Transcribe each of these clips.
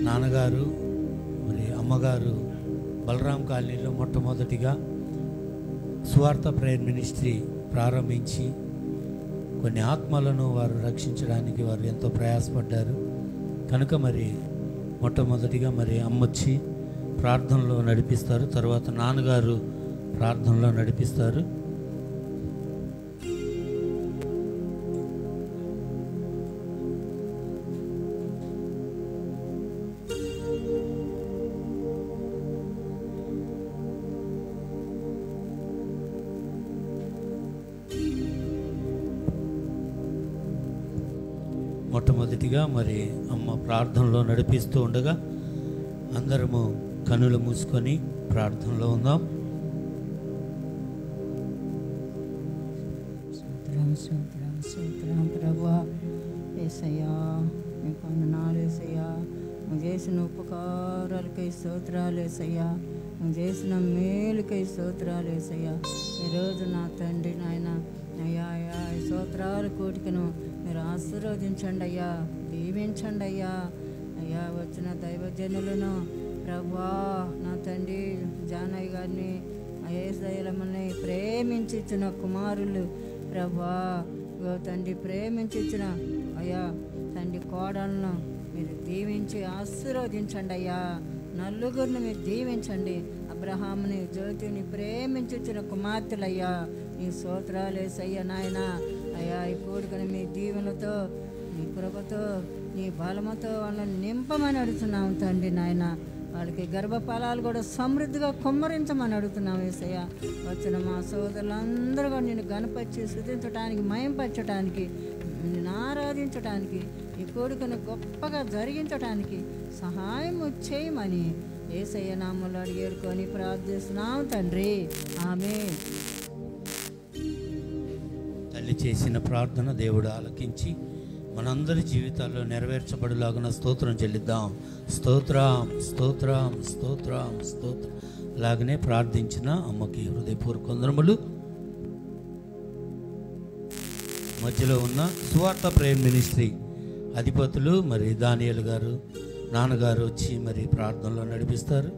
నాన్నగారు మరి అమ్మగారు బలరాం కాలనీలో మొట్టమొదటిగా సువార్త ప్రేయర్ మినిస్ట్రీ ప్రారంభించి కొన్ని ఆత్మలను వారు రక్షించడానికి వారు ఎంతో ప్రయాసపడ్డారు. కనుక మరి మొట్టమొదటిగా మరి అమ్మొచ్చి ప్రార్థనలో నడిపిస్తారు, తర్వాత నాన్నగారు ప్రార్థనలో నడిపిస్తారు. మొట్టమొదటిగా మరి అమ్మ ప్రార్థనలో నడిపిస్తూ ఉండగా అందరము కన్నులు మూసుకొని ప్రార్థనలో ఉందాం. స్తోత్రం ప్రభువా, యేసయ్యా మీకు వందనాలు యేసయ్యా. నువ్వు చేసిన ఉపకారాలకై స్తోత్రాలు యేసయ్యా. నువ్వు చేసిన మేలుకై స్తోత్రాలు యేసయ్యా. ఈరోజు నా తండ్రి నాయన అయ్యా అయ్యా ఈ స్తోత్రాల కోటికను మీరు ఆశీర్వదించండి అయ్యా, దీవించండి అయ్యా. అయ్యా వచ్చిన దైవజనులను ప్రభువా నా తండ్రి జానయ్య గారిని యేసయ్యలమ్మని ప్రేమించి ఇచ్చిన కుమారులు ప్రభువా తండ్రి ప్రేమించి ఇచ్చిన అయ్యా తండ్రి కోడలను మీరు దీవించి ఆశీర్వదించండి అయ్యా. నలుగురిని మీరు దీవించండి. అబ్రహాముని జ్యోతిని ప్రేమించి ఇచ్చిన కుమార్తెలయ్యా నీ స్తోత్రాలు యేసయ్యా నాయన. అయ్యా ఈ కూడుకొని మీ దీవెనతో నీ కృపతో నీ బలముతో వాళ్ళని నింపమని అడుగుతున్నాం తండ్రి నాయన. వాళ్ళకి గర్భఫలాలు కూడా సమృద్ధిగా కుమ్మరించమని అడుగుతున్నాం యేసయ్య. వచ్చిన మా సోదరులందరూ కూడా నేను గణపరిచి స్తుతించడానికి, మయంపరచడానికి, నేను ఆరాధించడానికి, ఈ కోడుకను గొప్పగా జరిగించడానికి సహాయం చేయమని యేసయ్య నామములో అడిగేడుకొని ప్రార్థిస్తున్నాం తండ్రి, ఆమేన్. తల్లి చేసిన ప్రార్థన దేవుడు ఆలకించి మనందరి జీవితాల్లో నెరవేర్చబడులాగున స్తోత్రం చెల్లిద్దాం. స్తోత్రం స్తోత్రం స్తోత్రం స్తోత్రం. అలాగనే ప్రార్థించిన అమ్మకి హృదయపూర్వక వందనములు. మధ్యలో ఉన్న సువార్త ప్రేయర్ మినిస్ట్రీ అధిపతులు మరి దానియేలు గారు, నాన్నగారు వచ్చి మరి ప్రార్థనలో నడిపిస్తారు.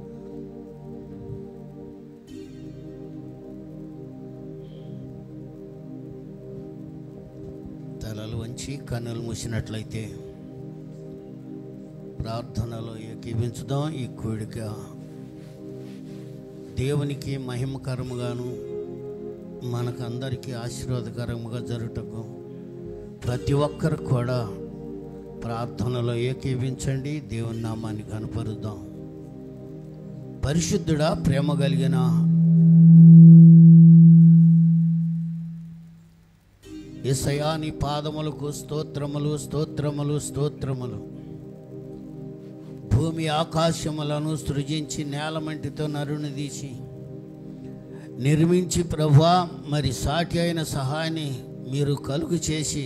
తలలు వంచి కన్నులు మూసినట్లయితే ప్రార్థనలో ఏకీవించుదాం. ఈ కోడిక దేవునికి మహిమకరముగాను మనకందరికీ ఆశీర్వాదకరముగా జరుగుటకు ప్రతి ఒక్కరు కూడా ప్రార్థనలో ఏకీవించండి. దేవుని నామాన్ని కనపరుద్దాం. పరిశుద్ధుడా, ప్రేమ కలిగిన యేసయ్యా నీ పాదములకు స్తోత్రములు స్తోత్రములు స్తోత్రములు. భూమి ఆకాశములను సృజించి నేలమంటితో నరుని తీసి నిర్మించి ప్రభువా మరి సాటి అయిన సహాయాన్ని మీరు కలుగు చేసి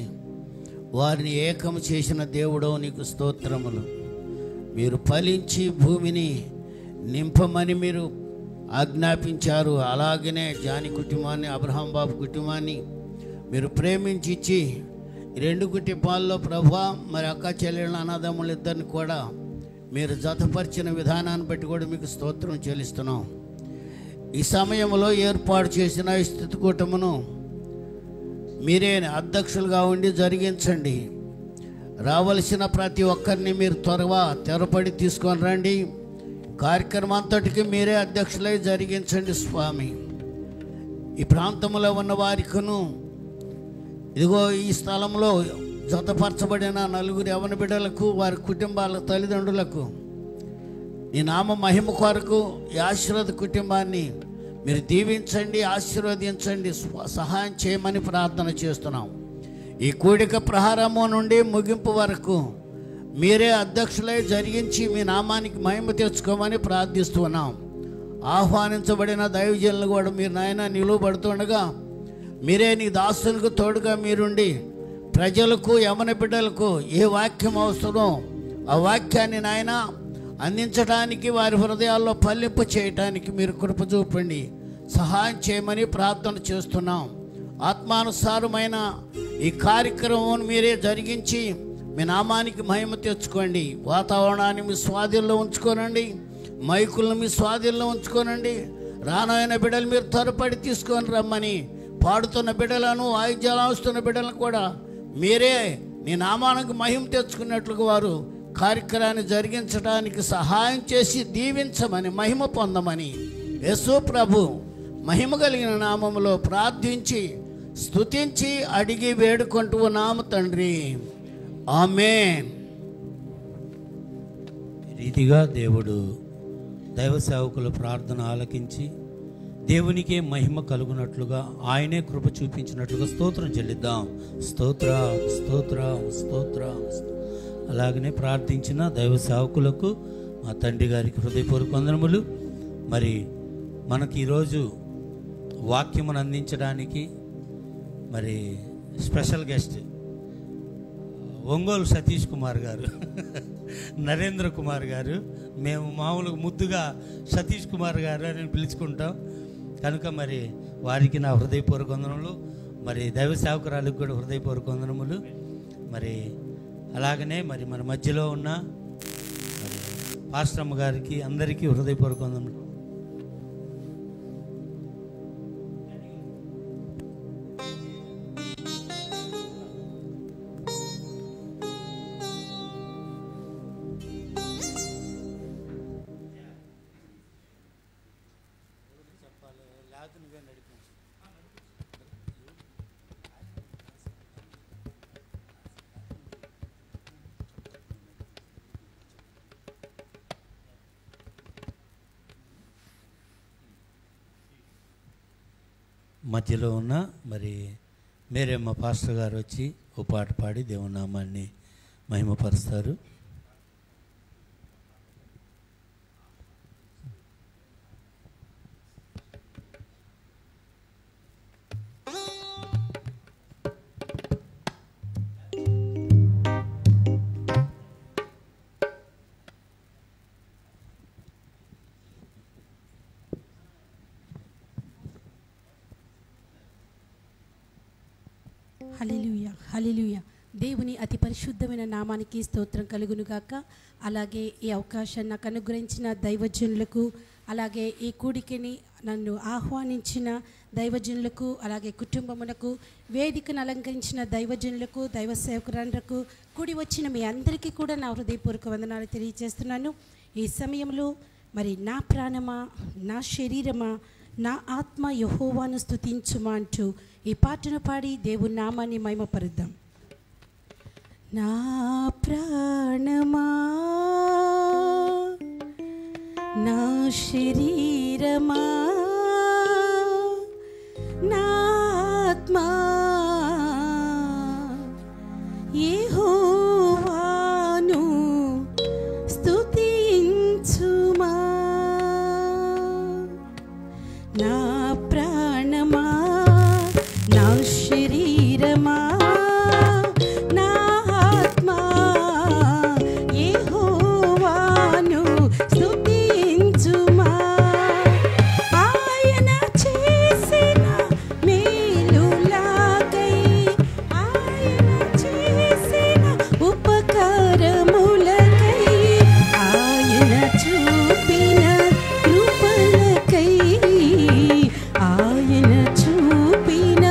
వారిని ఏకము చేసిన దేవుడో నీకు స్తోత్రములు. మీరు ఫలించి భూమిని నింపమని మీరు ఆజ్ఞాపించారు. అలాగనే జాని కుటుంబాన్ని, అబ్రహాం బాబు కుటుంబాన్ని మీరు ప్రేమించి ఇచ్చి 2 కుటుంబాల్లో ప్రభువా మరి అక్క చెల్లెళ్ళ అన్నదమ్ములు ఇద్దరిని కూడా మీరు జతపరిచిన విధానాన్ని బట్టి కూడా మీకు స్తోత్రం చెల్లిస్తున్నాం. ఈ సమయంలో ఏర్పాటు చేసిన ఈ స్థుతి కూటమును మీరే అధ్యక్షులుగా ఉండి జరిగించండి. రావలసిన ప్రతి ఒక్కరిని మీరు త్వరగా తెరపడి తీసుకొని రండి. కార్యక్రమం అంతటికి మీరే అధ్యక్షులై జరిగించండి స్వామి. ఈ ప్రాంతంలో ఉన్న వారికును ఇదిగో ఈ స్థలంలో జతపరచబడిన 4 యవ్వన బిడ్డలకు, వారి కుటుంబాల తల్లిదండ్రులకు ఈ నామ మహిమ కొరకు ఈ ఆశీర్వాద కుటుంబాన్ని మీరు దీవించండి, ఆశీర్వదించండి, సహాయం చేయమని ప్రార్థన చేస్తున్నాం. ఈ కూడిక ప్రారంభం నుండి ముగింపు వరకు మీరే అధ్యక్షులై జరిగించి మీ నామానికి మహిమ తెచ్చుకోమని ప్రార్థిస్తున్నాం. ఆహ్వానించబడిన దైవజనులు కూడా మీరు నాయన నిలువబడుతుండగా మీరే నీ దాసులకు తోడుగా మీరుండి ప్రజలకు, యవ్వన బిడ్డలకు ఏ వాక్యం అవసరమో ఆ వాక్యాన్ని నాయన అందించడానికి, వారి హృదయాల్లో ఫలింపు చేయటానికి మీరు కృప చూపండి, సహాయం చేయమని ప్రార్థన చేస్తున్నాం. ఆత్మానుసారమైన ఈ కార్యక్రమం మీరే జరిగించి మీ నామానికి మహిమ తెచ్చుకోండి. వాతావరణాన్ని మీ స్వాధీనంలో ఉంచుకోనండి, మైకులను మీ స్వాధీనంలో ఉంచుకోనండి. రానైన బిడ్డలు మీరు త్వరపడి తీసుకొని రమ్మని, పాడుతున్న బిడ్డలను, వాయిద్యాలు ఆస్తున్న బిడ్డలను కూడా మీరే నీ నామానికి మహిమ తెచ్చుకున్నట్లుగా వారు కార్యక్రమాన్ని జరిగించడానికి సహాయం చేసి దీవించమని, మహిమ పొందమని యేసు ప్రభు మహిమ కలిగిన నామములో ప్రార్థించి స్తుతించి అడిగి వేడుకుంటూ ఉన్నాము తండ్రి. ఆమేన్. రీతిగా దేవుడు దైవ సేవకుల ప్రార్థన ఆలకించి దేవునికే మహిమ కలుగునట్లుగా ఆయనే కృప చూపించినట్లుగా స్తోత్రం చెల్లిద్దాం. స్తోత్ర స్తోత్ర స్తోత్ర. అలాగనే ప్రార్థించిన దైవ సేవకులకు మా తండ్రి గారికి హృదయపూర్వక వందనములు. మరి మనకి ఈరోజు వాక్యమును అందించడానికి మరి స్పెషల్ గెస్ట్ ఒంగోలు సతీష్ కుమార్ గారు, నరేంద్ర కుమార్ గారు. మేము మామూలుగా ముద్దుగా సతీష్ కుమార్ గారు అని పిలుచుకుంటాం కనుక మరి వారికి నా హృదయపూర్వక వందనములు. మరి దైవ సేవకురాలకు కూడా హృదయపూర్వక వందనములు. మరి అలాగనే మరి మన మధ్యలో ఉన్న మరి పాస్టర్ అమ్మ గారికి అందరికీ హృదయపూర్వక వందనములు. మధ్యలో ఉన్న మరి మేరేమ్మ పాస్టర్ గారు వచ్చి ఓ పాట పాడి దేవుని నామాన్ని మహిమపరుస్తారు. హల్లెలూయా హల్లెలూయా. దేవుని అతి పరిశుద్ధమైన నామానికి స్తోత్రం కలుగునుగాక. అలాగే ఈ అవకాశాన్ని నాకు అనుగ్రహించిన దైవజనులకు, అలాగే ఈ కూడికని నన్ను ఆహ్వానించిన దైవజనులకు, అలాగే కుటుంబమునకు, వేదికను అలంకరించిన దైవజనులకు, దైవ సేవకులకు, కూడి వచ్చిన మీ అందరికీ కూడా నా హృదయపూర్వక వందనాలు తెలియజేస్తున్నాను. ఈ సమయంలో మరి నా ప్రాణమా, నా శరీరమా, నా ఆత్మ యెహోవాను స్తుతించుమా అంటూ ఈ పాటను పాడి దేవుని నామాన్ని మహిమపరుద్దాం. నా ప్రాణమా, నా శరీరమా, నా ఆత్మ యెహోవాను స్తుతించుమా. నా ప్రాణమా, నా శరీరమా, నా ఆత్మ యెహోవాను స్తుతించుమా. ఆయన చేసిన మేలులకై, ఆయన చేసిన ఉపకారములకై, ఆయన చూపిన కృపలకై, ఆయన చూపిన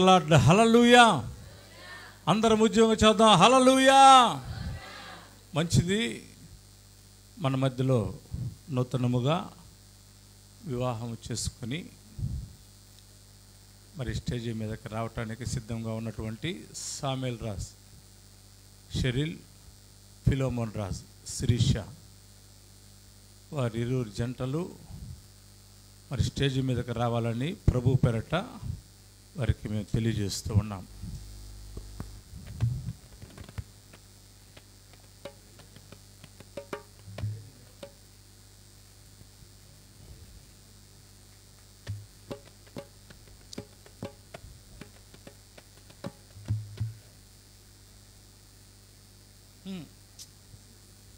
లార్డ్. హల్లెలూయా. అందరం ఉద్యోగం చేద్దాం. హల్లెలూయా. మంచిది. మన మధ్యలో నూతనముగా వివాహం చేసుకొని మరి స్టేజీ మీదకి రావటానికి సిద్ధంగా ఉన్నటువంటి సామెల్ రాజ్, షెరిల్, ఫిలోమోన్ రాజ్, శిరీష వారి ఇరువురు జంటలు మరి స్టేజీ మీదకి రావాలని ప్రభు పేరట వారికి మేము తెలియజేస్తూ ఉన్నాం.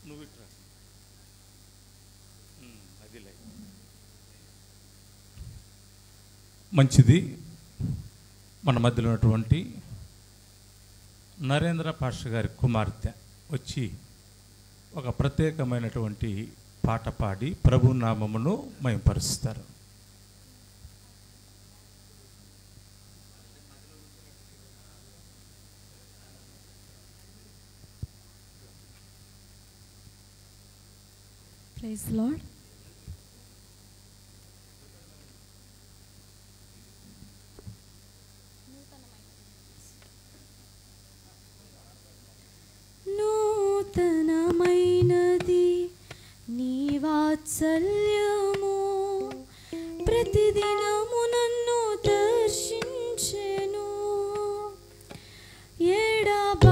నువ్వు ఇట్రా. అదిలే. మంచిది. మన మధ్యలో ఉన్నటువంటి నరేంద్ర పాస్టర్ గారి కుమార్తె వచ్చి ఒక ప్రత్యేకమైనటువంటి పాట పాడి ప్రభు నామమును మహిమపరుస్తారు. Praise the Lord. నూతనమైనది నీ వాత్సల్యము, ప్రతిదినము నన్ను దర్శించెను. ఎడబాయనిది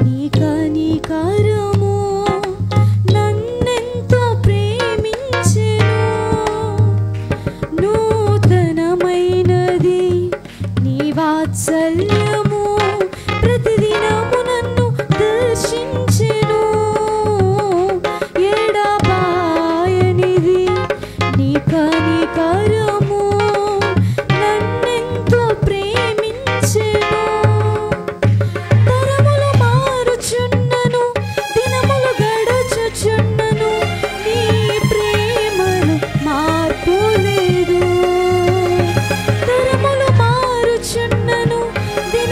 నీ కనికరము, నన్నెంతో ప్రేమించెను. నూతనమైనది నీ వాత్సల్యము, ప్రతిదినము నన్ను దర్శించెను. ఎడబాయనిది నీ కనికరము, నన్నెంతో ప్రేమించెను. తరములు మారుచున్నను, దినములు గడుచుచున్నను, నీ ప్రేమను మార్పు లేదు. తరములు మారుచున్నను, దినములు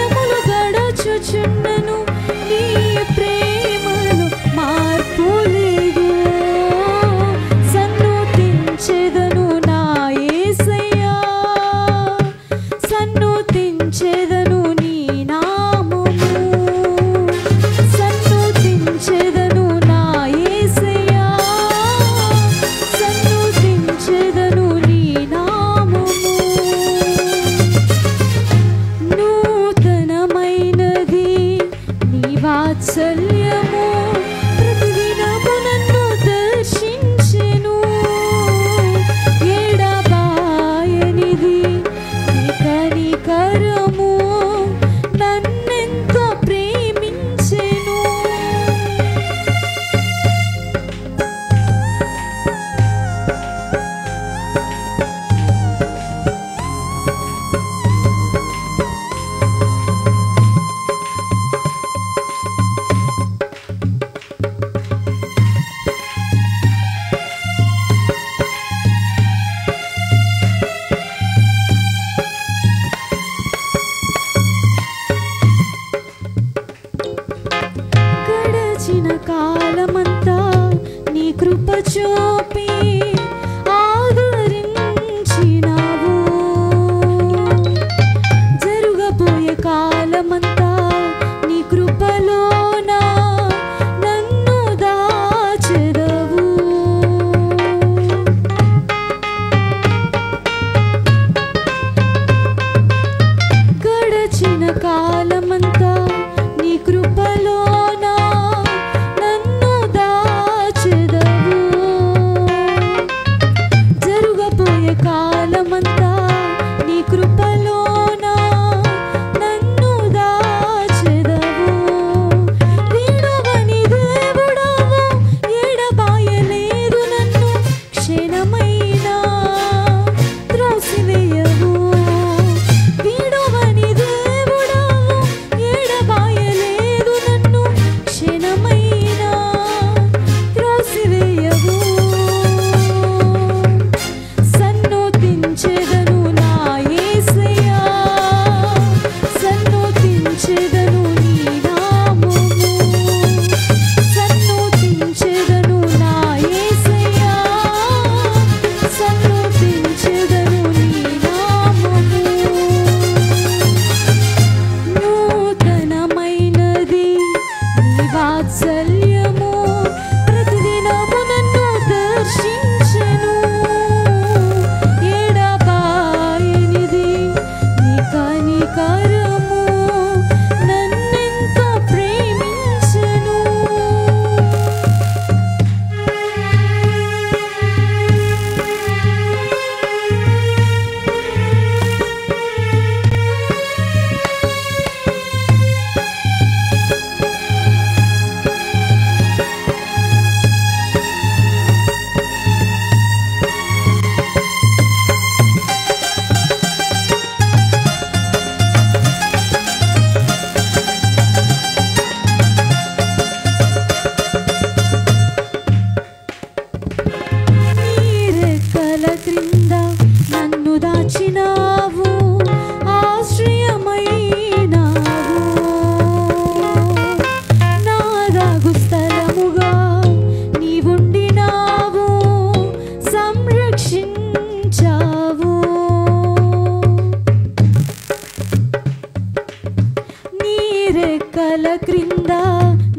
రెక్కల క్రింద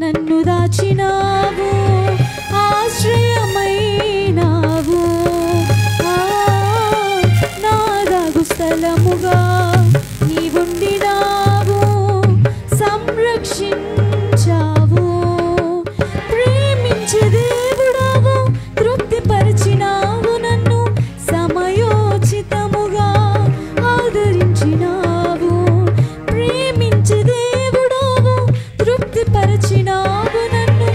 నన్ను దాచినావు, ఆశ్రయమైనావు. నా దాగు స్థలముగా నీవుండినావు, సంరక్షించావు. ప్రేమించే దేవుడవు, తృప్తిపరిచినావు, నన్ను సమయోచితముగా ఆదరించినావు. ప్రేమించే దేవుడవు, తృప్తిపరిచినావు, నన్ను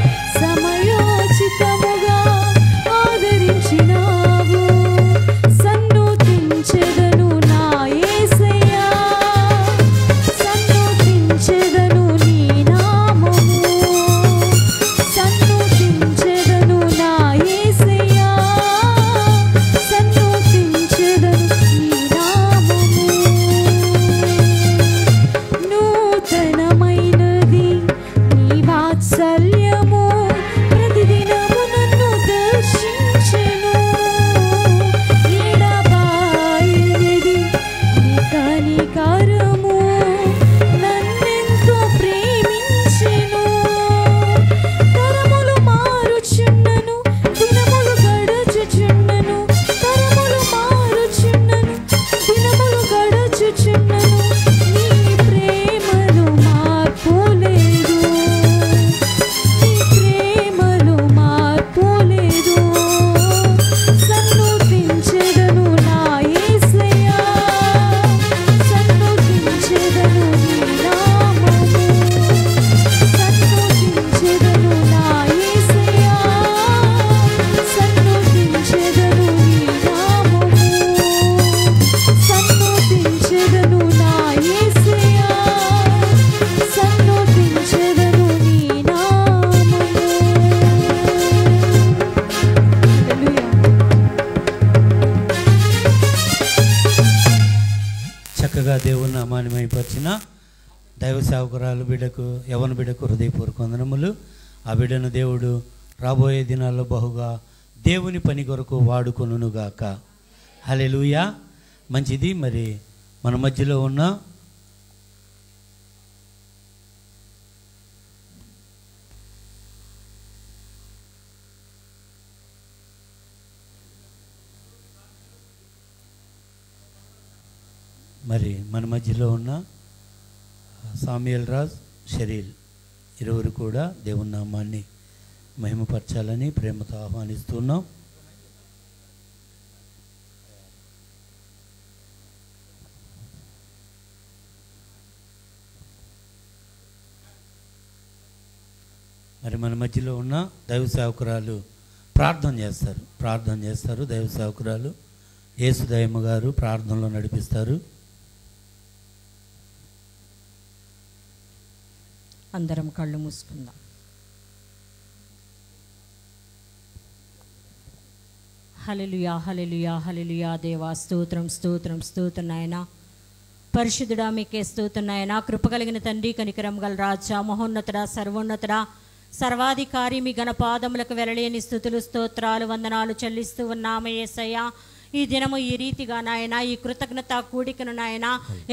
సమయోచితముగా ఆదరించినావు. సన్నుతించెదను నా యేసయ్యా, సన్నుతించెదను నీ నామము, సన్నుతించెదను నా యేసయ్యా, సన్నుతించెదను నీ నామము. నూతనమైనది నీ వాత్సల్యము, ప్రతిదినము నన్ను దర్శించెను. ఎడబాయనిది నీ కనికరము, నన్నెంతో ప్రేమించెను. తరములు మారుచున్నను, దినములు గడచుచున్నను, తరములు మారుచున్నను, దినములు గడచుచున్నను, నీ ప్రేమలో మార్పు లేదు, నీ ప్రేమలో మార్పు లేదు. సన్నుతించెదను నా యేసయ్యా, సన్నుతించెదను నీ నామము, సన్నుతించెదను నా యేసయ్యా, సన్నుతించెదను నీ నామము, సన్నుతించెదను నా యేసయ్యా, సన్నుతించెదను నీ నామము. హల్లెలూయా. చక్కగా దేవుని నామాన్ని మహిమపరిచిన దైవ సేవకురాలు బిడ్డకు, యవన బిడ్డకు హృదయపూర్వక వందనములు. ఆ బిడ్డను దేవుడు రాబోయే దినాల్లో బహుగా దేవుని పని కొరకు వాడుకొనుగాక. హల్లెలూయా. మంచిది. మరి మన మధ్యలో ఉన్న సామ్యూయల్ రాజ్, షరీల్ ఇరువురు కూడా దేవుని నామాన్ని మహిమపరచాలని ప్రేమతో ఆహ్వానిస్తున్నాం. మరి మన మధ్యలో ఉన్న దైవ సేవకురాలు ప్రార్థన చేస్తారు. దైవ సేవకురాలు యేసుదయమ్మ గారు ప్రార్థనలో నడిపిస్తారు. అందరం కళ్ళు మూసుకుందాం. హల్లెలూయా, హల్లెలూయా, హల్లెలూయా. దేవా స్తోత్రం, స్తోత్రం, స్తోత్రం నాయనా. పరిశుద్ధుడా మీకే స్తోత్రం నాయనా. కృప కలిగిన తండ్రి, కనికరం గల రాజా, మహోన్నతుడా, సర్వోన్నతుడా, సర్వాధికారి, మీ ఘనపాదములకు వెలలేని స్తుతులు, స్తోత్రాలు, వందనాలు చెల్లిస్తూ ఉన్నాము యేసయ్యా. ఈ దినము ఈ రీతిగా నాయన, ఈ కృతజ్ఞత కూడికను నాయన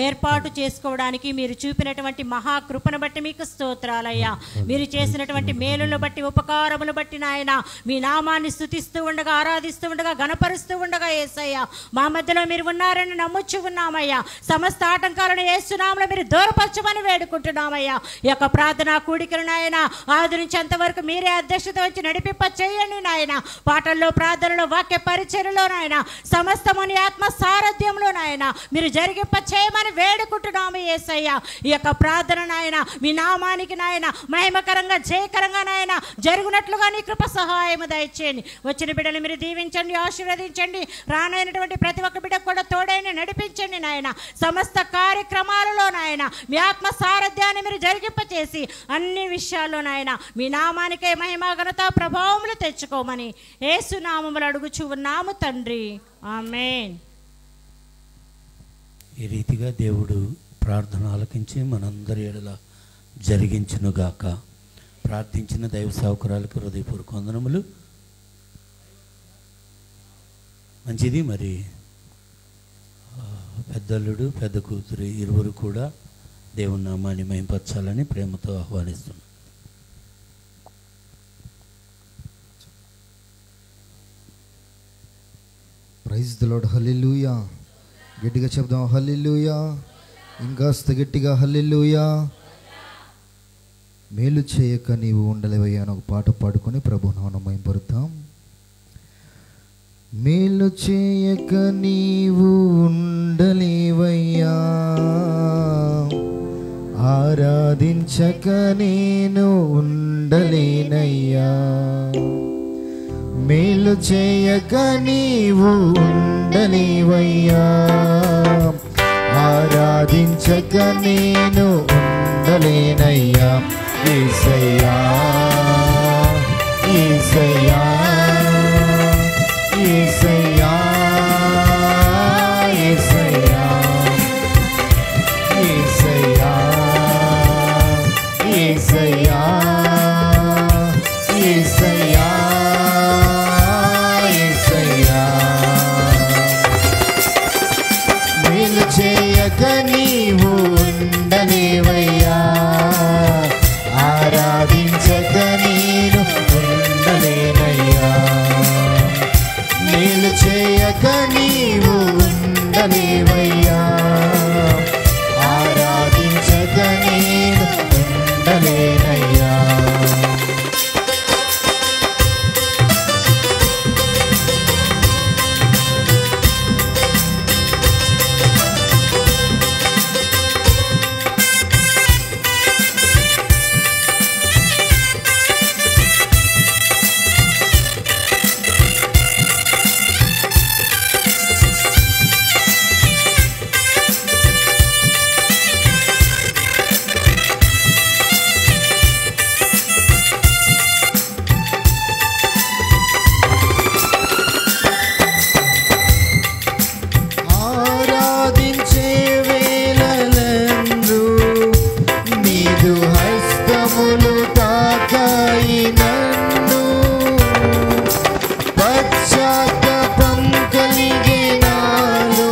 ఏర్పాటు చేసుకోవడానికి మీరు చూపినటువంటి మహాకృపను బట్టి మీకు స్తోత్రాలయ్యా. మీరు చేసినటువంటి మేలును బట్టి, ఉపకారములు బట్టి నాయన మీ నామాన్ని స్తుతిస్తూ ఉండగా, ఆరాధిస్తూ ఉండగా, గణపరుస్తూ ఉండగా యేసయ్యా మా మధ్యలో మీరు ఉన్నారని నమ్ముచ్చు ఉన్నామయ్యా. సమస్త ఆటంకాలను యేసునామములో మీరు దూరపరచమని వేడుకుంటున్నామయ్యా. ఈ యొక్క ప్రార్థనా కూడికను నాయన ఆదరించేంత వరకు మీరే అధ్యక్షత వచ్చి నడిపింప చేయండి నాయన. పాటల్లో, ప్రార్థనలో, వాక్య పరిచర్యలో నాయన సమస్తము నీ ఆత్మ సారథ్యంలో నాయన మీరు జరిగింప చేయమని వేడుకుంటున్నాము యేసయ్యా. ఈ యొక్క ప్రార్థన నాయన మీ నామానికి నాయన మహిమకరంగా, జయకరంగా నాయన జరుగునట్లుగా నీ కృప సహాయము దయచేయండి. వచ్చిన బిడ్డలు మీరు దీవించండి, ఆశీర్వదించండి. రానైనటువంటి ప్రతి ఒక్క బిడ్డకు కూడా తోడైన నడిపించండి నాయన. సమస్త కార్యక్రమాలలో నాయన మీ ఆత్మ సారథ్యాన్ని మీరు జరిగింప చేసి అన్ని విషయాల్లో నాయన మీ నామానికే మహిమ, ఘనత, ప్రభావములు తెచ్చుకోమని యేసు నామములు అడుగుచూ ఉన్నాము తండ్రి. ఆమేన్. ఈ రీతిగా దేవుడు ప్రార్థన ఆలకించి మనందరి ఎడల జరిగించునుగాక. ప్రార్థించిన దైవ సేవకురాలకు హృదయపూర్వక వందనములు. మంచిది. మరి పెద్దల్లుడు, పెద్ద కూతురు ఇరువురు కూడా దేవుని నామాన్ని మహింపరచాలని ప్రేమతో ఆహ్వానిస్తున్నాం. Praise the lord. హల్లెలూయా. గట్టిగా చెప్దాం హల్లెలూయా. ఇంకాస్త గట్టిగా హల్లెలూయా. మేలు చేయక నీవు ఉండలేవయ్యా అని ఒక పాట పాడుకొని ప్రభు నామమున మహిమపరుద్దాం. మేలు చేయక నీవు ఉండలేవయ్యా, ఆరాధించక నేను ఉండలేనయ్యా. మేలు చేయక నీవు ఉండలేవయ్యా, ఆరాధించక నేను ఉండలేనయ్యా. యేసయ్యా యేసయ్యా యేసయ్యా యేసయ్యా యేసయ్యా యేసయ్యా యేసయ్యా యేసయ్యా. మేలు చేయక నీవు ఉండలేవయ్యా, ఆరాధించక నేను ఉండలేనయ్యా. మేలు చేయక నీవు ఉండలేవయ్యా, ఆరాధించక నేను ఉండలేనయ్యా. ఆరాధించే వేళలందు నీదు హస్తములు తాకాయి నన్ను. పశ్చాత్తాపం కలిగే నాలో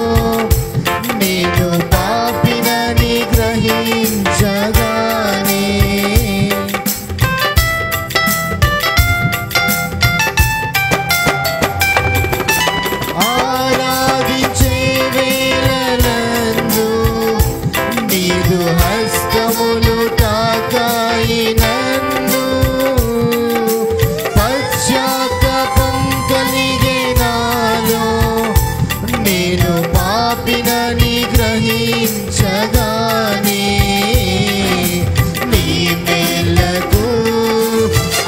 నేను పాపినని గ్రహించగానే ఆరాధించే వేళలందు నీదు హస్తములు తాకాయి నన్ను. పశ్చాత్తాపం కలిగే నాలో నేను పాపినని గ్రహించగానే నీ మేలకు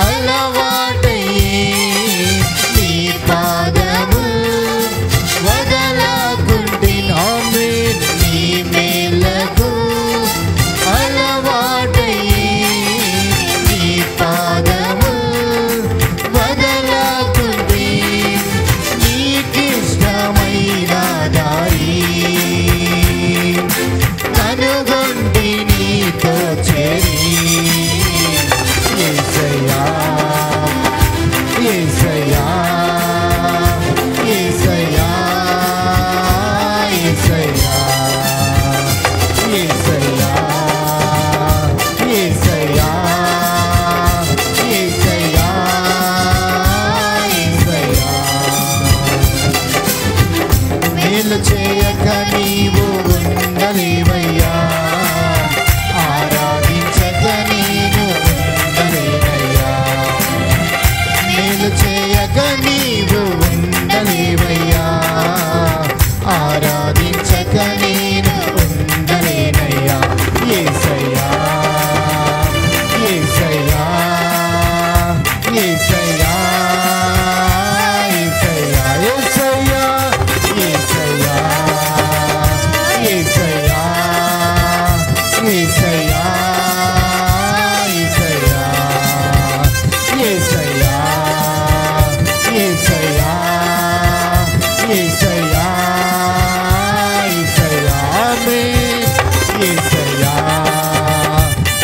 అలవాటయ్యే నీ పాదము వదలకుంటినామే. నీ మేలకు అలవాటయ్యే నీ పాదము వదలకుంటి. నీకిష్టమైన దారి కనుగొంటి నీతో చేరి. యేసయ్యా యేసయ్యా యేసయ్యా యేసయ్యా యేసయ్యా యేసయ్యా యేసయ్యా యేసయ్యా. మేలు చేయక నీవు ఉండలేవయ్యా, ఆరాధించక నేను ఉండలేనయ్యా. మేలు చేయక నీవు ఉండలేవయ్యా, ఆరాధించక నేను ఉండలేనయ్యా. యేసయ్యా యేసయ్యా యేసయ్యా యేసయ్యా యేసయ్యా యేసయ్యా యేసయ్యా యేసయ్యా యేసయ్యా యేసయ్యా యేసయ్యా యేసయ్యా ఆమేన్. యేసయ్యా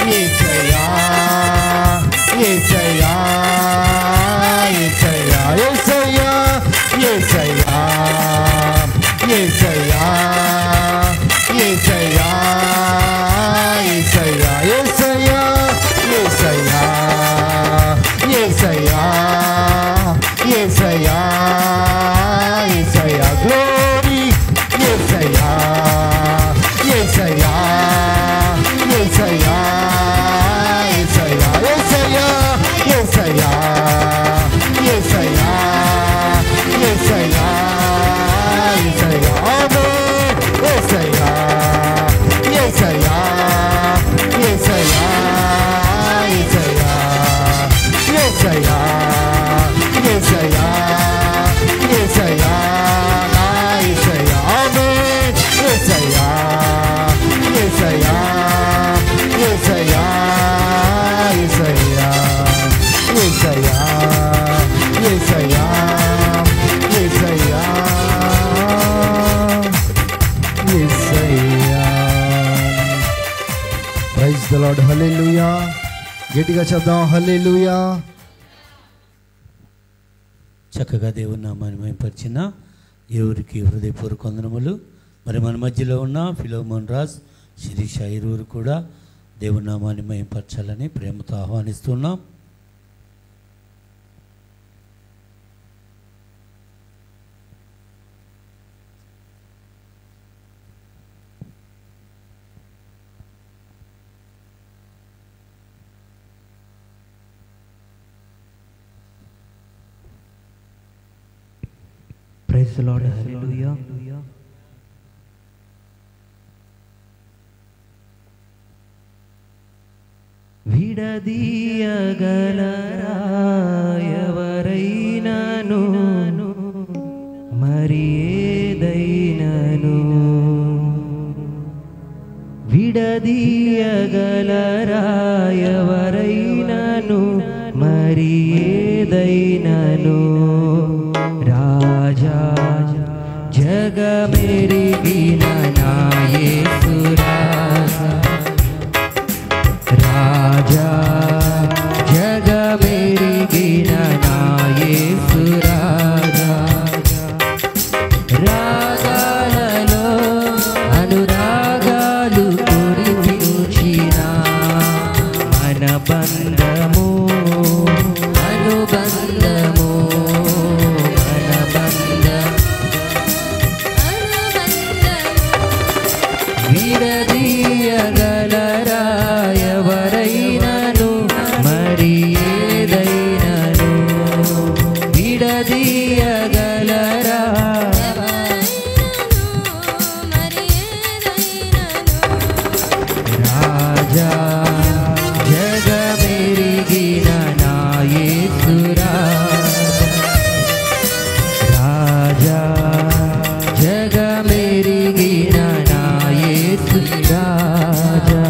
యేసయ్యా యేసయ్యా యేసయ్యా యేసయ్యా యేసయ్యా యేసయ్యా యేసయ్యా ప్రైజ్ ద లార్డ్. హల్లెలూయా. గట్టిగా చెప్దాం హల్లెలూయా. చక్కగా దేవుని నామాన్ని మహిమపరిచిన దేవుడికి హృదయపూర్వక వందనములు. మరి మన మధ్యలో ఉన్న ఫిలోమోన్ రాజ్, శిరీష ఇరువురు కూడా దేవుని నామాన్ని మహిమపరచాలని ప్రేమతో ఆహ్వానిస్తున్నాం. Praise the Lord. Hallelujah. విడదీయగలరా ఎవరైనాను మరి ఏదైనాను, విడదీయగలరా ఎవరైనాను మరి ఏదైనాను, రాజా జగమెరిగిన నా యేసు రాజా, రాజా జగమెరిగిన నా యేసు రాజా, రాగాలలో అనురాగాలు కురిపించిన మన బంధము అనుబంధము, మన బంధం విడదీయగలరా ఎవరైనాను మరి ఏదైనాను, విడదీయగలరా రాజా జగమెరిగిన నా యేసు రాజా, జగమెరిగిన నా యేసు రాజా.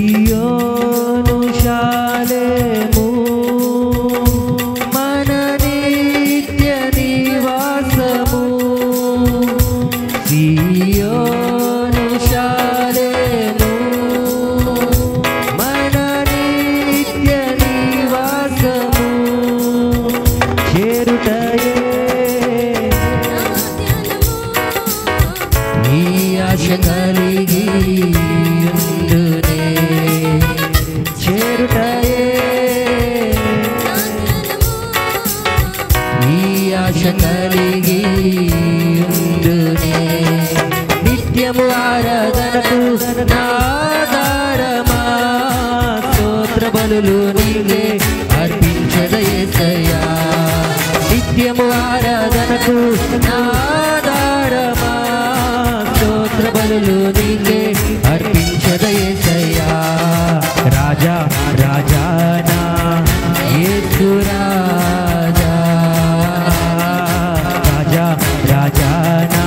సియోను శాలేము మన నిత్య నివాసము, సియోను శాలేము మన నిత్య నివాసము, చేరుటయే ఈ ఆశ కలిగి ఉండునే, చేరుటయే ఈ ఆశ కలిగి ఉండునే, నిత్యము ఆరాధనకు నాదారమా స్తోత్ర బలులు నీవే అర్పించద యేసయ్యా, నిత్యము ఆరాధనకు నాదారమా స్తోత్ర బలులు నీవే అర్పించద యేసయ్యా, రాజా రాజానా యేసు రాజా, రాజా రాజానా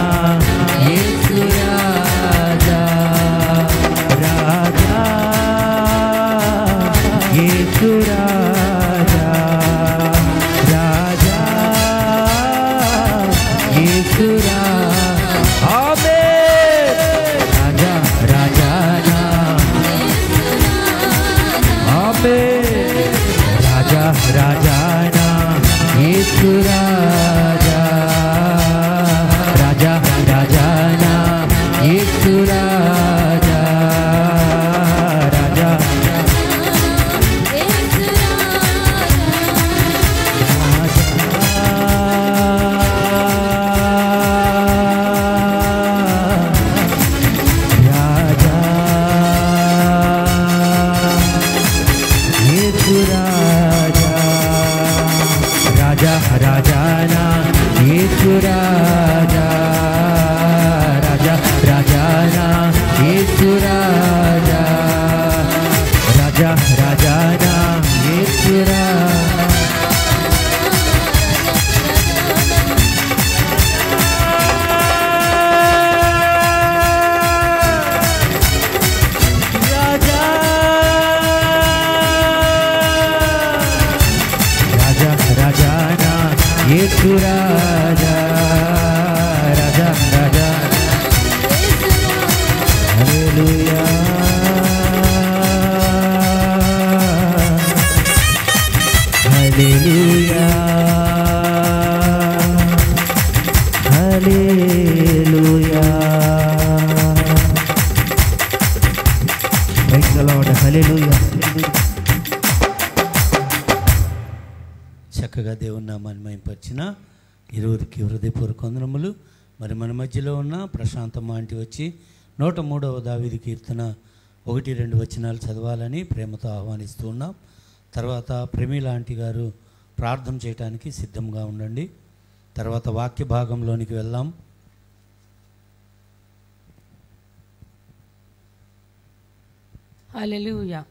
యేసు రాజా, రాజా యేసు రాజా, రాజా యేసు రాజా, ఆమేన్. రాజా రాజానా ఆమేన్, రాజా రాజానా యేసు రాజా, రాజా రాజానా యేసు రాజా, రాజా రాజా యేసు రాజా, రాజా రాజానా యేసు రాజా, hallelujah. Praise the lord. Hallelujah. చక్కగా దేవుని నామాన్ని మహిమపరిచిన ఇరువురికి హృదయపూర్వక వందనములు. మరి మన మధ్యలో ఉన్న ప్రశాంతమ్మ ఆంటీ వచ్చి 103వ దావీదు కీర్తన 1-2 వచనాలు చదవాలని ప్రేమతో ఆహ్వానిస్తూ ఉన్నాం. తర్వాత ప్రమీల ఆంటీ గారు ప్రార్థన చేయడానికి సిద్ధంగా ఉండండి. తర్వాత వాక్య భాగంలోనికి వెళ్దాం. హల్లెలూయా.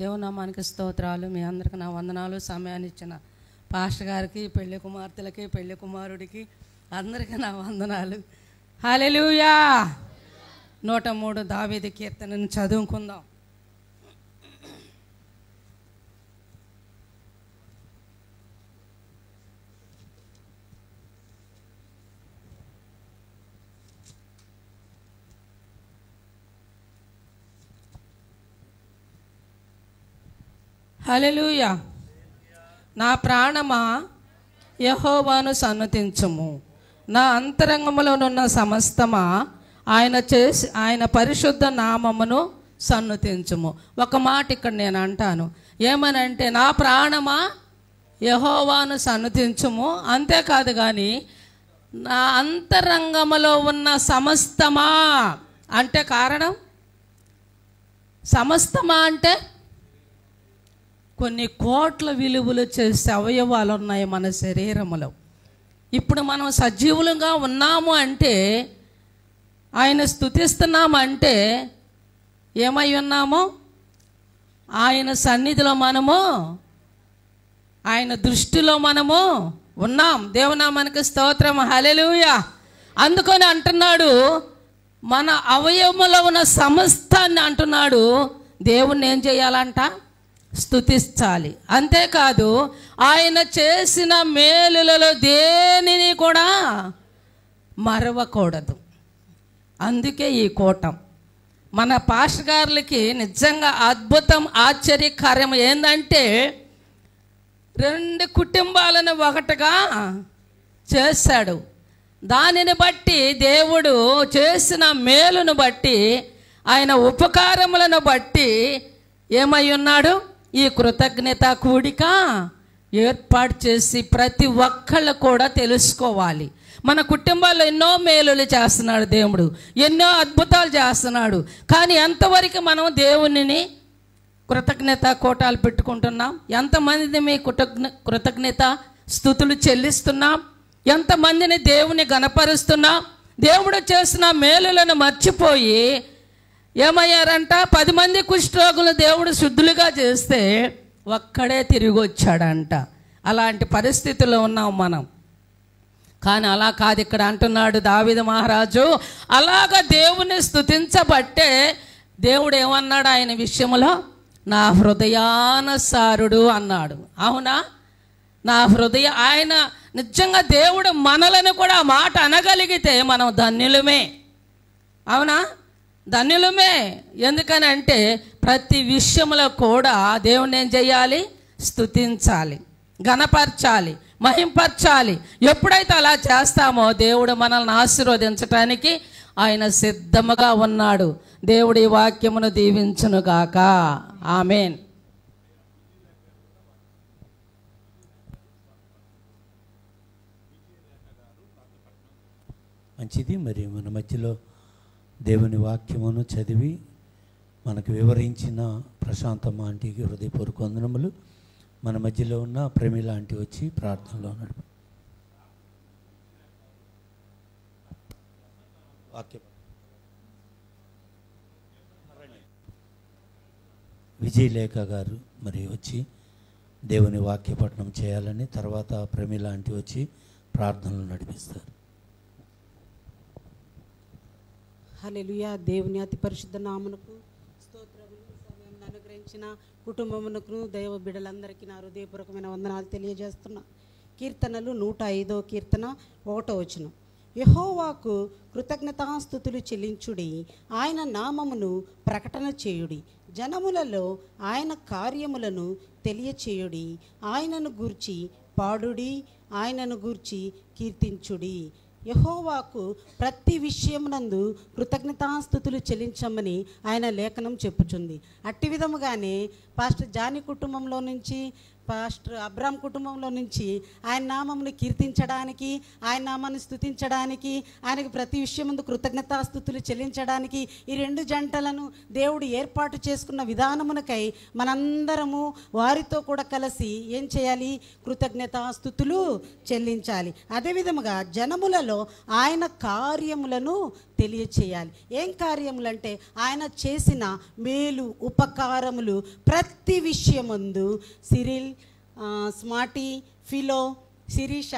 దేవునామానికి స్తోత్రాలు. మీ అందరికి నా వందనాలు. సమయాన్ని ఇచ్చిన పాస్టర్ గారికి, పెళ్లి కుమార్తెలకి, పెళ్లి కుమారుడికి అందరికీ నా వందనాలు. హల్లెలూయా. 103 దావీదు కీర్తనను చదువుకుందాం. హల్లెలూయా. నా ప్రాణమా యెహోవాను సన్నతించుము, నా అంతరంగములోనున్న సమస్తమా ఆయన పరిశుద్ధ నామమును సన్నతించుము. ఒక మాట ఇక్కడ నేను అంటాను, ఏమనంటే నా ప్రాణమా యెహోవాను సన్నతించుము, అంతేకాదు కానీ నా అంతరంగములో ఉన్న సమస్తమా అంటే కారణం, సమస్తమా అంటే కొన్ని కోట్ల విలువలు చేసే అవయవాలు ఉన్నాయి మన శరీరంలో. ఇప్పుడు మనం సజీవులుగా ఉన్నాము అంటే, ఆయన స్తుతిస్తున్నాము అంటే ఏమై ఉన్నాము? ఆయన సన్నిధిలో మనము, ఆయన దృష్టిలో మనము ఉన్నాం. దేవునామానికి స్తోత్రం. హల్లెలూయా. అందుకని అంటున్నాడు, మన అవయవములో ఉన్న సమస్తాన్ని అంటున్నాడు దేవుణ్ణి ఏం చేయాలంట? స్తుతించాలి. అంతేకాదు ఆయన చేసిన మేలులలో దేనిని కూడా మరవకూడదు. అందుకే ఈ కూటం మన పాస్టర్ గారులకి నిజంగా అద్భుతం, ఆశ్చర్యకార్యం ఏంటంటే 2 కుటుంబాలను ఒకటిగా చేశాడు. దానిని బట్టి దేవుడు చేసిన మేలును బట్టి, ఆయన ఉపకారములను బట్టి ఏమై ఉన్నాడు? ఈ కృతజ్ఞత కూడిక ఏర్పాటు చేసి ప్రతి ఒక్కళ్ళు కూడా తెలుసుకోవాలి. మన కుటుంబాల్లో ఎన్నో మేలులు చేస్తున్నాడు దేవుడు, ఎన్నో అద్భుతాలు చేస్తున్నాడు. కానీ ఎంతవరకు మనం దేవునిని కృతజ్ఞత కోటాలు పెట్టుకుంటున్నాం? ఎంతమంది మీ కృతజ్ఞత స్తుతులు చెల్లిస్తున్నాం? ఎంతమందిని దేవుని గణపరుస్తున్నాం? దేవుడు చేసిన మేలులను మర్చిపోయి ఏమయ్యారంట? 10 మంది కుష్ఠరోగులు దేవుడు శుద్ధులుగా చేస్తే ఒక్కడే తిరిగి వచ్చాడంట. అలాంటి పరిస్థితుల్లో ఉన్నాం మనం. కానీ అలా కాదు, ఇక్కడ అంటున్నాడు దావీదు మహారాజు, అలాగ దేవుని స్తుతించబట్టే దేవుడు ఏమన్నాడు ఆయన విషయంలో? నా హృదయానుసారుడు అన్నాడు. అవునా? నా ఆయన నిజంగా దేవుడు మనలను కూడా మాట అనగలిగితే మనం ధన్యులమే. అవునా? ధన్యులమే. ఎందుకని అంటే ప్రతి విషయంలో కూడా దేవుణ్ణి ఏం చేయాలి? స్తుతించాలి, ఘనపరచాలి, మహింపరచాలి. ఎప్పుడైతే అలా చేస్తామో దేవుడు మనల్ని ఆశీర్వదించటానికి ఆయన సిద్ధముగా ఉన్నాడు. దేవుడి వాక్యమును దీవించునుగాక. ఆమేన్. మంచిది. మరి మన మధ్యలో దేవుని వాక్యమును చదివి మనకు వివరించిన ప్రశాంతమ్మ ఆంటీకి హృదయపూర్వక వందనములు. మన మధ్యలో ఉన్న ప్రమీల ఆంటీ వచ్చి ప్రార్థనలో ఉన్నాడు. వాక్యం విజయలేఖ గారు మరి వచ్చి దేవుని వాక్యపట్నం చేయాలని, తర్వాత ప్రమీల ఆంటీ వచ్చి ప్రార్థనలు నడిపిస్తారు. హల్లెలూయా. దేవుని అతి పరిశుద్ధ నామమునకు స్తోత్రములు. సమయం అనుగ్రహించిన కుటుంబమునకు దైవ బిడ్డలందరికీ నా హృదయపూర్వకమైన వందనాలు తెలియజేస్తున్నా. కీర్తనలు 105వ కీర్తన 1వ వచనం. యెహోవాకు కృతజ్ఞతాస్తుతులు చెల్లించుడి, ఆయన నామమును ప్రకటన చేయుడి, జనములలో ఆయన కార్యములను తెలియచేయుడి, ఆయనను గూర్చి పాడుడి, ఆయనను గూర్చి కీర్తించుడి. యెహోవాకు ప్రతి విషయమునందు కృతజ్ఞతాస్తుతులు చెల్లించమని ఆయన లేఖనం చెప్పుచుంది. అట్టి విధముగానే పాస్టర్ జానీ కుటుంబంలో నుంచి, పాస్టర్ అబ్రామ్ కుటుంబంలో నుంచి ఆయన నామమును కీర్తించడానికి, ఆయన నామాన్ని స్తుతించడానికి, ఆయనకు ప్రతి విషయం ముందు కృతజ్ఞతాస్తుతులు చెల్లించడానికి ఈ రెండు జంటలను దేవుడు ఏర్పాటు చేసుకున్న విధానమునకై మనందరము వారితో కూడా కలిసి ఏం చేయాలి? కృతజ్ఞతాస్తుతులు చెల్లించాలి. అదేవిధముగా జనములలో ఆయన కార్యములను తెలియచేయాలి. ఏం కార్యములంటే ఆయన చేసిన మేలు ఉపకారములు ప్రతి విషయమందు సిరిల్, స్మార్టీ, ఫిలో, శిరీష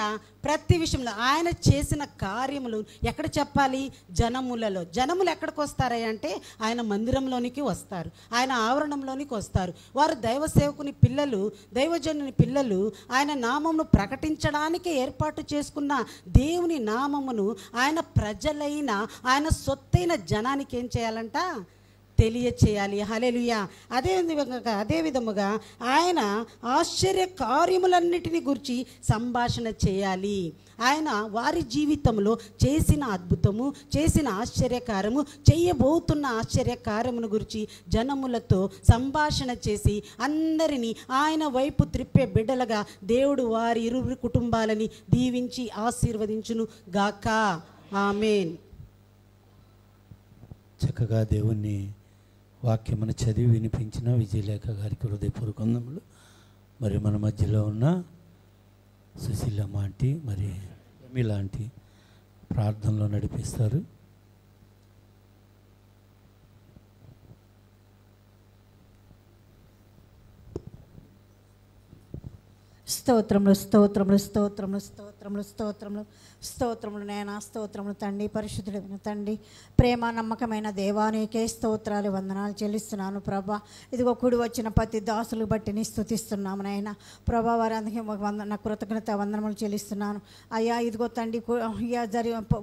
ప్రతి విషయంలో ఆయన చేసిన కార్యములు ఎక్కడ చెప్పాలి? జనములలో. జనములు ఎక్కడికి వస్తారా అంటే ఆయన మందిరంలోనికి వస్తారు, ఆయన ఆవరణంలోనికి వస్తారు. వారు దైవ సేవకుని పిల్లలు, దైవజనుని పిల్లలు ఆయన నామమును ప్రకటించడానికి ఏర్పాటు చేసుకున్న దేవుని నామమును ఆయన ప్రజలైన, ఆయన సొత్తైన జనానికి ఏం చేయాలంట? తెలియచేయాలి. హల్లెలూయా. అదే విధముగా ఆయన ఆశ్చర్య కార్యములన్నిటిని గురించి సంభాషణ చేయాలి. ఆయన వారి జీవితంలో చేసిన అద్భుతము, చేసిన ఆశ్చర్యకారము, చేయబోతున్న ఆశ్చర్యకారమును గురించి జనములతో సంభాషణ చేసి అందరినీ ఆయన వైపు త్రిప్పే బిడ్డలుగా దేవుడు వారి ఇరువురి కుటుంబాలని దీవించి ఆశీర్వదించును గాక. ఆమేన్. చక్కగా దేవుణ్ణి వాక్యమును చదివి వినిపించిన విజయలేఖ గారికి హృదయపూర్వక వందనములు. మరి మన మధ్యలో ఉన్న సుశీలమ్మ ఆంటీ, మరి మీలాంటి ప్రార్థనలో నడిపిస్తారు. స్తోత్రములు, స్తోత్రములు, స్తోత్రములు, స్తోత్రములు, స్తోత్రములు, స్తోత్రములు నాయనా, స్తోత్రములు తండ్రి, పరిశుద్ధుడైన తండ్రి, ప్రేమ నమ్మకమైన దేవానికే స్తోత్రాలు, వందనాలు చెల్లిస్తున్నాను ప్రభా. ఇదిగో కూడి వచ్చిన ప్రతి దాసులు బట్టి నీ స్తుతిస్తున్నాము నాయన ప్రభా. వారి అందుకే నా కృతజ్ఞత వందనములు చెల్లిస్తున్నాను అయ్యా. ఇదిగో తండ్రి, అయ్యా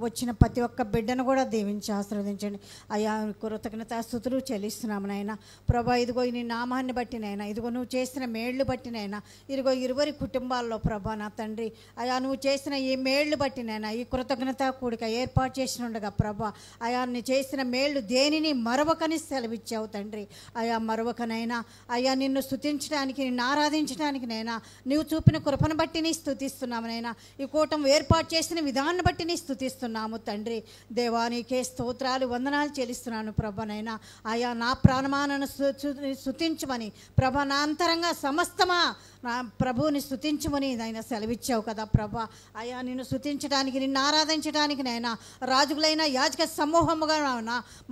వచ్చిన ప్రతి ఒక్క బిడ్డను కూడా దీవించి ఆశీర్వదించండి అయ్యా. కృతజ్ఞత స్తుతులు చెల్లిస్తున్నాము నాయన ప్రభా. ఇదిగో నీ నామాన్ని బట్టి నైనా, ఇదిగో నువ్వు చేసిన మేళ్లు బట్టి నైనా, ఇదిగో ఇరువురి కుటుంబాల్లో ప్రభా నా తండ్రి అయా, నువ్వు చేసిన ఈ మేళ్లు బట్టి నైనా, ఈ కృతజ్ఞత కూడిక ఏర్పాటు చేసిన ఉండగా ప్రభా అయా, నీ చేసిన మేళ్లు దేనిని మరొకని సెలవిచ్చావు తండ్రి అయా. మరొకనైనా అయ్యా నిన్ను స్తుతించడానికి, నిన్ను ఆరాధించడానికి నైనా నువ్వు చూపిన కృపను బట్టి నీ స్తుతిస్తున్నాము నైనా. ఈ కూటమి ఏర్పాటు చేసిన విధానాన్ని బట్టి నీ స్తుతిస్తున్నాము తండ్రి. దేవానికే స్తోత్రాలు, వందనాలు చెల్లిస్తున్నాను ప్రభనైనా అయా. నా ప్రాణమానను స్తుతించమని ప్రభా, నా అంతరంగా సమస్తమా నా ప్రభువుని స్తుతించమని ఆయన సెలవిచ్చావు కదా ప్రభా అయ్యా. నిన్ను స్తుతించడానికి, నిన్ను ఆరాధించడానికి నైనా రాజులైన యాజక సమూహముగా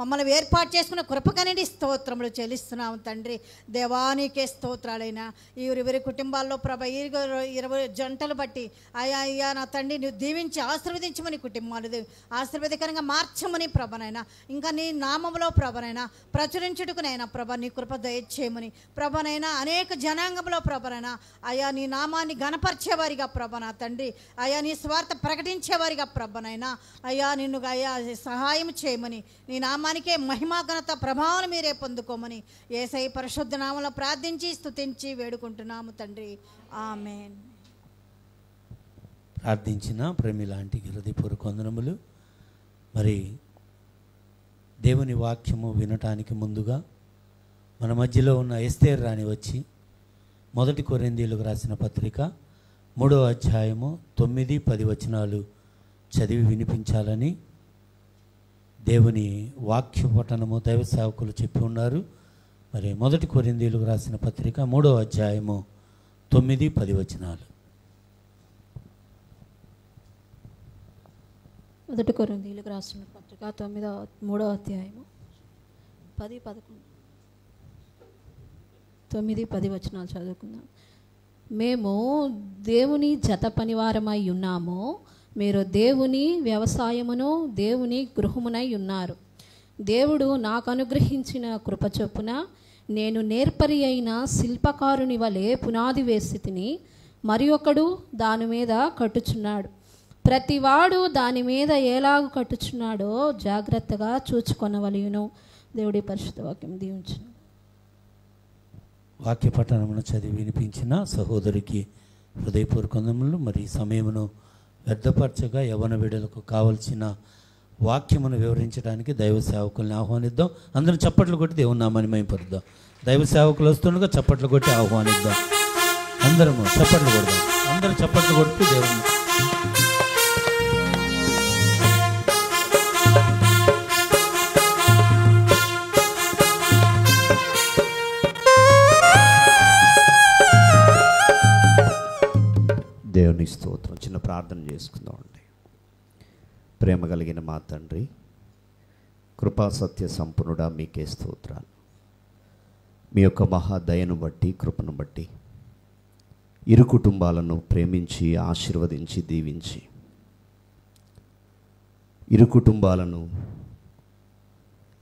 మమ్మల్ని ఏర్పాటు చేసుకున్న కృపకనిడి స్తోత్రములు చెల్లిస్తున్నాము తండ్రి. దేవానికే స్తోత్రాలైనా ఈ ఇరువురి కుటుంబాల్లో ప్రభ 20 జంటలు బట్టి అయ్యా అయ్యా నా తండ్రి నువ్వు దీవించి ఆశీర్వదించమని, కుటుంబాలు ఆశీర్వాదకరంగా మార్చమని ప్రభనైనా, ఇంకా నీ నామములో ప్రభనైనా ప్రచురించుటకునైనా ప్రభ నీ కృప దయచేయమని ప్రభనైనా, అనేక జనాంగంలో ప్రభనైనా అయ్యా నీ నామాన్ని గణపరిచేవారిగా ప్రభనా తండ్రి అయ్యా, నీ స్వార్థ ప్రకటించేవారిగా ప్రభనైనా అయ్యా నిన్ను అయ్యా సహాయం చేయమని, నీ నామానికే మహిమా ఘనత ప్రభావం మీరే పొందుకోమని యేసయ్య పరిశుద్ధ నామములో ప్రార్థించి స్తుతించి వేడుకుంటున్నాము తండ్రి. ఆమేన్. ప్రార్థించిన ప్రేమిలాంటికి హృదయపూర్వక వందనములు. మరి దేవుని వాక్యము వినటానికి ముందుగా మన మధ్యలో ఉన్న ఎస్తేర్ రాణి వచ్చి 1 కొరింథీయులకు రాసిన పత్రిక 3వ అధ్యాయము 9-10 వచనాలు చదివి వినిపించాలని దేవుని వాక్య పఠనము దైవ సేవకులు చెప్పి ఉన్నారు. మరి 1 కొరింథీయులకు రాసిన పత్రిక 3వ అధ్యాయము 9-10 వచనాలు. 1 కొరింథీయులకు రాసిన పత్రిక 3వ అధ్యాయము 9-10 వచనాలు చదువుకుందాం. మేము దేవుని జత పనివారమై ఉన్నాము, మీరు దేవుని వ్యవసాయమును దేవుని గృహమునై ఉన్నారు. దేవుడు నాకు అనుగ్రహించిన కృప చొప్పున నేను నేర్పరి అయిన శిల్పకారుని వలె పునాది వేసి తిని, మరి ఒకడు దాని మీద కట్టుచున్నాడు. ప్రతివాడు దాని మీద ఎలాగ కట్టుచున్నాడో జాగ్రత్తగా చూచుకొనవలెను. దేవుడి పరిశుద్ధ వాక్యం దీవించును. వాక్య పఠనమును చదివి వినిపించిన సహోదరికి హృదయపూర్వక వందనములు. మరి ఈ సమయమును వ్యర్థపరచగా యవ్వన బిడ్డలకు కావలసిన వాక్యమును వివరించడానికి దైవ సేవకుల్ని ఆహ్వానిద్దాం. అందరం చప్పట్లు కొట్టి దేవుని నామాన్ని మహిమపరుద్దాం. దైవ సేవకులు వస్తుండగా చప్పట్లు కొట్టి ఆహ్వానిద్దాం. అందరము చప్పట్లు కొడదాం. అందరూ చప్పట్లు కొడుతూ దేవుని దేవుని స్తోత్రం. చిన్న ప్రార్థన చేసుకుందామండి. ప్రేమ కలిగిన మా తండ్రి, కృపా సత్య సంపన్నుడా, మీకే స్తోత్రాలు. మీ యొక్క మహాదయను బట్టి, కృపను బట్టి ఇరు కుటుంబాలను ప్రేమించి ఆశీర్వదించి దీవించి ఇరు కుటుంబాలను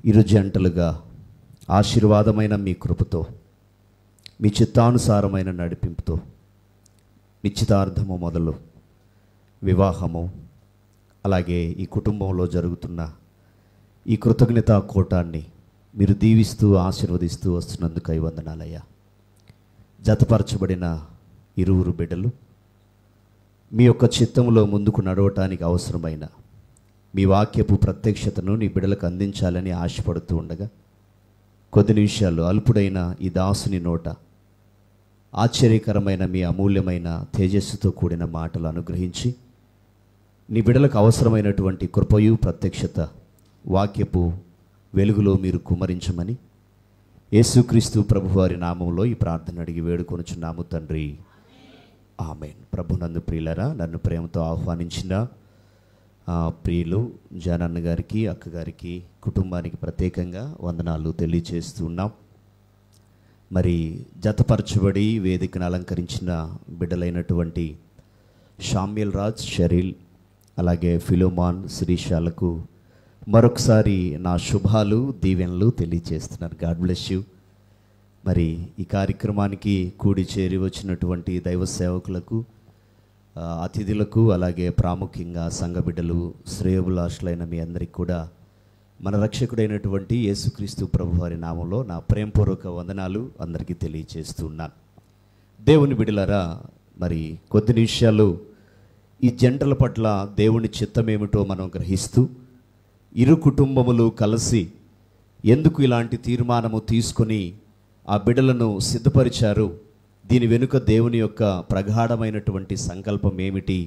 ఇరు జంటలుగా ఆశీర్వాదమైన మీ కృపతో, మీ చిత్తానుసారమైన నడిపింపుతో నిశ్చితార్థము మొదలు వివాహము, అలాగే ఈ కుటుంబంలో జరుగుతున్న ఈ కృతజ్ఞతా కూటాన్ని మీరు దీవిస్తూ ఆశీర్వదిస్తూ వస్తున్నందుకు వందనాలయ్యా. జతపరచబడిన ఇరువురు బిడ్డలు మీ యొక్క చిత్తంలో ముందుకు నడవటానికి అవసరమైన మీ వాక్యపు ప్రత్యక్షతను నీ బిడ్డలకు అందించాలని ఆశపడుతూ ఉండగా కొద్ది నిమిషాలు అల్పుడైన ఈ దాసుని నోట ఆశ్చర్యకరమైన మీ అమూల్యమైన తేజస్సుతో కూడిన మాటలు అనుగ్రహించి నీ బిడ్డలకు అవసరమైనటువంటి కృపయు ప్రత్యక్షత వాక్యపు వెలుగులో మీరు కుమ్మరించమని యేసుక్రీస్తు ప్రభువారి నామంలో ఈ ప్రార్థన అడిగి వేడుకొనుచున్నాము తండ్రి, ఆమేన్. ప్రభునందు ప్రియులరా, నన్ను ప్రేమతో ఆహ్వానించిన ప్రియులు జానన్న గారికి, అక్కగారికి, కుటుంబానికి ప్రత్యేకంగా వందనాలు తెలియచేస్తున్నాం. మరి జతపరచబడి వేదికను అలంకరించిన బిడ్డలైనటువంటి షామ్యల్ రాజ్, షరీల్, అలాగే ఫిలోమాన్, శిరీషాలకు మరొకసారి నా శుభాలు దీవెనలు తెలియజేస్తున్నారు. God bless you. మరి ఈ కార్యక్రమానికి కూడి చేరి వచ్చినటువంటి దైవ సేవకులకు, అతిథులకు, అలాగే ప్రాముఖ్యంగా సంఘ బిడ్డలు, శ్రేయోభిలాషులైన మీ అందరికీ కూడా మన రక్షకుడైనటువంటి యేసుక్రీస్తు ప్రభువారి నామంలో నా ప్రేమపూర్వక వందనాలు అందరికీ తెలియజేస్తున్నాను. దేవుని బిడ్డలారా, మరి కొద్ది నిమిషాలు ఈ జంటల పట్ల దేవుని చిత్తమేమిటో మనం గ్రహిస్తూ ఇరు కుటుంబములు కలిసి ఎందుకు ఇలాంటి తీర్మానము తీసుకొని ఆ బిడ్డలను సిద్ధపరిచారు, దీని వెనుక దేవుని యొక్క ప్రగాఢమైనటువంటి సంకల్పం ఏమిటి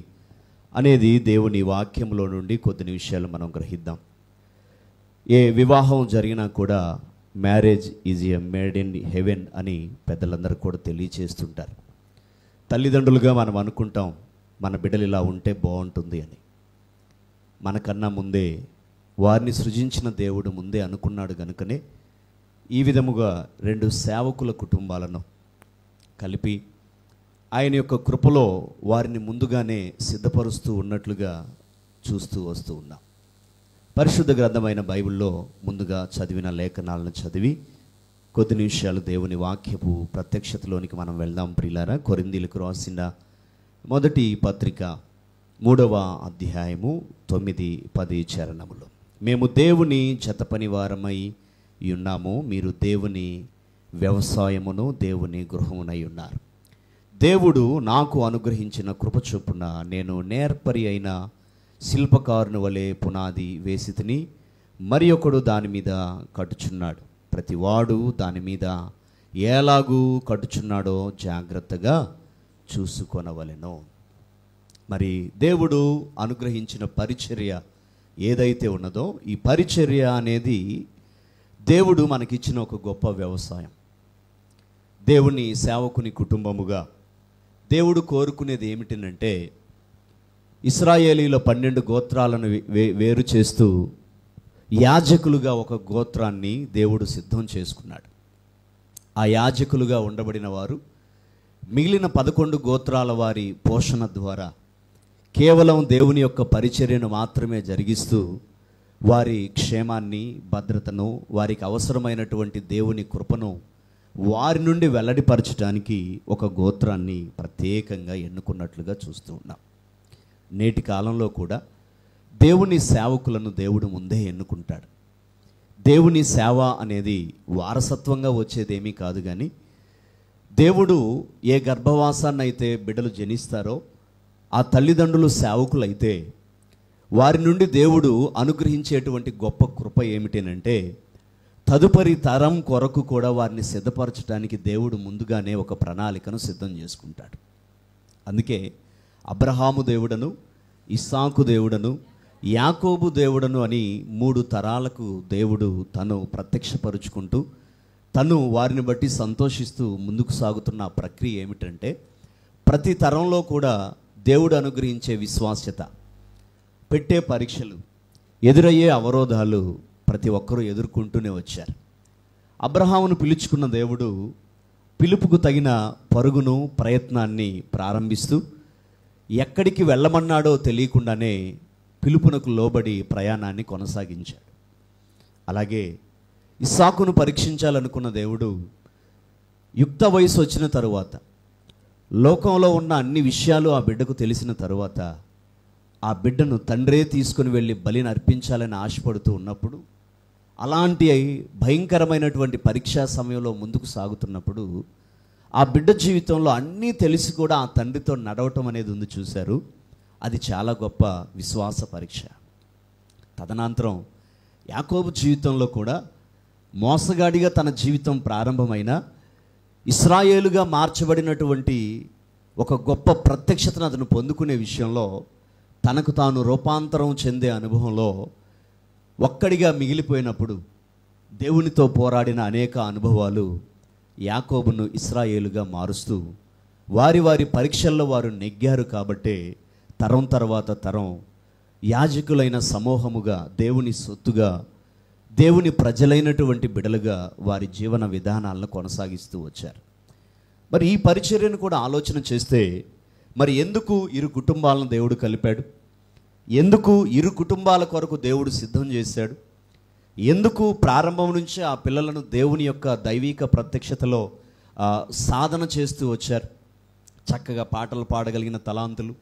అనేది దేవుని వాక్యంలో నుండి కొద్ది నిమిషాలు మనం గ్రహిద్దాం. ఏ వివాహం జరిగినా కూడా marriage is a made in heaven అని పెద్దలందరూ కూడా తెలియచేస్తుంటారు. తల్లిదండ్రులుగా మనం అనుకుంటాం మన బిడ్డలు ఇలా ఉంటే బాగుంటుంది అని. మనకన్నా ముందే వారిని సృజించిన దేవుడు ముందే అనుకున్నాడు కనుకనే ఈ విధముగా రెండు సేవకుల కుటుంబాలను కలిపి ఆయన యొక్క కృపలో వారిని ముందుగానే సిద్ధపరుస్తూ ఉన్నట్లుగా చూస్తూ వస్తూ ఉన్నాం. పరిశుద్ధ గ్రంథమైన బైబిల్లో ముందుగా చదివిన లేఖనాలను చదివి కొద్ది నిమిషాలు దేవుని వాక్యపు ప్రత్యక్షతలోనికి మనం వెళ్దాం. ప్రియులారా, కొరింథీయులకు రాసిన మొదటి పత్రిక 3వ అధ్యాయము 9-10 చరణములు. మేము దేవుని జతపని వారమై ఉన్నాము, మీరు దేవుని వ్యవసాయమును దేవుని గృహమునై ఉన్నారు. దేవుడు నాకు అనుగ్రహించిన కృప చొప్పున నేను నేర్పరి అయిన శిల్పకారుని వలె పునాది వేసితిని, మరి ఒకడు దాని మీద కట్టుచున్నాడు. ప్రతివాడు దాని మీద ఎలాగూ కట్టుచున్నాడో జాగ్రత్తగా చూసుకొనవలెను. మరి దేవుడు అనుగ్రహించిన పరిచర్య ఏదైతే ఉన్నదో ఈ పరిచర్య అనేది దేవుడు మనకిచ్చిన ఒక గొప్ప వ్యవసాయం. దేవుని సేవకుని కుటుంబముగా దేవుడు కోరుకునేది ఏమిటంటే ఇశ్రాయేలీల 12 గోత్రాలను వేరు చేస్తూ యాజకులుగా ఒక గోత్రాన్ని దేవుడు సిద్ధం చేసుకున్నాడు. ఆ యాజకులుగా ఉండబడిన వారు మిగిలిన 11 గోత్రాల వారి పోషణ ద్వారా కేవలం దేవుని యొక్క పరిచర్యను మాత్రమే జరిగిస్తూ వారి క్షేమాన్ని, భద్రతను, వారికి అవసరమైనటువంటి దేవుని కృపను వారి నుండి వెల్లడిపరచడానికి ఒక గోత్రాన్ని ప్రత్యేకంగా ఎన్నుకున్నట్లుగా చూస్తూ ఉన్నాం. నేటి కాలంలో కూడా దేవుని సేవకులను దేవుడు ముందే ఎన్నుకుంటాడు. దేవుని సేవ అనేది వారసత్వంగా వచ్చేదేమీ కాదు, కానీ దేవుడు ఏ గర్భవాసాన్ని అయితే బిడ్డలు జనిస్తారో ఆ తల్లిదండ్రులు సేవకులైతే వారి నుండి దేవుడు అనుగ్రహించేటువంటి గొప్ప కృప ఏమిటనంటే తదుపరి తరం కొరకు కూడా వారిని సిద్ధపరచడానికి దేవుడు ముందుగానే ఒక ప్రణాళికను సిద్ధం చేసుకుంటాడు. అందుకే అబ్రహాము దేవుడను, ఇస్సాకు దేవుడను, యాకోబు దేవుడను అని 3 తరాలకు దేవుడు తను ప్రత్యక్షపరుచుకుంటూ తను వారిని బట్టి సంతోషిస్తూ ముందుకు సాగుతున్న ప్రక్రియ ఏమిటంటే ప్రతి తరంలో కూడా దేవుడు అనుగ్రహించే విశ్వాస్యత, పెట్టే పరీక్షలు, ఎదురయ్యే అవరోధాలు ప్రతి ఒక్కరూ ఎదుర్కొంటూనే వచ్చారు. అబ్రహామును పిలుచుకున్న దేవుడు పిలుపుకు తగిన పరుగును ప్రయత్నాన్ని ప్రారంభిస్తూ ఎక్కడికి వెళ్ళమన్నాడో తెలియకుండానే పిలుపునకు లోబడి ప్రయాణాన్ని కొనసాగించాడు. అలాగే ఇస్సాకును పరీక్షించాలనుకున్న దేవుడు యుక్త వయసు వచ్చిన తరువాత లోకంలో ఉన్న అన్ని విషయాలు ఆ బిడ్డకు తెలిసిన తరువాత ఆ బిడ్డను తండ్రే తీసుకుని వెళ్ళి బలిని అర్పించాలని ఆశపడుతూ ఉన్నప్పుడు అలాంటి భయంకరమైనటువంటి పరీక్షా సమయంలో ముందుకు సాగుతున్నప్పుడు ఆ బిడ్డ జీవితంలో అన్నీ తెలిసి కూడా ఆ తండ్రితో నడవటం అనేది ఉంది చూశారు. అది చాలా గొప్ప విశ్వాస పరీక్ష. తదనంతరం యాకోబు జీవితంలో కూడా మోసగాడిగా తన జీవితం ప్రారంభమైన ఇశ్రాయేలుగా మార్చబడినటువంటి ఒక గొప్ప ప్రత్యక్షతను అతను పొందుకునే విషయంలో తనకు తాను రూపాంతరం చెందే అనుభవంలో ఒక్కడిగా మిగిలిపోయినప్పుడు దేవునితో పోరాడిన అనేక అనుభవాలు యాకోబును ఇశ్రాయేలుగా మారుస్తూ వారి వారి పరీక్షల్లో వారు నెగ్గారు కాబట్టే తరం తర్వాత తరం యాజకులైన సమూహముగా దేవుని సొత్తుగా దేవుని ప్రజలైనటువంటి బిడలుగా వారి జీవన విధానాలను కొనసాగిస్తూ వచ్చారు. మరి ఈ పరిచర్యను కూడా ఆలోచన చేస్తే మరి ఎందుకు ఇరు కుటుంబాలను దేవుడు కలిపాడు, ఎందుకు ఇరు కుటుంబాల కొరకు దేవుడు సిద్ధం చేశాడు, ఎందుకు ప్రారంభం నుంచే ఆ పిల్లలను దేవుని యొక్క దైవిక ప్రత్యక్షతలో సాధన చేస్తూ వచ్చారు. చక్కగా పాటలు పాడగలిగిన తలాంతులు,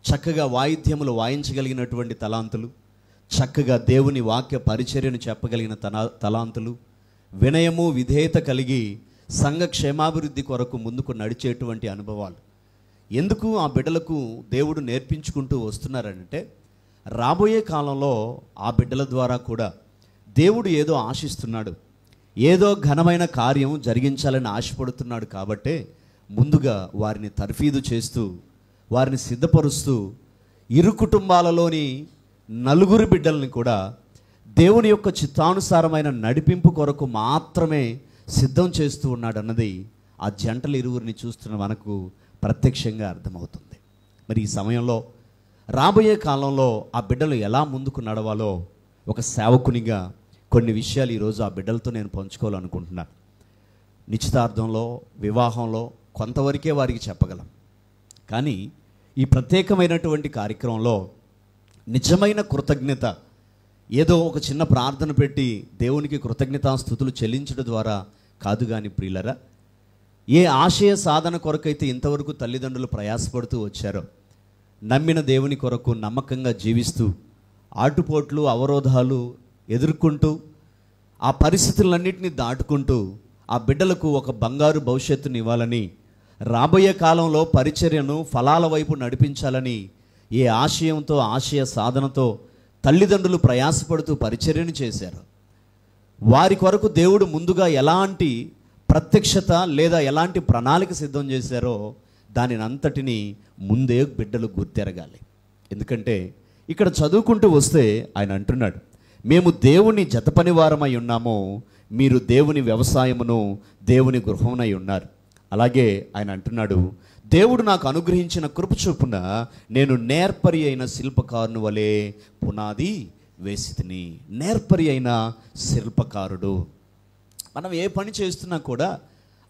చక్కగా వాయిద్యములు వాయించగలిగినటువంటి తలాంతులు, చక్కగా దేవుని వాక్య పరిచర్యను చెప్పగలిగిన తలాంతులు, వినయము విధేయత కలిగి సంఘ క్షేమాభివృద్ధి కొరకు ముందుకు నడిచేటువంటి అనుభవాలు ఎందుకు ఆ బిడ్డలకు దేవుడు నేర్పించుకుంటూ వస్తున్నారంటే రాబోయే కాలంలో ఆ బిడ్డల ద్వారా కూడా దేవుడు ఏదో ఆశిస్తున్నాడు, ఏదో ఘనమైన కార్యం జరిగించాలని ఆశపడుతున్నాడు. కాబట్టే ముందుగా వారిని తర్ఫీదు చేస్తూ వారిని సిద్ధపరుస్తూ ఇరు కుటుంబాలలోని నలుగురు బిడ్డల్ని కూడా దేవుని యొక్క చిత్తానుసారమైన నడిపింపు కొరకు మాత్రమే సిద్ధం చేస్తూ ఉన్నాడన్నది ఆ జంటలు ఇరువురిని చూస్తున్న మనకు ప్రత్యక్షంగా అర్థమవుతుంది. మరి ఈ సమయంలో రాబోయే కాలంలో ఆ బిడ్డలు ఎలా ముందుకు నడవాలో ఒక సేవకునిగా కొన్ని విషయాలు ఈరోజు ఆ బిడ్డలతో నేను పంచుకోవాలనుకుంటున్నాను. నిశ్చితార్థంలో, వివాహంలో కొంతవరకే వారికి చెప్పగలం. కానీ ఈ ప్రత్యేకమైనటువంటి కార్యక్రమంలో నిజమైన కృతజ్ఞత ఏదో ఒక చిన్న ప్రార్థన పెట్టి దేవునికి కృతజ్ఞతాస్తుతులు చెల్లించడం ద్వారా కాదు. కానీ ప్రియులరా, ఏ ఆశయ సాధన కొరకైతే ఇంతవరకు తల్లిదండ్రులు ప్రయాసపడుతూ వచ్చారో, నమ్మిన దేవుని కొరకు నమ్మకంగా జీవిస్తూ ఆటుపోట్లు అవరోధాలు ఎదుర్కొంటూ ఆ పరిస్థితులన్నింటినీ దాటుకుంటూ ఆ బిడ్డలకు ఒక బంగారు భవిష్యత్తుని ఇవ్వాలని, రాబోయే కాలంలో పరిచర్యను ఫలాల వైపు నడిపించాలని ఏ ఆశయంతో ఆశయ సాధనతో తల్లిదండ్రులు ప్రయాసపడుతూ పరిచర్యను చేశారు, వారి కొరకు దేవుడు ముందుగా ఎలాంటి ప్రత్యక్షత లేదా ఎలాంటి ప్రణాళిక సిద్ధం చేశారో దానిని అంతటిని ముందే బిడ్డలు గుర్తెరగాలి. ఎందుకంటే ఇక్కడ చదువుకుంటూ వస్తే ఆయన అంటున్నాడు, మేము దేవుని జతపని వారమై ఉన్నాము, మీరు దేవుని వ్యవసాయమును దేవుని గృహమునై ఉన్నారు. అలాగే ఆయన అంటున్నాడు, దేవుడు నాకు అనుగ్రహించిన కృప చొప్పున నేను నేర్పరి అయిన శిల్పకారుని వలె పునాది వేసితిని. నేర్పరి అయిన శిల్పకారుడు. మనం ఏ పని చేస్తున్నా కూడా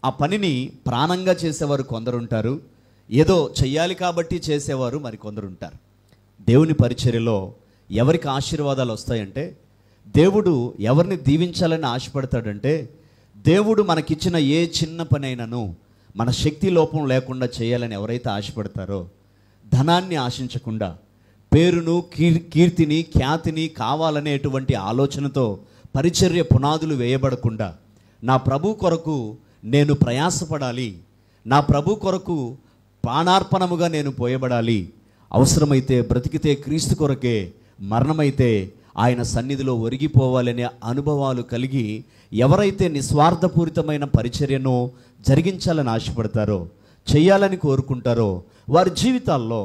ఆ పనిని ప్రాణంగా చేసేవారు కొందరు ఉంటారు, ఏదో చెయ్యాలి కాబట్టి చేసేవారు మరి కొందరు ఉంటారు. దేవుని పరిచర్యలో ఎవరికి ఆశీర్వాదాలు వస్తాయంటే, దేవుడు ఎవరిని దీవించాలని ఆశపడతాడంటే, దేవుడు మనకిచ్చిన ఏ చిన్న పని అయినను మన శక్తి లోపం లేకుండా చేయాలని ఎవరైతే ఆశపడతారో, ధనాన్ని ఆశించకుండా, పేరును కీర్తిని ఖ్యాతిని కావాలనేటువంటి ఆలోచనతో పరిచర్య పునాదులు వేయబడకుండా, నా ప్రభు కొరకు నేను ప్రయాసపడాలి, నా ప్రభు కొరకు ప్రాణార్పణముగా నేను పోయబడాలి, అవసరమైతే బ్రతికితే క్రీస్తు కొరకే, మరణమైతే ఆయన సన్నిధిలో ఒరిగిపోవాలనే అనుభవాలు కలిగి ఎవరైతే నిస్వార్థపూరితమైన పరిచర్యను జరిగించాలని ఆశపడతారో, చేయాలని కోరుకుంటారో, వారి జీవితాల్లో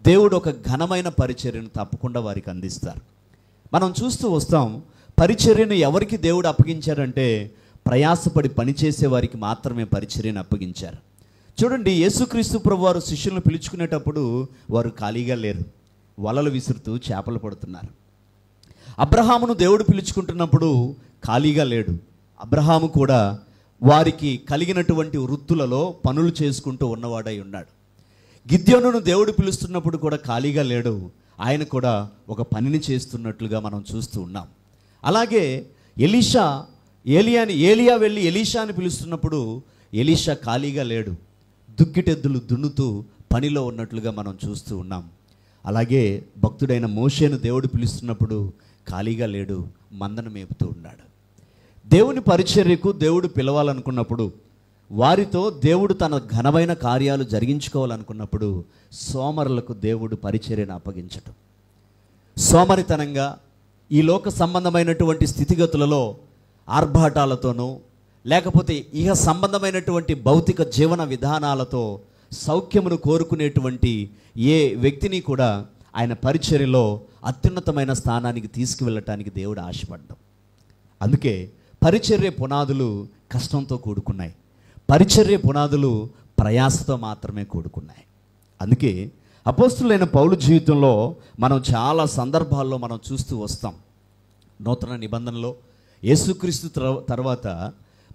దేవుడు ఒక ఘనమైన పరిచర్యను తప్పకుండా వారికి అందిస్తారు. మనం చూస్తూ వస్తాం, పరిచర్యను ఎవరికి దేవుడు అప్పగించారంటే ప్రయాసపడి పనిచేసే వారికి మాత్రమే పరిచర్యను అప్పగించారు. చూడండి, యేసుక్రీస్తు ప్రభు వారు శిష్యులను పిలుచుకునేటప్పుడు వారు ఖాళీగా లేరు, వలలు విసురుతూ చేపలు పడుతున్నారు. అబ్రహామును దేవుడు పిలుచుకుంటున్నప్పుడు ఖాళీగా లేడు. అబ్రహాము కూడా వారికి కలిగినటువంటి వృత్తులలో పనులు చేసుకుంటూ ఉన్నవాడై ఉన్నాడు. గిద్యోనును దేవుడు పిలుస్తున్నప్పుడు కూడా ఖాళీగా లేడు, ఆయన కూడా ఒక పనిని చేస్తున్నట్లుగా మనం చూస్తూ ఉన్నాం. అలాగే ఏలియా వెళ్ళి ఎలీషాని పిలుస్తున్నప్పుడు ఎలీషా ఖాళీగా లేడు, దుక్కిటెద్దులు దున్నుతూ పనిలో ఉన్నట్లుగా మనం చూస్తూ ఉన్నాం. అలాగే భక్తుడైన మోషేను దేవుడు పిలుస్తున్నప్పుడు ఖాళీగా లేడు, మందను మేపుతూ ఉన్నాడు. దేవుని పరిచర్యకు దేవుడు పిలవాలనుకున్నప్పుడు, వారితో దేవుడు తన ఘనమైన కార్యాలు జరిగించుకోవాలనుకున్నప్పుడు సోమరులకు దేవుడు పరిచర్యను అప్పగించటం. సోమరితనంగా ఈ లోక సంబంధమైనటువంటి స్థితిగతులలో ఆర్భాటాలతోనూ లేకపోతే ఇహ సంబంధమైనటువంటి భౌతిక జీవన విధానాలతో సౌఖ్యమును కోరుకునేటువంటి ఏ వ్యక్తిని కూడా ఆయన పరిచర్యలో అత్యున్నతమైన స్థానానికి తీసుకువెళ్ళటానికి దేవుడు ఆశపడ్డాం. అందుకే పరిచర్య పునాదులు కష్టంతో కూడుకున్నాయి, పరిచర్య పునాదులు ప్రయాసతో మాత్రమే కూడుకున్నాయి. అందుకే అపోస్తులైన పౌలు జీవితంలో మనం చాలా సందర్భాల్లో మనం చూస్తూ వస్తాం. నూతన నిబంధనలో యేసుక్రీస్తు తర్వాత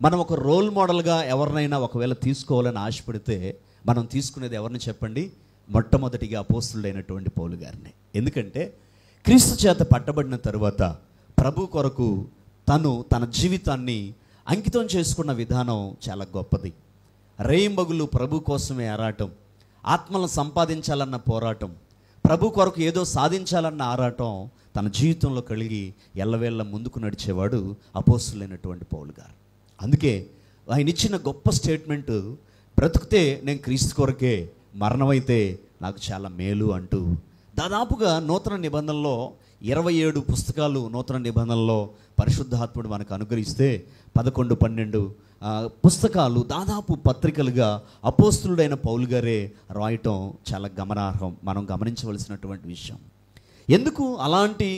మనం ఒక రోల్ మోడల్గా ఎవరినైనా ఒకవేళ తీసుకోవాలని ఆశపడితే మనం తీసుకునేది ఎవరిని చెప్పండి? మొట్టమొదటిగా అపోస్తులైనటువంటి పౌలు గారిని. ఎందుకంటే క్రీస్తు చేత పట్టబడిన తరువాత ప్రభు కొరకు తన జీవితాన్ని అంకితం చేసుకున్న విధానం చాలా గొప్పది. రేయింబగులు ప్రభు కోసమే ఆరాటం, ఆత్మలను సంపాదించాలన్న పోరాటం, ప్రభు కొరకు ఏదో సాధించాలన్న ఆరాటం తన జీవితంలో కలిగి ఎల్లవేళ్ళ ముందుకు నడిచేవాడు అపోస్తులైనటువంటి పౌలు గారు. అందుకే ఆయన ఇచ్చిన గొప్ప స్టేట్మెంట్, బ్రతుకుతే నేను క్రీస్తు కొరకే, మరణమైతే నాకు చాలా మేలు అంటూ దాదాపుగా నూతన నిబంధనలో 27 పుస్తకాలు నూతన నిబంధనలో పరిశుద్ధాత్ముడు మనకు అనుగ్రహిస్తే 11-12 పుస్తకాలు దాదాపు పత్రికలుగా అపోస్తులుడైన పౌలు గారే రాయటం చాలా గమనార్హం, మనం గమనించవలసినటువంటి విషయం. ఎందుకు అలాంటి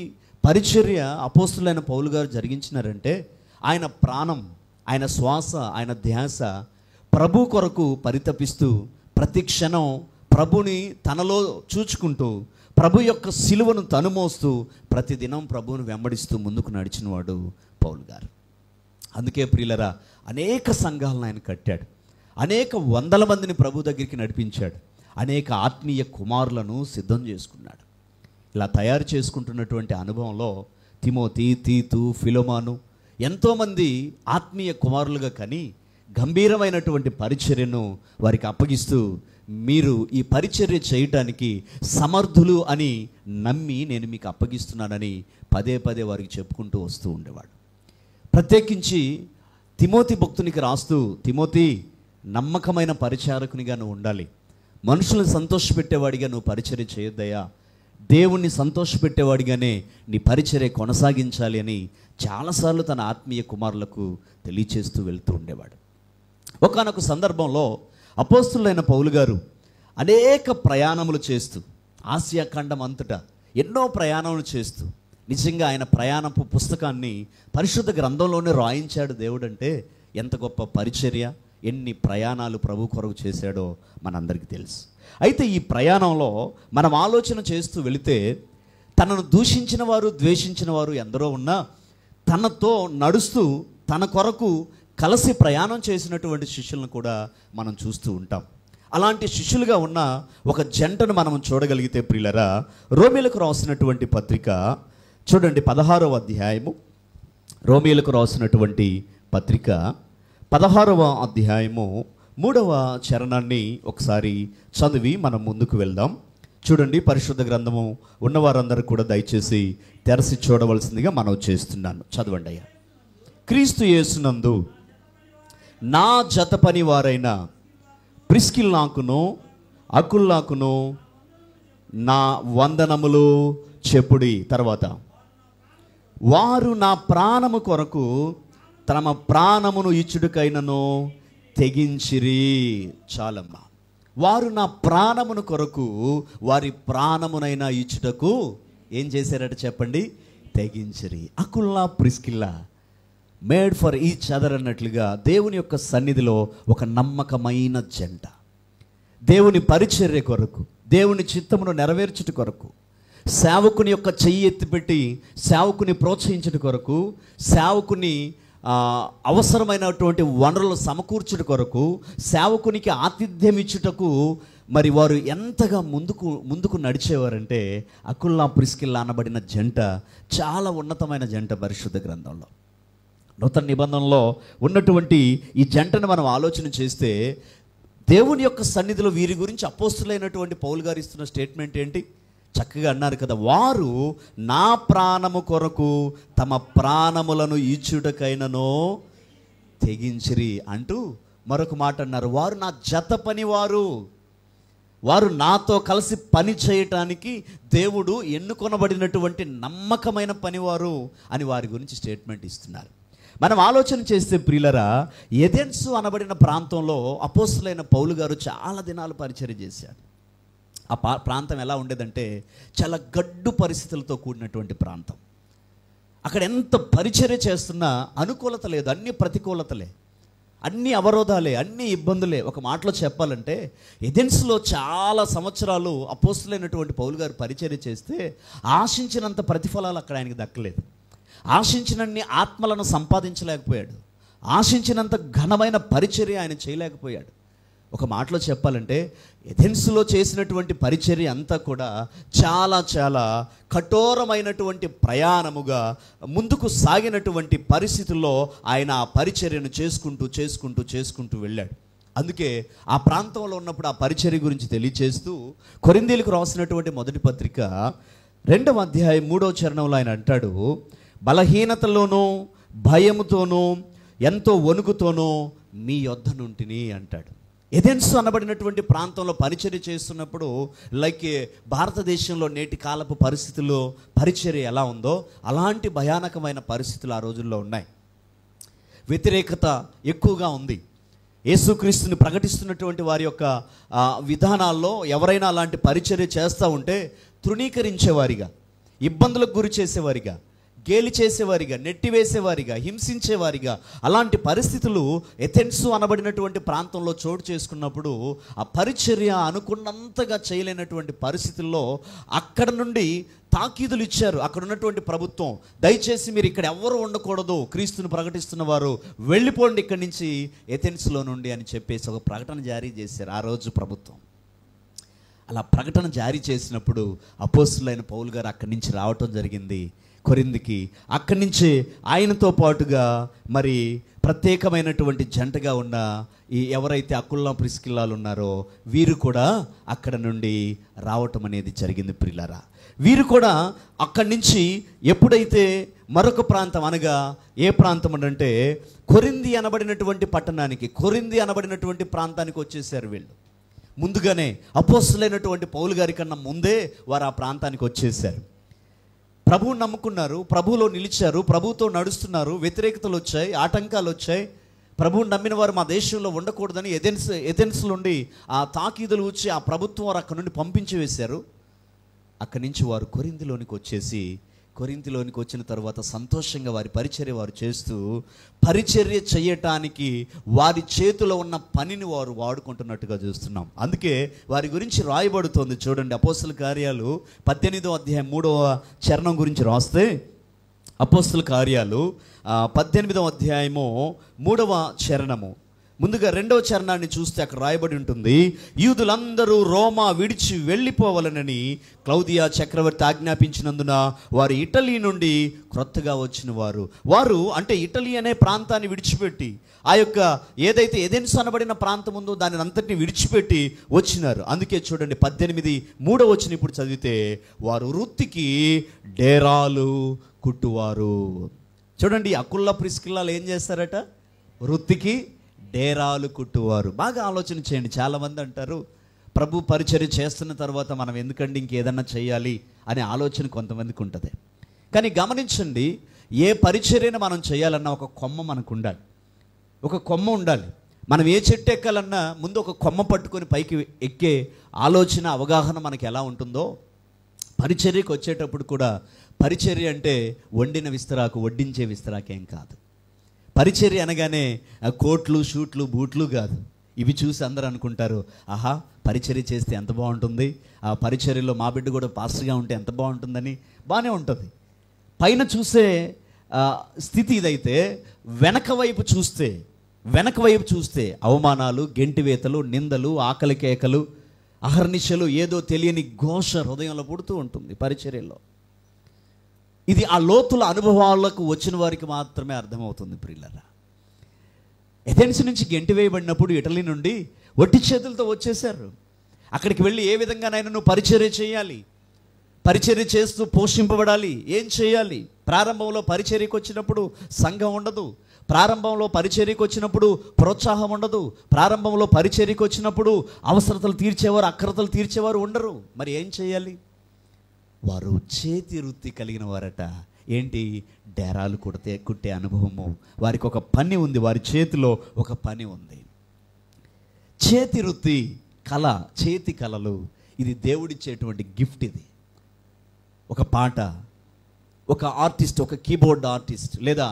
పరిచర్య అపోస్తులైన పౌలు గారు జరిగించినారంటే ఆయన ప్రాణం, ఆయన శ్వాస, ఆయన ధ్యాస ప్రభు కొరకు పరితపిస్తూ ప్రతి క్షణం ప్రభుని తనలో చూచుకుంటూ ప్రభు యొక్క సిలువను తనుమోస్తూ ప్రతిదినం ప్రభువును వెంబడిస్తూ ముందుకు నడిచినవాడు పౌలు గారు. అందుకే ప్రియులరా, అనేక సంఘాలను ఆయన కట్టాడు, అనేక వందల మందిని ప్రభు దగ్గరికి నడిపించాడు, అనేక ఆత్మీయ కుమారులను సిద్ధం చేసుకున్నాడు. ఇలా తయారు చేసుకుంటున్నటువంటి అనుభవంలో తిమోతి, తీతు, ఫిలోమాను ఎంతోమంది ఆత్మీయ కుమారులుగా కని గంభీరమైనటువంటి పరిచర్యను వారికి అప్పగిస్తూ మీరు ఈ పరిచర్య చేయటానికి సమర్థులు అని నమ్మి నేను మీకు అప్పగిస్తున్నానని పదే పదే వారికి చెప్పుకుంటూ వస్తూ ఉండేవాడు. ప్రత్యేకించి తిమోతి భక్తునికి రాస్తూ, తిమోతి నమ్మకమైన పరిచారకునిగా నువ్వు ఉండాలి, మనుషులను సంతోషపెట్టేవాడిగా నువ్వు పరిచర్య చేయొద్దయ్యా, దేవుణ్ణి సంతోషపెట్టేవాడిగానే నీ పరిచర్య కొనసాగించాలి అని చాలాసార్లు తన ఆత్మీయ కుమారులకు తెలియచేస్తూ వెళ్తూ ఉండేవాడు. ఒకానొక సందర్భంలో అపోస్తులైన పౌలు గారు అనేక ప్రయాణములు చేస్తూ ఆసియా ఖండం అంతటా ఎన్నో ప్రయాణములు చేస్తూ నిజంగా ఆయన ప్రయాణపు పుస్తకాన్ని పరిశుద్ధ గ్రంథంలోనే రాయించాడు దేవుడు. అంటే ఎంత గొప్ప పరిచర్య, ఎన్ని ప్రయాణాలు ప్రభు కొరకు చేశాడో మనందరికీ తెలుసు. అయితే ఈ ప్రయాణంలో మనం ఆలోచన చేస్తూ వెళితే తనను దూషించిన వారు, ద్వేషించిన వారు ఎందరో ఉన్నా తనతో నడుస్తూ తన కొరకు కలిసి ప్రయాణం చేసినటువంటి శిష్యులను కూడా మనం చూస్తూ ఉంటాం. అలాంటి శిష్యులుగా ఉన్న ఒక జంటను మనం చూడగలిగితే ప్రియులరా, రోమీలకు రాసినటువంటి పత్రిక చూడండి 16వ అధ్యాయము, రోమీలకు రాసినటువంటి పత్రిక 16వ అధ్యాయము 3వ చరణాన్ని ఒకసారి చదివి మనం ముందుకు వెళ్దాం. చూడండి, పరిశుద్ధ గ్రంథము ఉన్నవారందరూ కూడా దయచేసి తెరచి చూడవలసిందిగా మనం చేస్తున్నాను. చదవండి అయ్యా. క్రీస్తు యేసునందు నా జత పని వారైన ప్రిస్కిల్లాకును అకుల్లాకును నా వందనములు చెప్పుడి. తర్వాత వారు నా ప్రాణము కొరకు తమ ప్రాణమును ఇచ్చుడుకైనను తెగించిరి. చాలమ్మా. వారు నా ప్రాణమును కొరకు వారి ప్రాణమునైనా ఇచ్చుటకు ఏం చేశారట చెప్పండి? తెగించిరి. Aquila Priscilla made for each other అన్నట్లుగా దేవుని యొక్క సన్నిధిలో ఒక నమ్మకమైన జంట. దేవుని పరిచర్య కొరకు, దేవుని చిత్తమును నెరవేర్చుట కొరకు, సేవకుని యొక్క చెయ్యి ఎత్తిపెట్టి సేవకుని ప్రోత్సహించుట కొరకు, సేవకుని అవసరమైనటువంటి వనరులు సమకూర్చుట కొరకు, సేవకునికి ఆతిథ్యం ఇచ్చుటకు మరి వారు ఎంతగా ముందుకు నడిచేవారంటే అకుల్లా ప్రిస్కిల్లా అనబడిన జంట చాలా ఉన్నతమైన జంట పరిశుద్ధ గ్రంథంలో. నూతన నిబంధనలో ఉన్నటువంటి ఈ జంటను మనం ఆలోచన చేస్తే దేవుని యొక్క సన్నిధిలో వీరి గురించి అపోస్తులైనటువంటి పౌలు గారు ఇస్తున్న స్టేట్మెంట్ ఏంటి? చక్కగా అన్నారు కదా, వారు నా ప్రాణము కొరకు తమ ప్రాణములను ఇచ్చుటకైనను తెగించిరి అంటూ మరొక మాట అన్నారు. వారు నా జత పనివారు, వారు నాతో కలిసి పని చేయటానికి దేవుడు ఎన్నుకొనబడినటువంటి నమ్మకమైన పనివారు అని వారి గురించి స్టేట్మెంట్ ఇస్తున్నారు. మనం ఆలోచన చేస్తే ప్రియులరా, ఎథెన్స్ అనబడిన ప్రాంతంలో అపోస్తులైన పౌలు గారు చాలా దినాలు పరిచర్య చేశాడు. ఆ ప్రాంతం ఎలా ఉండేదంటే చాలా గడ్డు పరిస్థితులతో కూడినటువంటి ప్రాంతం. అక్కడ ఎంత పరిచర్య చేస్తున్నా అనుకూలత లేదు, అన్ని ప్రతికూలతలే, అన్ని అవరోధాలే, అన్ని ఇబ్బందులే. ఒక మాటలో చెప్పాలంటే ఎథెన్స్లో చాలా సంవత్సరాలు అపోస్తులైనటువంటి పౌలు గారు పరిచర్య చేస్తే ఆశించినంత ప్రతిఫలాలు అక్కడ ఆయనకి దక్కలేదు. ఆశించినన్ని ఆత్మలను సంపాదించలేకపోయాడు. ఆశించినంత ఘనమైన పరిచర్య ఆయన చేయలేకపోయాడు. ఒక మాటలో చెప్పాలంటే ఎథెన్స్లో చేసినటువంటి పరిచర్య అంతా కూడా చాలా చాలా కఠోరమైనటువంటి ప్రయాణముగా ముందుకు సాగినటువంటి పరిస్థితుల్లో ఆయన ఆ పరిచర్యను చేసుకుంటూ వెళ్ళాడు. అందుకే ఆ ప్రాంతంలో ఉన్నప్పుడు ఆ పరిచర్య గురించి తెలియచేస్తూ కొరింథీయులకు రాసినటువంటి మొదటి పత్రిక 2వ అధ్యాయం 3వ చరణంలో ఆయన అంటాడు, బలహీనతలోనూ భయముతోనూ ఎంతో వణుకుతోనూ మీ యొద్ద నుంటిని అంటాడు. ఎథెన్స్ అనబడినటువంటి ప్రాంతంలో పరిచర్య చేస్తున్నప్పుడు లైక్ భారతదేశంలో నేటి కాలపు పరిస్థితుల్లో పరిచర్య ఎలా ఉందో అలాంటి భయానకమైన పరిస్థితులు ఆ రోజుల్లో ఉన్నాయి. వ్యతిరేకత ఎక్కువగా ఉంది. యేసుక్రీస్తుని ప్రకటిస్తున్నటువంటి వారి యొక్క విధానాల్లో ఎవరైనా అలాంటి పరిచర్య చేస్తూ ఉంటే తృణీకరించేవారిగా, ఇబ్బందులకు గురి చేసేవారిగా, గేలి చేసేవారిగా, నెట్టివేసేవారిగా, హింసించేవారిగా అలాంటి పరిస్థితులు ఎథెన్స్ అనబడినటువంటి ప్రాంతంలో చోటు చేసుకున్నప్పుడు ఆ పరిచర్య అనుకున్నంతగా చేయలేనటువంటి పరిస్థితుల్లో అక్కడ నుండి తాకీదులు ఇచ్చారు అక్కడ ఉన్నటువంటి ప్రభుత్వం. దయచేసి మీరు ఇక్కడ ఎవరు ఉండకూడదు, క్రీస్తుని ప్రకటిస్తున్న వారు వెళ్ళిపోండి ఇక్కడి నుంచి ఎథెన్స్లో నుండి అని చెప్పేసి ఒక ప్రకటన జారీ చేశారు ఆ రోజు ప్రభుత్వం. అలా ప్రకటన జారీ చేసినప్పుడు అపోస్తులైన పౌలు గారు అక్కడి నుంచి రావటం జరిగింది కొరింథీకి. అక్కడి నుంచి ఆయనతో పాటుగా మరి ప్రత్యేకమైనటువంటి జంటగా ఉన్న ఈ ఎవరైతే అకుల్లా ప్రిస్కిల్లాలు ఉన్నారో వీరు కూడా అక్కడ నుండి రావటం అనేది జరిగింది ప్రియులారా. వీరు కూడా అక్కడి నుంచి ఎప్పుడైతే మరొక ప్రాంతం అనగా ఏ ప్రాంతం అంటే కొరింథీ అనబడినటువంటి పట్టణానికి, కొరింథీ అనబడినటువంటి ప్రాంతానికి వచ్చేసారు వీళ్ళు. ముందుగానే అపోస్తులైనటువంటి పౌలు గారి కన్నా ముందే వారు ఆ ప్రాంతానికి వచ్చేసారు. ప్రభువుని నమ్ముకున్నారు, ప్రభువులో నిలిచారు, ప్రభువుతో నడుస్తున్నారు. వ్యతిరేకతలు వచ్చాయి, ఆటంకాలు వచ్చాయి. ప్రభువుని నమ్మిన వారు మా దేశంలో ఉండకూడదని ఎథెన్స్ నుండి ఆ తాకీదులు వచ్చి ఆ ప్రభుత్వం వారు అక్కడి నుండి పంపించి వేశారు. అక్కడి నుంచి వారు కొరింథీలోనికి వచ్చిన తర్వాత సంతోషంగా వారి పరిచర్య వారు చేస్తూ పరిచర్య చేయటానికి వారి చేతిలో ఉన్న పనిని వారు వాడుకుంటున్నట్టుగా చూస్తున్నాం. అందుకే వారి గురించి రాయబడుతోంది చూడండి. అపోస్తుల కార్యాలు 18వ అధ్యాయం 3వ చరణం గురించి రాస్తే అపోస్తుల కార్యాలు 18వ అధ్యాయము 3వ చరణము ముందుగా 2వ చరణాన్ని చూస్తే అక్కడ రాయబడి ఉంటుంది, యూదులందరూ రోమా విడిచి వెళ్ళిపోవాలనని క్లౌదియా చక్రవర్తి ఆజ్ఞాపించినందున వారు ఇటలీ నుండి క్రొత్తగా వచ్చిన వారు అంటే ఇటలీ అనే ప్రాంతాన్ని విడిచిపెట్టి ఆ యొక్క ఏదైతే ఎథెన్స్ అనబడిన ప్రాంతం ఉందో దాని అంతటిని విడిచిపెట్టి వచ్చినారు. అందుకే చూడండి 18:3 వచ్చిన ఇప్పుడు చదివితే వారు వృత్తికి డేరాలు కుట్టువారు. చూడండి అకుల్లా ప్రిస్కిల్లాలు ఏం చేస్తారట? వృత్తికి డేరాలు కుట్టువారు. బాగా ఆలోచన చేయండి. చాలామంది అంటారు ప్రభు పరిచర్య చేస్తున్న తర్వాత మనం ఎందుకండి ఇంకేదన్నా చేయాలి అనే ఆలోచన కొంతమందికి ఉంటుంది. కానీ గమనించండి, ఏ పరిచర్యను మనం చేయాలన్నా ఒక కొమ్మ మనకు ఉండాలి, ఒక కొమ్మ ఉండాలి. మనం ఏ చెట్టు ఎక్కాలన్నా ముందు ఒక కొమ్మ పట్టుకొని పైకి ఎక్కే ఆలోచన, అవగాహన మనకి ఎలా ఉంటుందో పరిచర్యకు వచ్చేటప్పుడు కూడా, పరిచర్య అంటే వండిన విస్తరాకు, వడ్డించే విస్తరాకేం కాదు. పరిచర్య అనగానే కోట్లు, షూట్లు, బూట్లు కాదు. ఇవి చూసి అందరూ అనుకుంటారు, ఆహా పరిచర్య చేస్తే ఎంత బాగుంటుంది, ఆ పరిచర్యలో మా బిడ్డ కూడా పాస్టర్గా ఉంటే ఎంత బాగుంటుందని. బాగానే ఉంటుంది పైన చూసే స్థితి ఇదైతే, వెనక వైపు చూస్తే అవమానాలు, గెంటివేతలు, నిందలు, ఆకలి కేకలు, అహర్నిశలు, ఏదో తెలియని ఘోష హృదయంలో పుడుతూ ఉంటుంది పరిచర్యలో. ఇది ఆ లోతుల అనుభవాలకు వచ్చిన వారికి మాత్రమే అర్థమవుతుంది ప్రియులారా. ఎథెన్స్ నుంచి గెంటి వేయబడినప్పుడు ఇటలీ నుండి ఒట్టి చేతులతో వచ్చేశారు. అక్కడికి వెళ్ళి ఏ విధంగానైనా నువ్వు పరిచర్య చేయాలి, పరిచర్య చేస్తూ పోషింపబడాలి. ఏం చేయాలి? ప్రారంభంలో పరిచర్యకు వచ్చినప్పుడు సంఘం ఉండదు, ప్రారంభంలో పరిచర్యకు వచ్చినప్పుడు ప్రోత్సాహం ఉండదు, ప్రారంభంలో పరిచర్యకు వచ్చినప్పుడు అవసరతలు తీర్చేవారు, అక్రతలు తీర్చేవారు ఉండరు. మరి ఏం చేయాలి? వారు చేతి వృత్తి కలిగిన వారట. ఏంటి? డేరాలు కుట్టే అనుభవము. వారికి ఒక పని ఉంది, వారి చేతిలో ఒక పని ఉంది. చేతి వృత్తి, కళ, చేతి కళలు, ఇది దేవుడిచ్చేటువంటి గిఫ్ట్. ఇది ఒక పాట, ఒక ఆర్టిస్ట్, ఒక కీబోర్డ్ ఆర్టిస్ట్, లేదా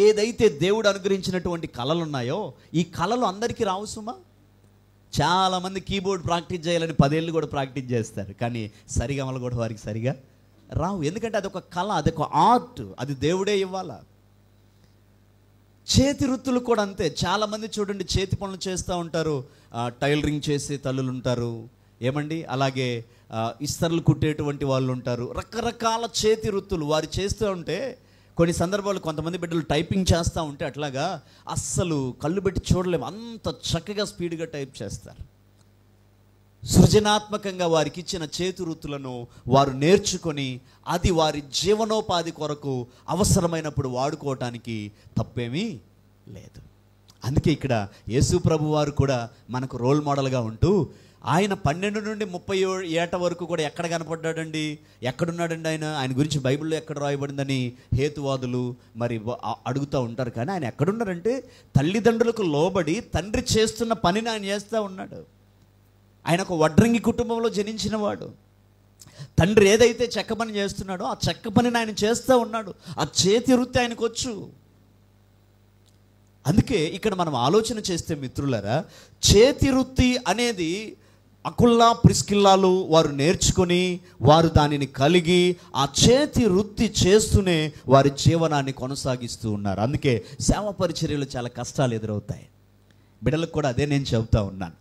ఏదైతే దేవుడు అనుగ్రహించినటువంటి కళలు ఉన్నాయో, ఈ కళలు అందరికీ రావు సుమా. చాలామంది కీబోర్డ్ ప్రాక్టీస్ చేయాలని 10 ఏళ్ళు కూడా ప్రాక్టీస్ చేస్తారు, కానీ సరిగమలు కూడా వారికి సరిగా రావు. ఎందుకంటే అదొక కళ, అదొక ఆర్ట్, అది దేవుడే ఇవ్వాలా. చేతి వృత్తులు కూడా అంతే. చాలామంది చూడండి చేతి పనులు చేస్తూ ఉంటారు, టైలరింగ్ చేసే తల్లులు ఉంటారు, ఏమండి, అలాగే ఇస్తర్లు కుట్టేటువంటి వాళ్ళు ఉంటారు. రకరకాల చేతి వృత్తులు వారు చేస్తూ ఉంటే, కొన్ని సందర్భాలు కొంతమంది బిడ్డలు టైపింగ్ చేస్తూ ఉంటే అట్లాగా అస్సలు కళ్ళు పెట్టి చూడలేము, అంత చక్కగా స్పీడ్గా టైప్ చేస్తారు. సృజనాత్మకంగా వారికి ఇచ్చిన చేతి వృత్తులను వారు నేర్చుకొని అది వారి జీవనోపాధి కొరకు అవసరమైనప్పుడు వాడుకోవటానికి తప్పేమీ లేదు. అందుకే ఇక్కడ యేసు ప్రభు వారు కూడా మనకు రోల్ మోడల్గా ఉంటూ, ఆయన 12 నుండి 30 ఏట వరకు కూడా ఎక్కడ కనపడ్డాడండి, ఎక్కడున్నాడండి ఆయన గురించి బైబిల్లో ఎక్కడ రాయబడిందని హేతువాదులు మరి అడుగుతూ ఉంటారు. కానీ ఆయన ఎక్కడున్నారంటే తల్లిదండ్రులకు లోబడి తండ్రి చేస్తున్న పనిని ఆయన చేస్తూ ఉన్నాడు. ఆయన ఒక వడ్రంగి కుటుంబంలో జనించినవాడు. తండ్రి ఏదైతే చెక్క పని చేస్తున్నాడో ఆ చెక్క పనిని ఆయన చేస్తూ ఉన్నాడు. ఆ చేతి వృత్తి ఆయనకు వచ్చు. అందుకే ఇక్కడ మనం ఆలోచన చేస్తే మిత్రులారా, చేతి వృత్తి అనేది అకుల్లా ప్రిస్కిల్లాలు వారు నేర్చుకొని వారు దానిని కలిగి ఆ చేతి వృత్తి చేస్తూనే వారి జీవనాన్ని కొనసాగిస్తూ ఉన్నారు. అందుకే సేవ పరిచర్యలు చాలా కష్టాలు ఎదురవుతాయి. బిడ్డలకు కూడా అదే నేను చెబుతా ఉన్నాను.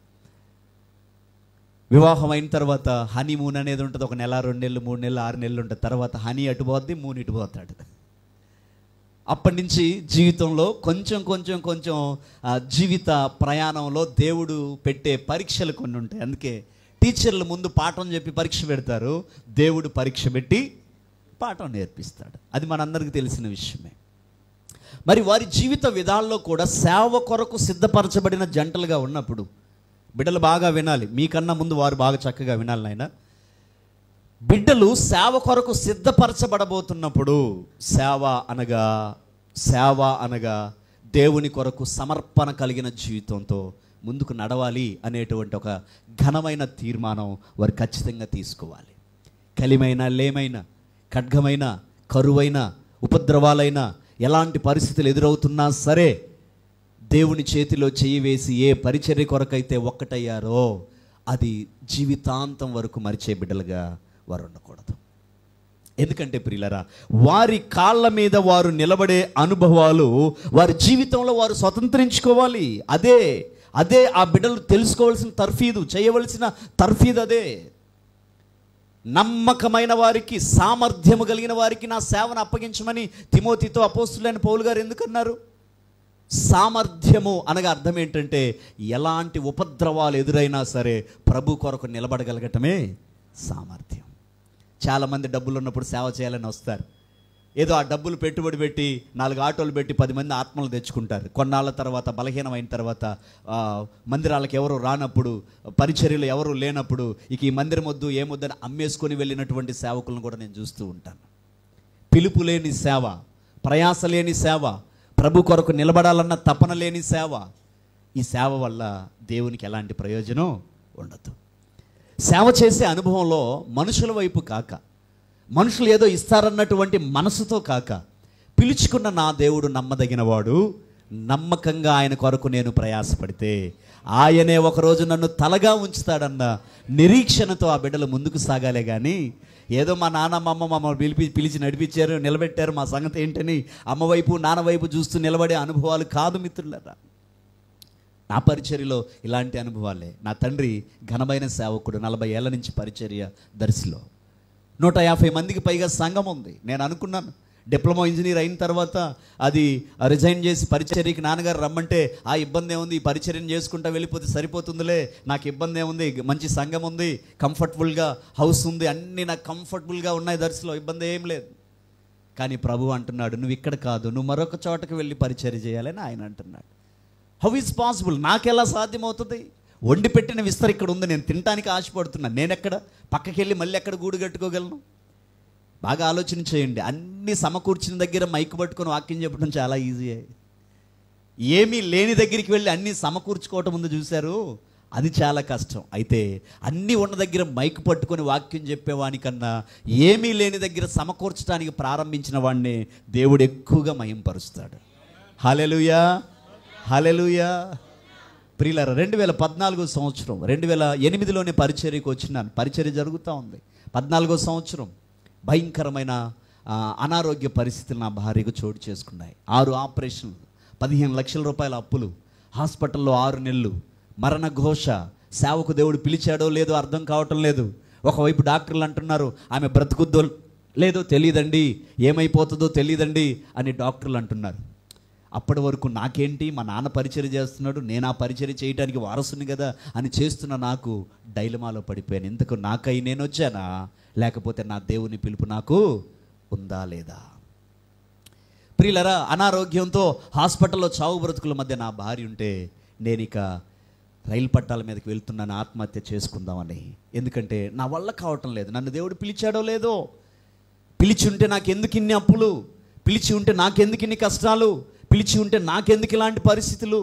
వివాహం అయిన తర్వాత హనీమూన్ అనేది ఉంటుంది. ఒక నెల, 2 నెలలు, 3 నెలలు, 6 నెలలు ఉంటుంది. తర్వాత హనీ అటుపోద్ది, మూన్ ఇటుపోతాడు. అప్పటి నుంచి జీవితంలో కొంచెం జీవిత ప్రయాణంలో దేవుడు పెట్టే పరీక్షలు కొన్ని ఉంటాయి. అందుకే టీచర్లు ముందు పాఠం చెప్పి పరీక్ష పెడతారు, దేవుడు పరీక్ష పెట్టి పాఠం నేర్పిస్తాడు. అది మనందరికీ తెలిసిన విషయమే. మరి వారి జీవిత విధాల్లో కూడా సేవ కొరకు సిద్ధపరచబడిన జంటలుగా ఉన్నప్పుడు బిడ్డలు బాగా వినాలి. మీకన్నా ముందు వారు బాగా చక్కగా వినాలి నాయన. బిడ్డలు సేవ కొరకు సిద్ధపరచబడబోతున్నప్పుడు సేవ అనగా దేవుని కొరకు సమర్పణ కలిగిన జీవితంతో ముందుకు నడవాలి అనేటువంటి ఒక ఘనమైన తీర్మానం వారు ఖచ్చితంగా తీసుకోవాలి. కలిమైన, లేమైన, ఖడ్గమైన, కరువైన, ఉపద్రవాలైన, ఎలాంటి పరిస్థితులు ఎదురవుతున్నా సరే దేవుని చేతిలో చేయి వేసి ఏ పరిచర్య కొరకైతే ఒక్కటయ్యారో అది జీవితాంతం వరకు మరిచే బిడ్డలుగా వారు ఉండకూడదు. ఎందుకంటే ప్రియులరా, వారి కాళ్ళ మీద వారు నిలబడే అనుభవాలు వారి జీవితంలో వారు స్వతంత్రించుకోవాలి. అదే ఆ బిడ్డలు తెలుసుకోవాల్సిన తర్ఫీదు, చేయవలసిన తర్ఫీదు అదే. నమ్మకమైన వారికి, సామర్థ్యము కలిగిన వారికి నా సేవను అప్పగించమని తిమోతితో అపోస్తులైన పౌలు గారు ఎందుకన్నారు? సామర్థ్యము అనగా అర్థం ఏంటంటే ఎలాంటి ఉపద్రవాలు ఎదురైనా సరే ప్రభు కొరకు నిలబడగలగటమే సామర్థ్యం. చాలామంది డబ్బులు ఉన్నప్పుడు సేవ చేయాలని వస్తారు. ఏదో ఆ డబ్బులు పెట్టుబడి పెట్టి 4 ఆటోలు పెట్టి 10 మంది ఆత్మలు తెచ్చుకుంటారు. కొన్నాళ్ళ తర్వాత బలహీనమైన తర్వాత మందిరాలకు ఎవరు రానప్పుడు, పరిచర్యలు ఎవరు లేనప్పుడు ఇక ఈ మందిరం వద్దు ఏమొద్దని అమ్మేసుకొని వెళ్ళినటువంటి సేవకులను కూడా నేను చూస్తూ ఉంటాను. పిలుపు లేని సేవ, ప్రయాస లేని సేవ, ప్రభు కొరకు నిలబడాలన్న తపన లేని సేవ, ఈ సేవ వల్ల దేవునికి ఎలాంటి ప్రయోజనం ఉండదు. సేవ చేసే అనుభవంలో మనుషుల వైపు కాక, మనుషులు ఏదో ఇస్తారన్నటువంటి మనసుతో కాక, పిలుచుకున్న నా దేవుడు నమ్మదగినవాడు, నమ్మకంగా ఆయన కొరకు నేను ప్రయాసపడితే ఆయనే ఒకరోజు నన్ను తలగా ఉంచుతాడన్న నిరీక్షణతో ఆ బిడ్డలు ముందుకు సాగాలే కానీ ఏదో మా నాన్న మా అమ్మ మమ్మల్ని పిలిచి నడిపించారు, నిలబెట్టారు, మా సంగతి ఏంటని అమ్మ వైపు నాన్న వైపు చూస్తూ నిలబడే అనుభవాలు కాదు మిత్రులారా. నా పరిచర్యలో ఇలాంటి అనుభవాలే. నా తండ్రి ఘనమైన సేవకుడు, 40 ఏళ్ల నుంచి పరిచర్య దర్శిలో. 150 మందికి పైగా సంఘం ఉంది. నేను అనుకున్నాను డిప్లొమా ఇంజనీర్ అయిన తర్వాత అది రిజైన్ చేసి పరిచర్యకి నాన్నగారు రమ్మంటే ఆ ఇబ్బంది ఏముంది, ఈ పరిచర్యను చేసుకుంటా వెళ్ళిపోతే సరిపోతుందిలే, నాకు ఇబ్బంది ఏముంది, మంచి సంఘం ఉంది, కంఫర్టబుల్గా హౌస్ ఉంది, అన్నీ నాకు కంఫర్టబుల్గా ఉన్నాయి దర్శిలో, ఇబ్బంది ఏం లేదు. కానీ ప్రభు అంటున్నాడు, నువ్వు ఇక్కడ కాదు, నువ్వు మరొక చోటకి వెళ్ళి పరిచర్య చేయాలని ఆయన అంటున్నాడు. How is possible? నాకెలా సాధ్యమవుతుంది? వండి పెట్టిన విస్తర ఇక్కడ ఉంది, నేను తినడానికి ఆశపడుతున్నాను, నేను ఎక్కడ పక్కకి వెళ్ళి మళ్ళీ ఎక్కడ గూడు కట్టుకోగలను? బాగా ఆలోచన చేయండి. అన్నీ సమకూర్చిన దగ్గర మైకు పట్టుకొని వాక్యం చెప్పడం చాలా ఈజీ. ఏమీ లేని దగ్గరికి వెళ్ళి అన్నీ సమకూర్చుకోవటం ముందు చూశారు, అది చాలా కష్టం. అయితే అన్నీ ఉన్న దగ్గర మైకు పట్టుకొని వాక్యం చెప్పేవానికన్నా ఏమీ లేని దగ్గర సమకూర్చడానికి ప్రారంభించిన వాడిని దేవుడు ఎక్కువగా మహింపరుస్తాడు. హల్లెలూయా, హల్లెలూయా. ప్రియులారా, 2014 సంవత్సరం, 2008లోనే పరిచర్యకు వచ్చినాను. పరిచర్య జరుగుతూ ఉంది. 14వ సంవత్సరం భయంకరమైన అనారోగ్య పరిస్థితులు నా భార్యకు చోటు చేసుకున్నాయి. 6 ఆపరేషన్లు, 15 లక్షల రూపాయల అప్పులు, హాస్పిటల్లో 6 నెలలు, మరణ ఘోష. సేవకు దేవుడు పిలిచాడో లేదో అర్థం కావటం లేదు. ఒకవైపు డాక్టర్లు అంటున్నారు ఆమె బ్రతుకుద్దో లేదో తెలియదండి, ఏమైపోతుందో తెలియదండి అని డాక్టర్లు అంటున్నారు. అప్పటి వరకు నాకేంటి, మా నాన్న పరిచర్య చేస్తున్నాడు, నేను ఆ పరిచర్య చేయడానికి వారసుని కదా అని చేస్తున్న నాకు డైలమాలో పడిపోయాను. ఇంతకు నాకై నేను వచ్చానా, లేకపోతే నా దేవుని పిలుపు నాకు ఉందా లేదా? ప్రియులరా, అనారోగ్యంతో హాస్పిటల్లో చావు బ్రతుకుల మధ్య నా భార్య ఉంటే నేను ఇక రైలు పట్టాల మీదకి వెళ్తున్నాను ఆత్మహత్య చేసుకుందామని. ఎందుకంటే నా వల్ల కావటం లేదు. నన్ను దేవుడు పిలిచాడో లేదో, పిలిచి ఉంటే నాకెందుకు ఇన్ని అప్పులు, పిలిచి ఉంటే నాకెందుకు ఇన్ని కష్టాలు, పిలిచి ఉంటే నాకెందుకు ఇలాంటి పరిస్థితులు?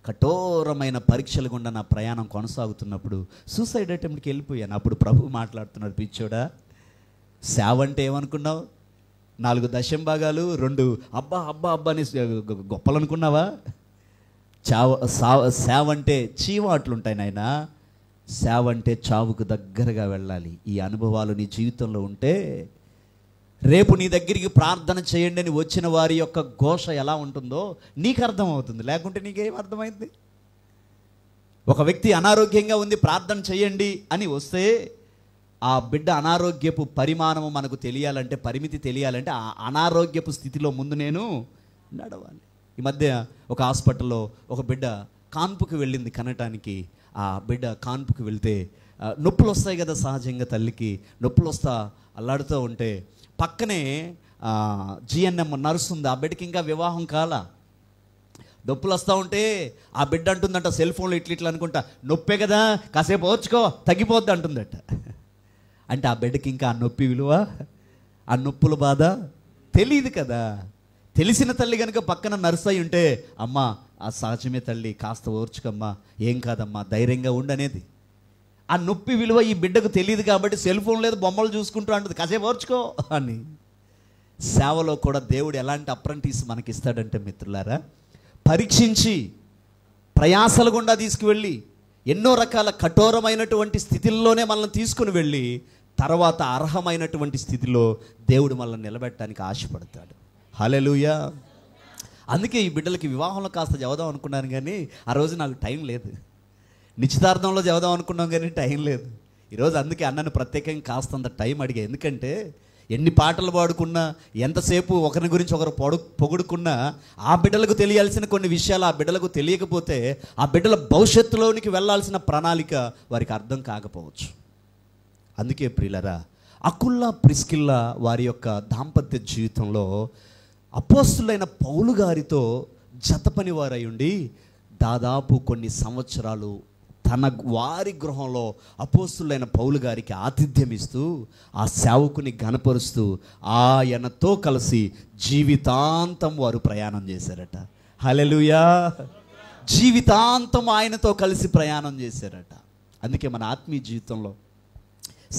కఠోరమైన పరీక్షలు గుండా నా ప్రయాణం కొనసాగుతున్నప్పుడు సూసైడ్ అటెంప్ట్కి వెళ్ళిపోయాను. అప్పుడు ప్రభు మాట్లాడుతున్నాడు, పిచ్చోడా, సేవ అంటే ఏమనుకున్నావు? 4 దశంభాగాలు, 2 అబ్బా అబ్బా అబ్బా అని గొప్పలు అనుకున్నావా? సేవ అంటే చీవాట్లుంటాయి నాయన. సేవ అంటే చావుకు దగ్గరగా వెళ్ళాలి. ఈ అనుభవాలు నీ జీవితంలో ఉంటే రేపు నీ దగ్గరికి ప్రార్థన చేయండి అని వచ్చిన వారి యొక్క ఘోష ఎలా ఉంటుందో నీకు అర్థమవుతుంది. లేకుంటే నీకేం అర్థమైంది? ఒక వ్యక్తి అనారోగ్యంగా ఉంది, ప్రార్థన చేయండి అని వస్తే ఆ బిడ్డ అనారోగ్యపు పరిమాణము మనకు తెలియాలంటే, పరిమితి తెలియాలంటే ఆ అనారోగ్యపు స్థితిలో ముందు నేను నడవాలి. ఈ మధ్య ఒక హాస్పిటల్లో ఒక బిడ్డ కాన్పుకి వెళ్ళింది కనటానికి. ఆ బిడ్డ కాన్పుకి వెళ్తే నొప్పులు వస్తాయి కదా సహజంగా, తల్లికి నొప్పులు వస్తా అల్లాడుతూ ఉంటే పక్కనే జిఎన్ఎం నర్సు ఉంది. ఆ బిడ్డకి ఇంకా వివాహం కాల. నొప్పులు వస్తూ ఉంటే ఆ బిడ్డ అంటుందంట సెల్ ఫోన్లో ఇట్లా అనుకుంటా, నొప్పే కదా కాసేపు ఓర్చుకో తగ్గిపోద్ది అంటుందట. అంటే ఆ బిడ్డకి ఇంకా ఆ నొప్పి విలువ, ఆ నొప్పుల బాధ తెలియదు కదా. తెలిసిన తల్లి కనుక పక్కన నర్సు అయి ఉంటే, అమ్మా ఆ సహజమే తల్లి, కాస్త ఓర్చుకమ్మా, ఏం కాదమ్మా, ధైర్యంగా ఉండనేది. ఆ నొప్పి విలువ ఈ బిడ్డకు తెలియదు కాబట్టి సెల్ ఫోన్ లేదు, బొమ్మలు చూసుకుంటూ అంటుంది కాసేపు ఓర్చుకో అని. సేవలో కూడా దేవుడు ఎలాంటి అప్రెంటిస్ మనకి ఇస్తాడంటే మిత్రులారా, పరీక్షించి ప్రయాసల గుండా తీసుకువెళ్ళి ఎన్నో రకాల కఠోరమైనటువంటి స్థితిల్లోనే మనల్ని తీసుకుని వెళ్ళి తర్వాత అర్హమైనటువంటి స్థితిలో దేవుడు మనల్ని నిలబెట్టడానికి ఆశపడతాడు. హల్లెలూయా. అందుకే ఈ బిడ్డలకి వివాహంలో కాస్త చదువుదాం అనుకున్నాను కానీ ఆ రోజు నాకు టైం లేదు. నిశ్చితార్థంలో చదువుదాం అనుకున్నాం కానీ టైం లేదు. ఈరోజు అందుకే అన్నను ప్రత్యేకంగా కాస్తంత టైం అడిగా. ఎందుకంటే ఎన్ని పాటలు పాడుకున్నా, ఎంతసేపు ఒకరి గురించి ఒకరు పొగుడుకున్నా ఆ బిడ్డలకు తెలియాల్సిన కొన్ని విషయాలు ఆ బిడ్డలకు తెలియకపోతే ఆ బిడ్డల భవిష్యత్తులోనికి వెళ్ళాల్సిన ప్రణాళిక వారికి అర్థం కాకపోవచ్చు. అందుకే ప్రియులరా, అకుల్లా ప్రిస్కిల్లా వారి యొక్క దాంపత్య జీవితంలో అపోస్తులైన పౌలు గారితో జతపని వారై ఉండి దాదాపు కొన్ని సంవత్సరాలు వారి గృహంలో అపోస్తులైన పౌలు గారికి ఆతిథ్యం ఇస్తూ ఆ సేవకుని ఘనపరుస్తూ ఆయనతో కలిసి జీవితాంతం వారు ప్రయాణం చేశారట. హల్లెలూయా. జీవితాంతం ఆయనతో కలిసి ప్రయాణం చేశారట. అందుకే మన ఆత్మీయ జీవితంలో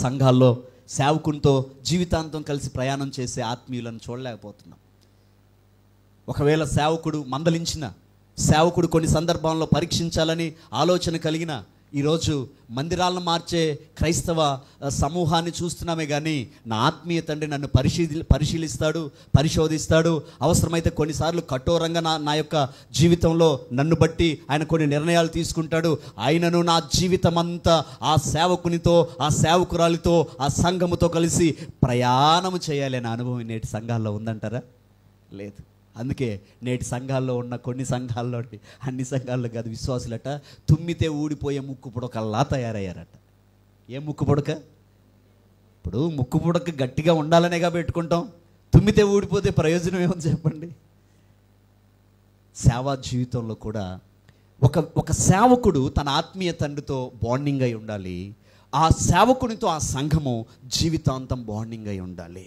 సంఘాల్లో సేవకునితో జీవితాంతం కలిసి ప్రయాణం చేసే ఆత్మీయులను చూడలేకపోతున్నాం. ఒకవేళ సేవకుడు మందలించిన, సేవకుడు కొన్ని సందర్భాల్లో పరీక్షించాలని ఆలోచన కలిగిన, ఈరోజు మందిరాలను మార్చే క్రైస్తవ సమూహాన్ని చూస్తున్నామే కానీ నా ఆత్మీయ తండ్రి నన్ను పరిశీలిస్తాడు, పరిశోధిస్తాడు. అవసరమైతే కొన్నిసార్లు కఠోరంగా నా యొక్క జీవితంలో నన్ను బట్టి ఆయన కొన్ని నిర్ణయాలు తీసుకుంటాడు. ఆయనను నా జీవితం అంతా ఆ సేవకునితో, ఆ సేవకురాలితో, ఆ సంఘముతో కలిసి ప్రయాణం చేయాలి అనే అనుభవం నేటి సంఘాల్లో ఉందంటారా? లేదు. అందుకే నేటి సంఘాల్లో ఉన్న కొన్ని సంఘాల్లో, అన్ని సంఘాల్లో కాదు, విశ్వాసులట తుమ్మితే ఊడిపోయే ముక్కు పుడకల్లా తయారయ్యారట. ఏ ముక్కు పుడక? ఇప్పుడు ముక్కు పుడక గట్టిగా ఉండాలనేగా పెట్టుకుంటాం. తుమ్మితే ఊడిపోతే ప్రయోజనం ఏమని చెప్పండి? సేవా జీవితంలో కూడా ఒక సేవకుడు తన ఆత్మీయ తండ్రితో బాండింగ్ అయి ఉండాలి. ఆ సేవకునితో ఆ సంఘము జీవితాంతం బాండింగ్ అయి ఉండాలి.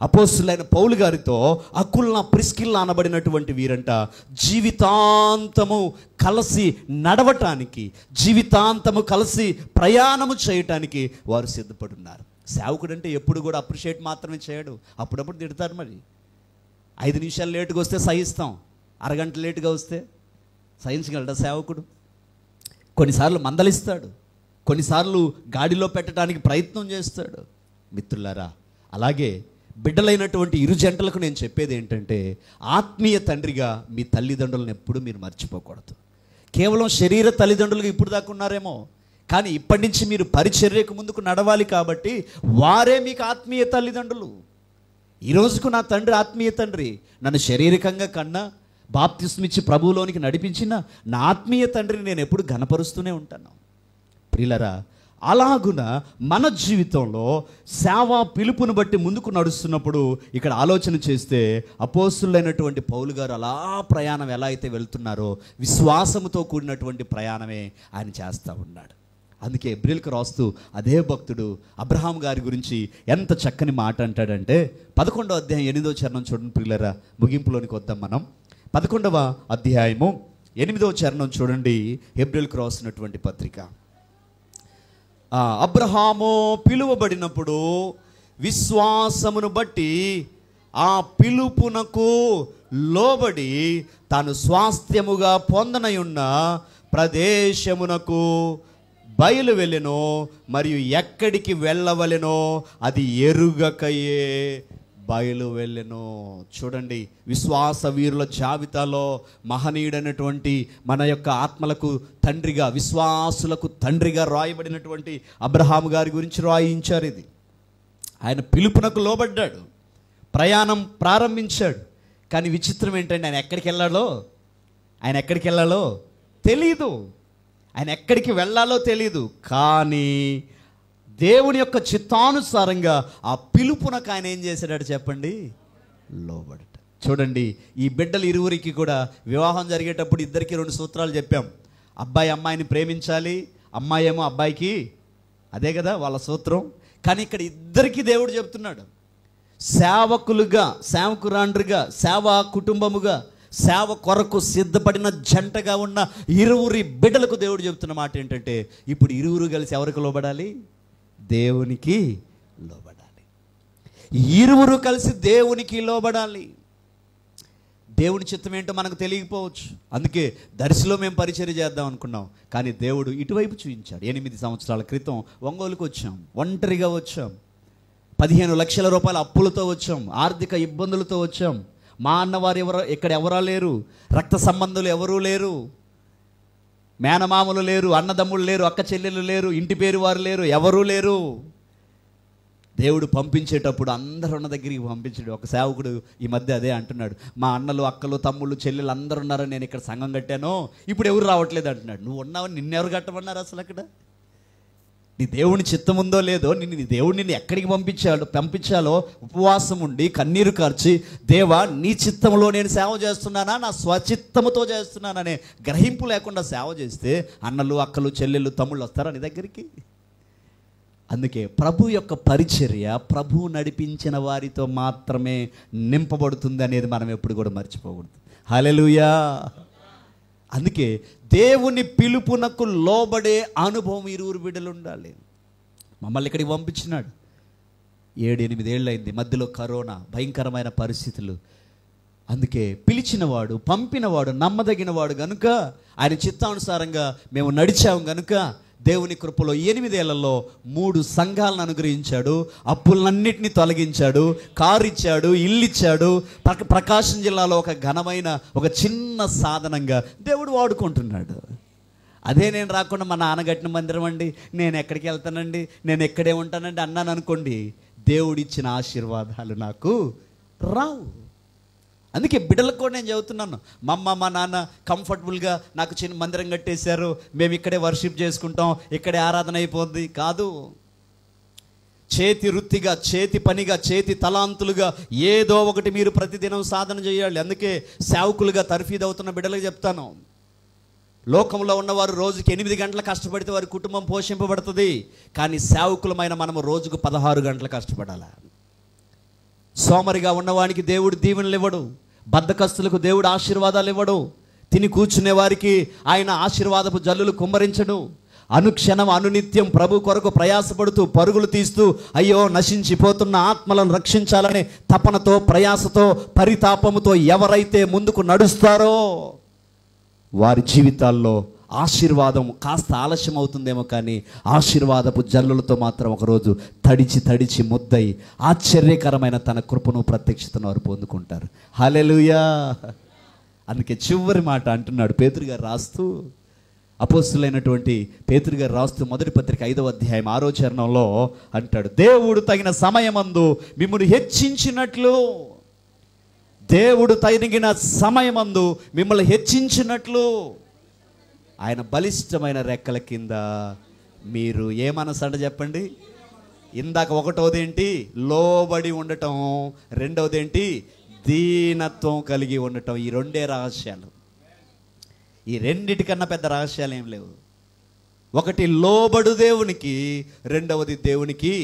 అపోస్తులైన పౌలు గారితో అకుల్లా ప్రిస్కిల్లా అనబడినటువంటి వీరంట జీవితాంతము కలిసి నడవటానికి, జీవితాంతము కలిసి ప్రయాణము చేయటానికి వారు సిద్ధపడున్నారు. సేవకుడు అంటే ఎప్పుడు కూడా అప్రిషియేట్ మాత్రమే చేయడు, అప్పుడప్పుడు తిడతారు. మరి 5 నిమిషాలు లేటుగా వస్తే సహిస్తాం, అరగంట లేటుగా వస్తే సహించగలడా సేవకుడు? కొన్నిసార్లు మందలిస్తాడు, కొన్నిసార్లు గాడిలో పెట్టడానికి ప్రయత్నం చేస్తాడు. మిత్రులారా, అలాగే బిడ్డలైనటువంటి ఇరు జంటలకు నేను చెప్పేది ఏంటంటే, ఆత్మీయ తండ్రిగా మీ తల్లిదండ్రులను ఎప్పుడు మీరు మర్చిపోకూడదు. కేవలం శరీర తల్లిదండ్రులుగా ఇప్పుడు దాకా ఉన్నారేమో, కానీ ఇప్పటి నుంచి మీరు పరిచర్యకు ముందుకు నడవాలి. కాబట్టి వారే మీకు ఆత్మీయ తల్లిదండ్రులు. ఈ రోజుకు నా తండ్రి ఆత్మీయ తండ్రి, నన్ను శారీరకంగా కన్నా బాప్తిస్మం ఇచ్చి ప్రభువులోనికి నడిపించిన నా ఆత్మీయ తండ్రిని నేను ఎప్పుడు ఘనపరుస్తూనే ఉంటాను. ప్రియులరా, అలాగున మన జీవితంలో సేవా పిలుపును బట్టి ముందుకు నడుస్తున్నప్పుడు ఇక్కడ ఆలోచన చేస్తే అపోస్తులైనటువంటి పౌలు గారు అలా ప్రయాణం ఎలా అయితే వెళ్తున్నారో విశ్వాసముతో కూడినటువంటి ప్రయాణమే ఆయన చేస్తూ ఉన్నాడు. అందుకే ఎబ్రిల్కి రాస్తూ అదే భక్తుడు అబ్రహాం గారి గురించి ఎంత చక్కని మాట అంటాడంటే 11వ అధ్యాయం 8వ చరణం చూడండి ప్రియులరా. ముగింపులోనికి వద్దాం మనం. 11వ అధ్యాయము 8వ చరణం చూడండి. ఎబ్రిల్కి రాసినటువంటి పత్రిక. అబ్రహాము పిలువబడినప్పుడు విశ్వాసమును బట్టి ఆ పిలుపునకు లోబడి తాను స్వాస్థ్యముగా పొందనయున్న ప్రదేశమునకు బయలు వెళ్ళెను, మరియు ఎక్కడికి వెళ్ళవలెనో అది ఎరుగకయే బయలు వెళ్ళెను. చూడండి, విశ్వాస వీరుల జాబితాలో మహనీయుడైనటువంటి మన యొక్క ఆత్మలకు తండ్రిగా, విశ్వాసులకు తండ్రిగా రాయబడినటువంటి అబ్రహాము గారి గురించి రాయించారు. ఇది ఆయన పిలుపునకు లోబడ్డాడు, ప్రయాణం ప్రారంభించాడు. కానీ విచిత్రం ఏంటంటే ఆయన ఎక్కడికి వెళ్ళాలో తెలీదు, ఆయన ఎక్కడికి వెళ్ళాలో తెలీదు. కానీ దేవుని యొక్క చిత్తానుసారంగా ఆ పిలుపునకు ఆయన ఏం చేశాడట చెప్పండి? లోబడట. చూడండి, ఈ బిడ్డలు ఇరువురికి కూడా వివాహం జరిగేటప్పుడు ఇద్దరికి 2 సూత్రాలు చెప్పాం. అబ్బాయి అమ్మాయిని ప్రేమించాలి, అమ్మాయి ఏమో అబ్బాయికి, అదే కదా వాళ్ళ సూత్రం. కానీ ఇక్కడ ఇద్దరికి దేవుడు చెప్తున్నాడు, సేవకులుగా, సేవకురాండ్రుగా, సేవా కుటుంబముగా, సేవ కొరకు సిద్ధపడిన జంటగా ఉన్న ఇరువురి బిడ్డలకు దేవుడు చెప్తున్న మాట ఏంటంటే, ఇప్పుడు ఇరువురు కలిసి ఎవరికి లోబడాలి? దేవునికి లోబడాలి. ఇరువురు కలిసి దేవునికి లోబడాలి. దేవుని చిత్తం ఏంటో మనకు తెలియకపోవచ్చు. అందుకే దర్శిలో మేము పరిచర్య చేద్దాం అనుకున్నాం, కానీ దేవుడు ఇటువైపు చూపించాడు. 8 సంవత్సరాల క్రితం ఒంగోలుకు వచ్చాం, ఒంటరిగా వచ్చాం, 15 లక్షల రూపాయల అప్పులతో వచ్చాం, ఆర్థిక ఇబ్బందులతో వచ్చాం. మా అన్నవారు ఇక్కడ ఎవరా లేరు, రక్త సంబంధులు ఎవరూ లేరు, మేనమామలు లేరు, అన్నదమ్ములు లేరు, అక్క చెల్లెలు లేరు, ఇంటి పేరు వారు లేరు, ఎవరూ లేరు. దేవుడు పంపించేటప్పుడు అందరూ ఉన్న దగ్గరికి పంపించాడు. ఒక సేవకుడు ఈ మధ్య అదే అంటున్నాడు, మా అన్నలు, అక్కలు, తమ్ముళ్ళు, చెల్లెలు అందరూ ఉన్నారని నేను ఇక్కడ సంఘం కట్టాను, ఇప్పుడు ఎవరు రావట్లేదు అంటున్నాడు. నువ్వు ఉన్నావని నిన్నెవరు కట్టమన్నారు? అసలు అక్కడ నీ దేవుని చిత్తం ఉందో లేదో నీ దేవుడు నిన్ను ఎక్కడికి పంపించాలో ఉపవాసం ఉండి కన్నీరు కార్చి, దేవా నీ చిత్తంలో నేను సేవ చేస్తున్నానా, నా స్వచిత్తముతో చేస్తున్నాననే గ్రహింపు లేకుండా సేవ చేస్తే అన్నలు, అక్కలు, చెల్లెళ్ళు, తమ్ముళ్ళు వస్తారా నీ దగ్గరికి? అందుకే ప్రభు యొక్క పరిచర్య ప్రభు నడిపించిన వారితో మాత్రమే నింపబడుతుంది అనేది మనం ఎప్పుడు కూడా మర్చిపోకూడదు. హల్లెలూయా. అందుకే దేవుని పిలుపునకు లోబడే అనుభవం ఇరువురు బిడ్డలు ఉండాలి. మమ్మల్ని ఇక్కడికి పంపించినాడు, 7-8 ఏళ్ళు అయింది, మధ్యలో కరోనా, భయంకరమైన పరిస్థితులు. అందుకే పిలిచినవాడు, పంపినవాడు నమ్మదగినవాడు గనుక ఆయన చిత్తానుసారంగా మేము నడిచాము గనుక దేవుని కృపలో 8 ఏళ్లలో 3 సంఘాలను అనుగ్రహించాడు, అప్పులన్నింటినీ తొలగించాడు, కారు ఇచ్చాడు, ఇల్లు ఇచ్చాడు. ప్రకాశం జిల్లాలో ఒక ఘనమైన ఒక చిన్న సాధనంగా దేవుడు వాడుకుంటున్నాడు. అదే నేను రాకుండా మా నాన్నగట్టిన మందిరం అండి, నేను ఎక్కడికి వెళ్తానండి, నేను ఎక్కడే ఉంటానండి అన్నాను అనుకోండి, దేవుడిచ్చిన ఆశీర్వాదాలు నాకు రావు. అందుకే బిడ్డలకు కూడా నేను చెబుతున్నాను, మా అమ్మ మా నాన్న కంఫర్టబుల్గా నాకు చిన్న మందిరం కట్టేశారు, మేము ఇక్కడే వర్షిప్ చేసుకుంటాం, ఇక్కడే ఆరాధన అయిపోద్ది కాదు. చేతి వృత్తిగా, చేతి పనిగా, చేతి తలాంతులుగా ఏదో ఒకటి మీరు ప్రతిదినం సాధన చేయాలి. అందుకే సేవకులుగా తర్ఫీదు అవుతున్న బిడ్డలకు చెప్తాను, లోకంలో ఉన్నవారు రోజుకి 8 గంటలు కష్టపడితే వారి కుటుంబం పోషింపబడుతుంది. కానీ సేవకులమైన మనము రోజుకు 16 గంటలు కష్టపడాలి. సోమరిగా ఉన్నవానికి దేవుడు దీవెనలు ఇవ్వడు, బద్ధకస్తులకు దేవుడు ఆశీర్వాదాలు ఇవ్వడు, తిని కూర్చునే వారికి ఆయన ఆశీర్వాదపు జల్లులు కుమ్మరించడు. అనుక్షణం అనునిత్యం ప్రభు కొరకు ప్రయాసపడుతూ పరుగులు తీస్తూ అయ్యో నశించిపోతున్న ఆత్మలను రక్షించాలనే తపనతో, ప్రయాసతో, పరితాపముతో ఎవరైతే ముందుకు నడుస్తారో వారి జీవితాల్లో ఆశీర్వాదం కాస్త ఆలస్యం అవుతుందేమో కానీ ఆశీర్వాదపు జల్లులతో మాత్రం ఒకరోజు తడిచి ముద్దై ఆశ్చర్యకరమైన తన కృపను, ప్రత్యక్షతను వారు పొందుకుంటారు. హల్లెలూయా. అందుకే చివరి మాట అంటున్నాడు పేతురు గారు రాస్తూ, అపోస్తులైనటువంటి పేతురు గారు రాస్తూ మొదటి పత్రిక 5వ అధ్యాయం 6వ చరణంలో అంటాడు, దేవుడు తగిన సమయమందు మిమ్మల్ని హెచ్చించినట్లు, దేవుడు తగిన సమయమందు మిమ్మల్ని హెచ్చించినట్లు ఆయన బలిష్టమైన రెక్కల కింద మీరు ఏ మనసు అంట చెప్పండి. ఇందాక ఒకటోది ఏంటి? లోబడి ఉండటం. రెండవది ఏంటి? దీనత్వం కలిగి ఉండటం. ఈ 2 రహస్యాలు. ఈ రెండిటికన్నా పెద్ద రహస్యాలు ఏం లేవు. ఒకటి లోబడు దేవునికి, రెండవది దేవునికి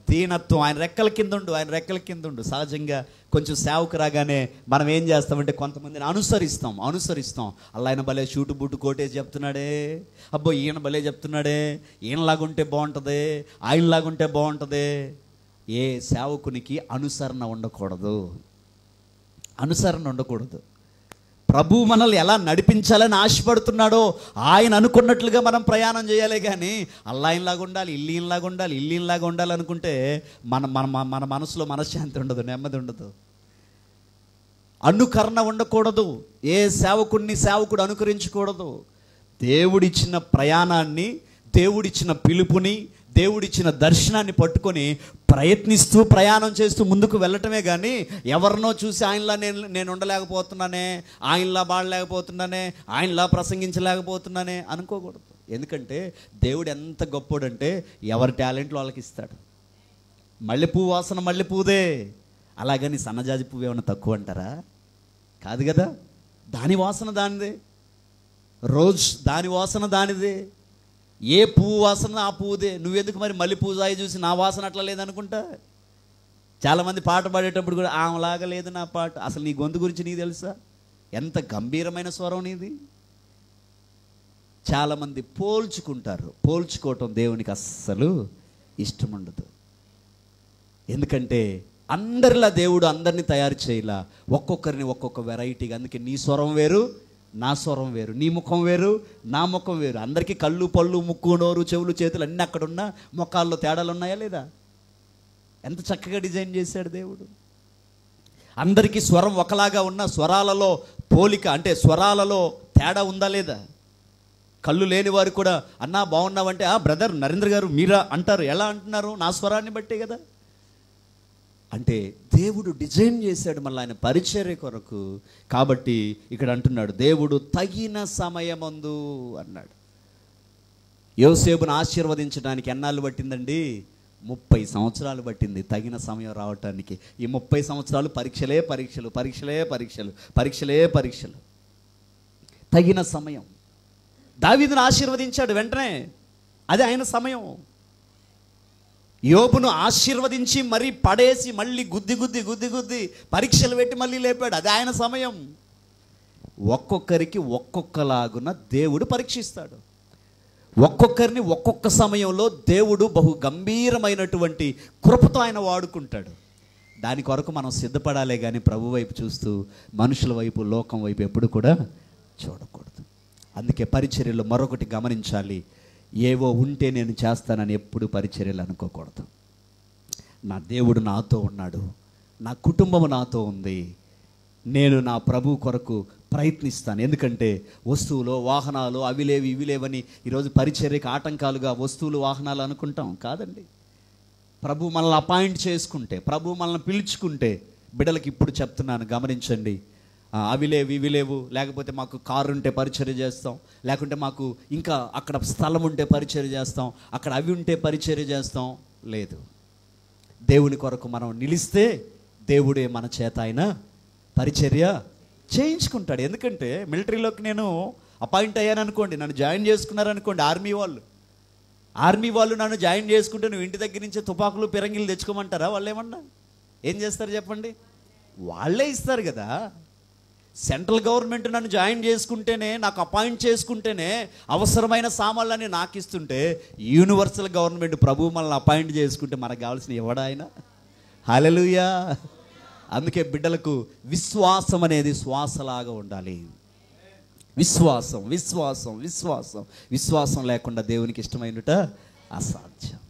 దీనత్వం. ఆయన రెక్కల కింద ఉండు, ఆయన రెక్కల కింద ఉండు. సహజంగా కొంచెం సేవకు రాగానే మనం ఏం చేస్తామంటే కొంతమందిని అనుసరిస్తాం. అలా ఆయన భలే షూటు బూటు కోటేసి చెప్తున్నాడే, అబ్బో ఈయన భలే చెప్తున్నాడే, ఈయనలాగుంటే బాగుంటుంది, ఆయనలాగుంటే బాగుంటుంది. ఏ సేవకునికి అనుసరణ ఉండకూడదు. ప్రభు మనల్ని ఎలా నడిపించాలని ఆశపడుతున్నాడో ఆయన అనుకున్నట్లుగా మనం ప్రయాణం చేయాలి. కానీ అల్లాయిన్లాగా ఉండాలి, ఇల్లీన్లాగా ఉండాలి అనుకుంటే మన మనసులో మనశ్శాంతి ఉండదు, నెమ్మది ఉండదు. అనుకరణ ఉండకూడదు. ఏ సేవకుడు అనుకరించకూడదు. దేవుడిచ్చిన ప్రయాణాన్ని, దేవుడిచ్చిన పిలుపుని, దేవుడిచ్చిన దర్శనాన్ని పట్టుకొని ప్రయత్నిస్తూ ప్రయాణం చేస్తూ ముందుకు వెళ్ళటమే కానీ ఎవరినో చూసి ఆయనలా నేను ఉండలేకపోతున్నానే, ఆయనలా బాడలేకపోతున్నానే, ఆయనలా ప్రసంగించలేకపోతున్నానే అనుకోకూడదు. ఎందుకంటే దేవుడు ఎంత గొప్పోడంటే ఎవరి టాలెంట్లు వాళ్ళకి ఇస్తాడు. మల్లెపువ్వు వాసన మల్లెపువ్వుదే, అలాగని సన్నజాజి పువ్వు ఏమైనా తక్కువ అంటారా? కాదు కదా. దాని వాసన దానిదే, రోజ్ దాని వాసన దానిదే, ఏ పువ్వు వాసన ఆ పువ్వుదే. నువ్వెందుకు మరి మళ్ళీ పూజాయి చూసి నా వాసన అట్లా లేదనుకుంటా. చాలామంది పాట పాడేటప్పుడు కూడా ఆమెలాగా లేదు నా పాట. అసలు నీ గొంతు గురించి నీకు తెలుసా? ఎంత గంభీరమైన స్వరం నీది. చాలామంది పోల్చుకోవటం దేవునికి అస్సలు ఇష్టం ఉండదు. ఎందుకంటే అందరిలా దేవుడు అందరినీ తయారు చేయలా, ఒక్కొక్కరిని ఒక్కొక్క వెరైటీగా. అందుకే నీ స్వరం వేరు, నా స్వరం వేరు, నీ ముఖం వేరు, నా ముఖం వేరు. అందరికీ కళ్ళు, పళ్ళు, ముక్కు, నోరు, చెవులు, చేతులు అన్నీ అక్కడున్నా ముఖాల్లో తేడాలు ఉన్నాయా లేదా? ఎంత చక్కగా డిజైన్ చేశాడు దేవుడు. అందరికీ స్వరం ఒకలాగా ఉన్న స్వరాలలో పోలిక, అంటే స్వరాలలో తేడా ఉందా లేదా? కళ్ళు లేని వారు కూడా అన్నా బాగున్నావంటే బ్రదర్ నరేంద్ర గారు మీరా అంటారు. ఎలా అంటున్నారు? నా స్వరాన్ని బట్టే కదా. అంటే దేవుడు డిజైన్ చేశాడు మళ్ళీ ఆయన పరిచర్య కొరకు. కాబట్టి ఇక్కడ అంటున్నాడు దేవుడు తగిన సమయమందు అన్నాడు. యోసేపును ఆశీర్వదించడానికి ఎన్నాళ్ళు పట్టిందండి? 30 సంవత్సరాలు పట్టింది తగిన సమయం రావటానికి. ఈ 30 సంవత్సరాలు పరీక్షలే పరీక్షలు, పరీక్షలే పరీక్షలు, పరీక్షలే పరీక్షలు. తగిన సమయం. దావీదును ఆశీర్వదించాడు వెంటనే, అది ఆయన సమయం. యోబును ఆశీర్వదించి మరీ పడేసి మళ్ళీ గుద్ది పరీక్షలు పెట్టి మళ్ళీ లేపాడు, అది ఆయన సమయం. ఒక్కొక్కరికి ఒక్కొక్కలాగున దేవుడు పరీక్షిస్తాడు. ఒక్కొక్కరిని ఒక్కొక్క సమయంలో దేవుడు బహు గంభీరమైనటువంటి కృపతో ఆయన వాడుకుంటాడు. దాని కొరకు మనం సిద్ధపడాలే కానీ ప్రభు వైపు చూస్తూ మనుషుల వైపు, లోకం వైపు ఎప్పుడు కూడా చూడకూడదు. అందుకే పరిచర్యలు మరొకటి గమనించాలి. ఏవో ఉంటే నేను చేస్తానని ఎప్పుడు పరిచర్యలు అనుకోకూడదు. నా దేవుడు నాతో ఉన్నాడు, నా కుటుంబం నాతో ఉంది, నేను నా ప్రభు కొరకు ప్రయత్నిస్తాను. ఎందుకంటే వస్తువులు, వాహనాలు అవి లేవు ఇవి లేవని ఈరోజు పరిచర్యకు ఆటంకాలుగా వస్తువులు, వాహనాలు అనుకుంటాం. కాదండి. ప్రభు మనల్ని అపాయింట్ చేసుకుంటే, ప్రభు మనల్ని పిలుచుకుంటే, బిడ్డలకి ఇప్పుడు చెప్తున్నాను గమనించండి. అవి లేవు ఇవి లేవు, లేకపోతే మాకు కారు ఉంటే పరిచర్య చేస్తాం, లేకుంటే మాకు ఇంకా అక్కడ స్థలం ఉంటే పరిచర్య చేస్తాం, అక్కడ అవి ఉంటే పరిచర్య చేస్తాం. లేదు. దేవుని కొరకు మనం నిలిస్తే దేవుడే మన చేత ఆయన పరిచర్య చేయించుకుంటాడు. ఎందుకంటే మిలిటరీలోకి నేను అపాయింట్ అయ్యాను అనుకోండి, నన్ను జాయిన్ చేసుకున్నారనుకోండి ఆర్మీ వాళ్ళు నన్ను జాయిన్ చేసుకుంటే నువ్వు ఇంటి దగ్గర నుంచి తుపాకులు, పిరంగిలు తెచ్చుకోమంటారా? వాళ్ళు ఏమన్నా ఏం చేస్తారు చెప్పండి? వాళ్ళే ఇస్తారు కదా. సెంట్రల్ గవర్నమెంట్ నన్ను జాయిన్ చేసుకుంటేనే, నాకు అపాయింట్ చేసుకుంటేనే అవసరమైన సామాన్లన్నీ నాకు ఇస్తుంటే, యూనివర్సల్ గవర్నమెంట్ ప్రభు మనల్ని అపాయింట్ చేసుకుంటే మనకు కావాల్సిన ఎవడా ఆయన? హల్లెలూయా. అందుకే బిడ్డలకు విశ్వాసం అనేది శ్వాసలాగా ఉండాలి. విశ్వాసం విశ్వాసం విశ్వాసం విశ్వాసం లేకుండా దేవునికి ఇష్టమైనట అసాధ్యం.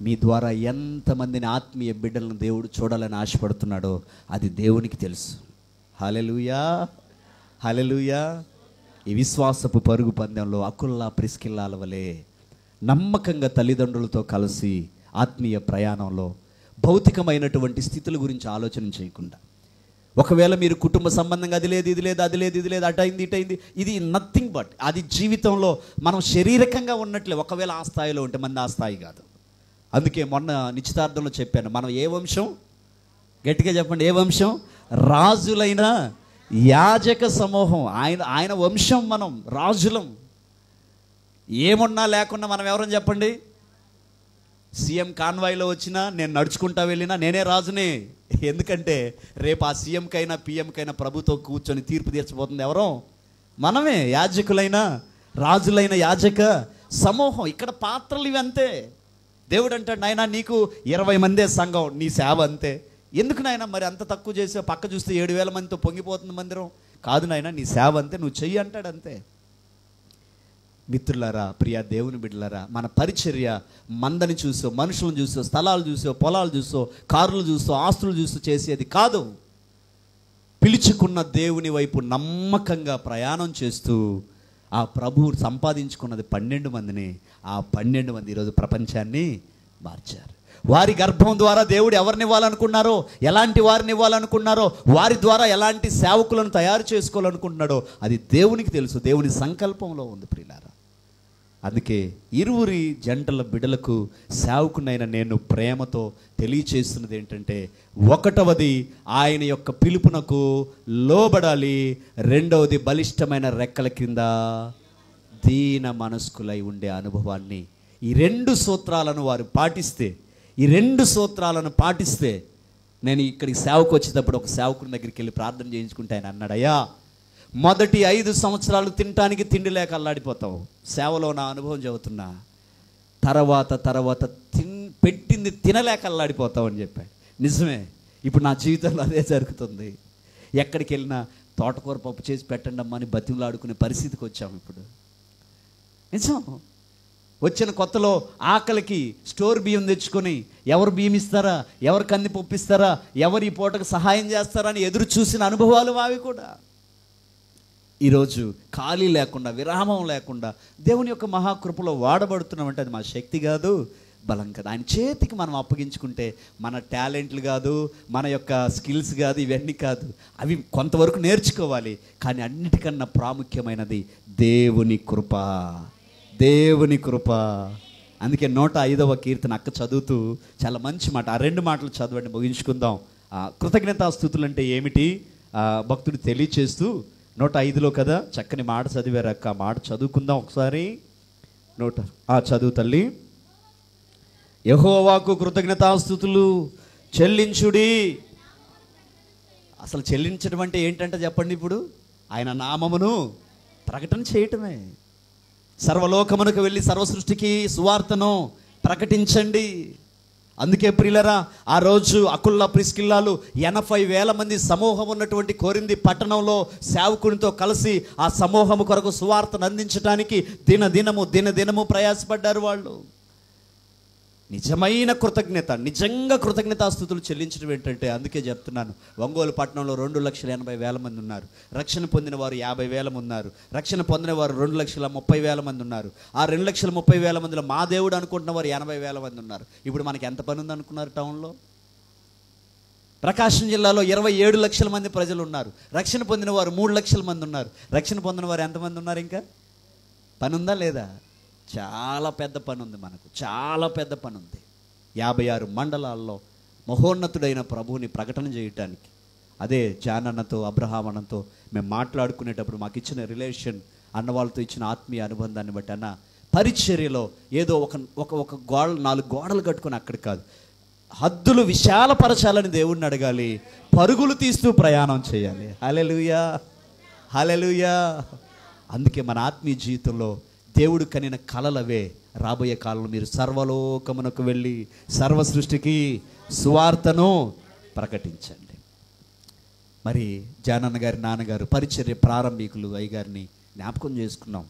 మీ ద్వారా ఎంతమందిని ఆత్మీయ బిడ్డలను దేవుడు చూడాలని ఆశపడుతున్నాడో అది దేవునికి తెలుసు. హల్లెలూయా హల్లెలూయా. ఈ విశ్వాసపు పరుగు పందెంలో అకుల్లా ప్రిస్కిల్లాల వలె నమ్మకంగా తల్లిదండ్రులతో కలిసి ఆత్మీయ ప్రయాణంలో భౌతికమైనటువంటి స్థితుల గురించి ఆలోచన చేయకుండా, ఒకవేళ మీరు కుటుంబ సంబంధంగా అది లేదు ఇది లేదు అది లేదు ఇది లేదు, అటైంది ఇటైంది, ఇది నథింగ్ బట్ అది జీవితంలో మనం శారీరకంగా ఉన్నట్లే. ఒకవేళ ఆ స్థాయిలో ఉంటే మంది ఆ స్థాయి కాదు. అందుకే మొన్న నిశ్చితార్థంలో చెప్పాను, మనం ఏ వంశం? గట్టిగా చెప్పండి, ఏ వంశం? రాజులైన యాజక సమూహం. ఆయన వంశం, మనం రాజులం. ఏమున్నా లేకున్నా మనం ఎవరని చెప్పండి? సీఎం కాన్వాయ్లో వచ్చినా, నేను నడుచుకుంటా వెళ్ళినా నేనే రాజునే. ఎందుకంటే రేపు ఆ సీఎంకైనా పిఎంకైనా ప్రభుతో కూర్చొని తీర్పు తీర్చబోతుంది ఎవరో? మనమే. యాజకులైన రాజులైన యాజక సమూహం. ఇక్కడ పాత్రలు ఇవి అంతే. దేవుడు అంటాడు, నాయనా నీకు 20 మందే సంఘం, నీ సేవ అంతే. ఎందుకు నాయన మరి అంత తక్కువ చేసే? పక్క చూస్తే 7,000 మందితో పొంగిపోతుంది మందిరం. కాదు నాయన, నీ సేవ అంతే, నువ్వు చెయ్యి అంటాడు అంతే. మిత్రులారా, ప్రియా దేవుని బిడ్డలారా, మన పరిచర్య మందని చూసో, మనుషులను చూసో, స్థలాలు చూసో, పొలాలు చూసో, కార్లు చూసో, ఆస్తులు చూసో చేసేది కాదు. పిలుచుకున్న దేవుని వైపు నమ్మకంగా ప్రయాణం చేస్తూ ఆ ప్రభువు సంపాదించుకున్నది 12 మందిని. ఆ 12 మంది ఈరోజు ప్రపంచాన్ని మార్చారు. వారి గర్భం ద్వారా దేవుడు ఎవరిని ఇవ్వాలనుకున్నారో, ఎలాంటి వారిని ఇవ్వాలనుకున్నారో, వారి ద్వారా ఎలాంటి సేవకులను తయారు చేసుకోవాలనుకుంటున్నాడో అది దేవునికి తెలుసు. దేవుని సంకల్పంలో ఉంది ప్రియులారా. అందుకే ఇరువురి జంటల బిడ్డలకు సేవకునైన నేను ప్రేమతో తెలియచేస్తున్నది ఏంటంటే, ఒకటవది ఆయన యొక్క పిలుపునకు లోబడాలి, రెండవది బలిష్టమైన రెక్కల కింద దీన మనస్కులై ఉండే అనుభవాన్ని. ఈ 2 సూత్రాలను వారు పాటిస్తే, ఈ 2 సూత్రాలను పాటిస్తే, నేను ఇక్కడికి సేవకు వచ్చేటప్పుడు ఒక సేవకుని దగ్గరికి వెళ్ళి ప్రార్థన చేయించుకుంటే ఆయన అన్నాడు, అయ్యా మొదటి 5 సంవత్సరాలు తినటానికి తిండి లేక అల్లాడిపోతావు, సేవలో నా అనుభవం చెబుతున్నా, తర్వాత పెట్టింది తినలేక అల్లాడిపోతావు అని చెప్పాడు. నిజమే, ఇప్పుడు నా జీవితంలో అదే జరుగుతుంది. ఎక్కడికి వెళ్ళినా తోటకూర పప్పు చేసి పెట్టండి అమ్మా అని బతిమలాడుకునే పరిస్థితికి వచ్చాము ఇప్పుడు. నిజం. వచ్చిన కొత్తలో ఆకలికి స్టోర్ బియ్యం తెచ్చుకొని ఎవరు బియ్యం ఇస్తారా, ఎవరు కంది పప్పు ఇస్తారా, ఎవరు ఈ పూటకు సహాయం చేస్తారా అని ఎదురు చూసిన అనుభవాలు అవి కూడా. ఈరోజు ఖాళీ లేకుండా, విరామం లేకుండా దేవుని యొక్క మహాకృపలో వాడబడుతున్నామంటే అది మా శక్తి కాదు, బలం కాదు. ఆయన చేతికి మనం అప్పగించుకుంటే మన టాలెంట్లు కాదు, మన యొక్క స్కిల్స్ కాదు, ఇవన్నీ కాదు. అవి కొంతవరకు నేర్చుకోవాలి, కానీ అన్నిటికన్నా ప్రాముఖ్యమైనది దేవుని కృప. దేవుని కృప. అందుకే 105వ కీర్తన అక్క చదువుతూ చాలా మంచి మాట, ఆ 2 మాటలు చదవండి, ముగించుకుందాం. కృతజ్ఞతాస్తుతులు అంటే ఏమిటి భక్తుడు తెలియచేస్తూ 105లో కదా చక్కని మాట చదివారు అక్క. ఆ మాట చదువుకుందాం ఒకసారి. చదువు తల్లి. యెహోవాకు కృతజ్ఞతాస్తుతులు చెల్లించుడి. అసలు చెల్లించడం అంటే ఏంటంటే చెప్పండి, ఇప్పుడు ఆయన నామమును ప్రకటన చేయటమే. సర్వలోకమునకు వెళ్ళి సర్వసృష్టికి సువార్తను ప్రకటించండి. అందుకే ప్రియులరా, ఆ రోజు అకుల్లా ప్రిస్కిల్లాలు 80,000 మంది సమూహం ఉన్నటువంటి కొరింథీ పట్టణంలో సేవకునితో కలిసి ఆ సమూహము కొరకు సువార్తను అందించడానికి దినదినము ప్రయాసపడ్డారు వాళ్ళు. నిజమైన కృతజ్ఞత, నిజంగా కృతజ్ఞతాస్తుతులు చెల్లించడం ఏంటంటే, అందుకే చెప్తున్నాను, ఒంగోలు పట్టణంలో 2,80,000 మంది ఉన్నారు. రక్షణ పొందిన వారు 50,000 ఉన్నారు. రక్షణ పొందిన వారు 2,30,000 మంది ఉన్నారు. ఆ 2,30,000 మందిలో మా దేవుడు అనుకుంటున్న వారు 80,000 మంది ఉన్నారు. ఇప్పుడు మనకి ఎంత పని ఉంది అనుకున్నారు టౌన్లో? ప్రకాశం జిల్లాలో 27 లక్షల మంది ప్రజలు ఉన్నారు. రక్షణ పొందిన వారు 3 లక్షల మంది ఉన్నారు. రక్షణ పొందిన వారు ఎంతమంది ఉన్నారు? ఇంకా పని ఉందా లేదా? చాలా పెద్ద పని ఉంది మనకు, చాలా పెద్ద పని ఉంది. 56 మండలాల్లో మహోన్నతుడైన ప్రభువుని ప్రకటన చేయటానికి. అదే జాన్ అన్నతో, అబ్రహాం అన్నతో మేము మాట్లాడుకునేటప్పుడు మాకు ఇచ్చిన రిలేషన్, అన్నవాళ్ళతో ఇచ్చిన ఆత్మీయ అనుబంధాన్ని బట్టి, అన్న పరిచర్యలో ఏదో ఒక 4 గోడలు కట్టుకొని అక్కడ కాదు, హద్దులు విశాలపరచాలని దేవుణ్ణి అడగాలి, పరుగులు తీస్తూ ప్రయాణం చేయాలి. హల్లెలూయా, హల్లెలూయా. అందుకే మన ఆత్మీయ జీవితంలో దేవుడు కనిన కలలవే. రాబోయే కాలంలో మీరు సర్వలోకమునకు వెళ్ళి సర్వ సృష్టికి సువార్తను ప్రకటించండి. మరి జానన్న గారి నాన్నగారు పరిచర్య ప్రారంభికులు అయ్యగారిని జ్ఞాపకం చేసుకున్నాం.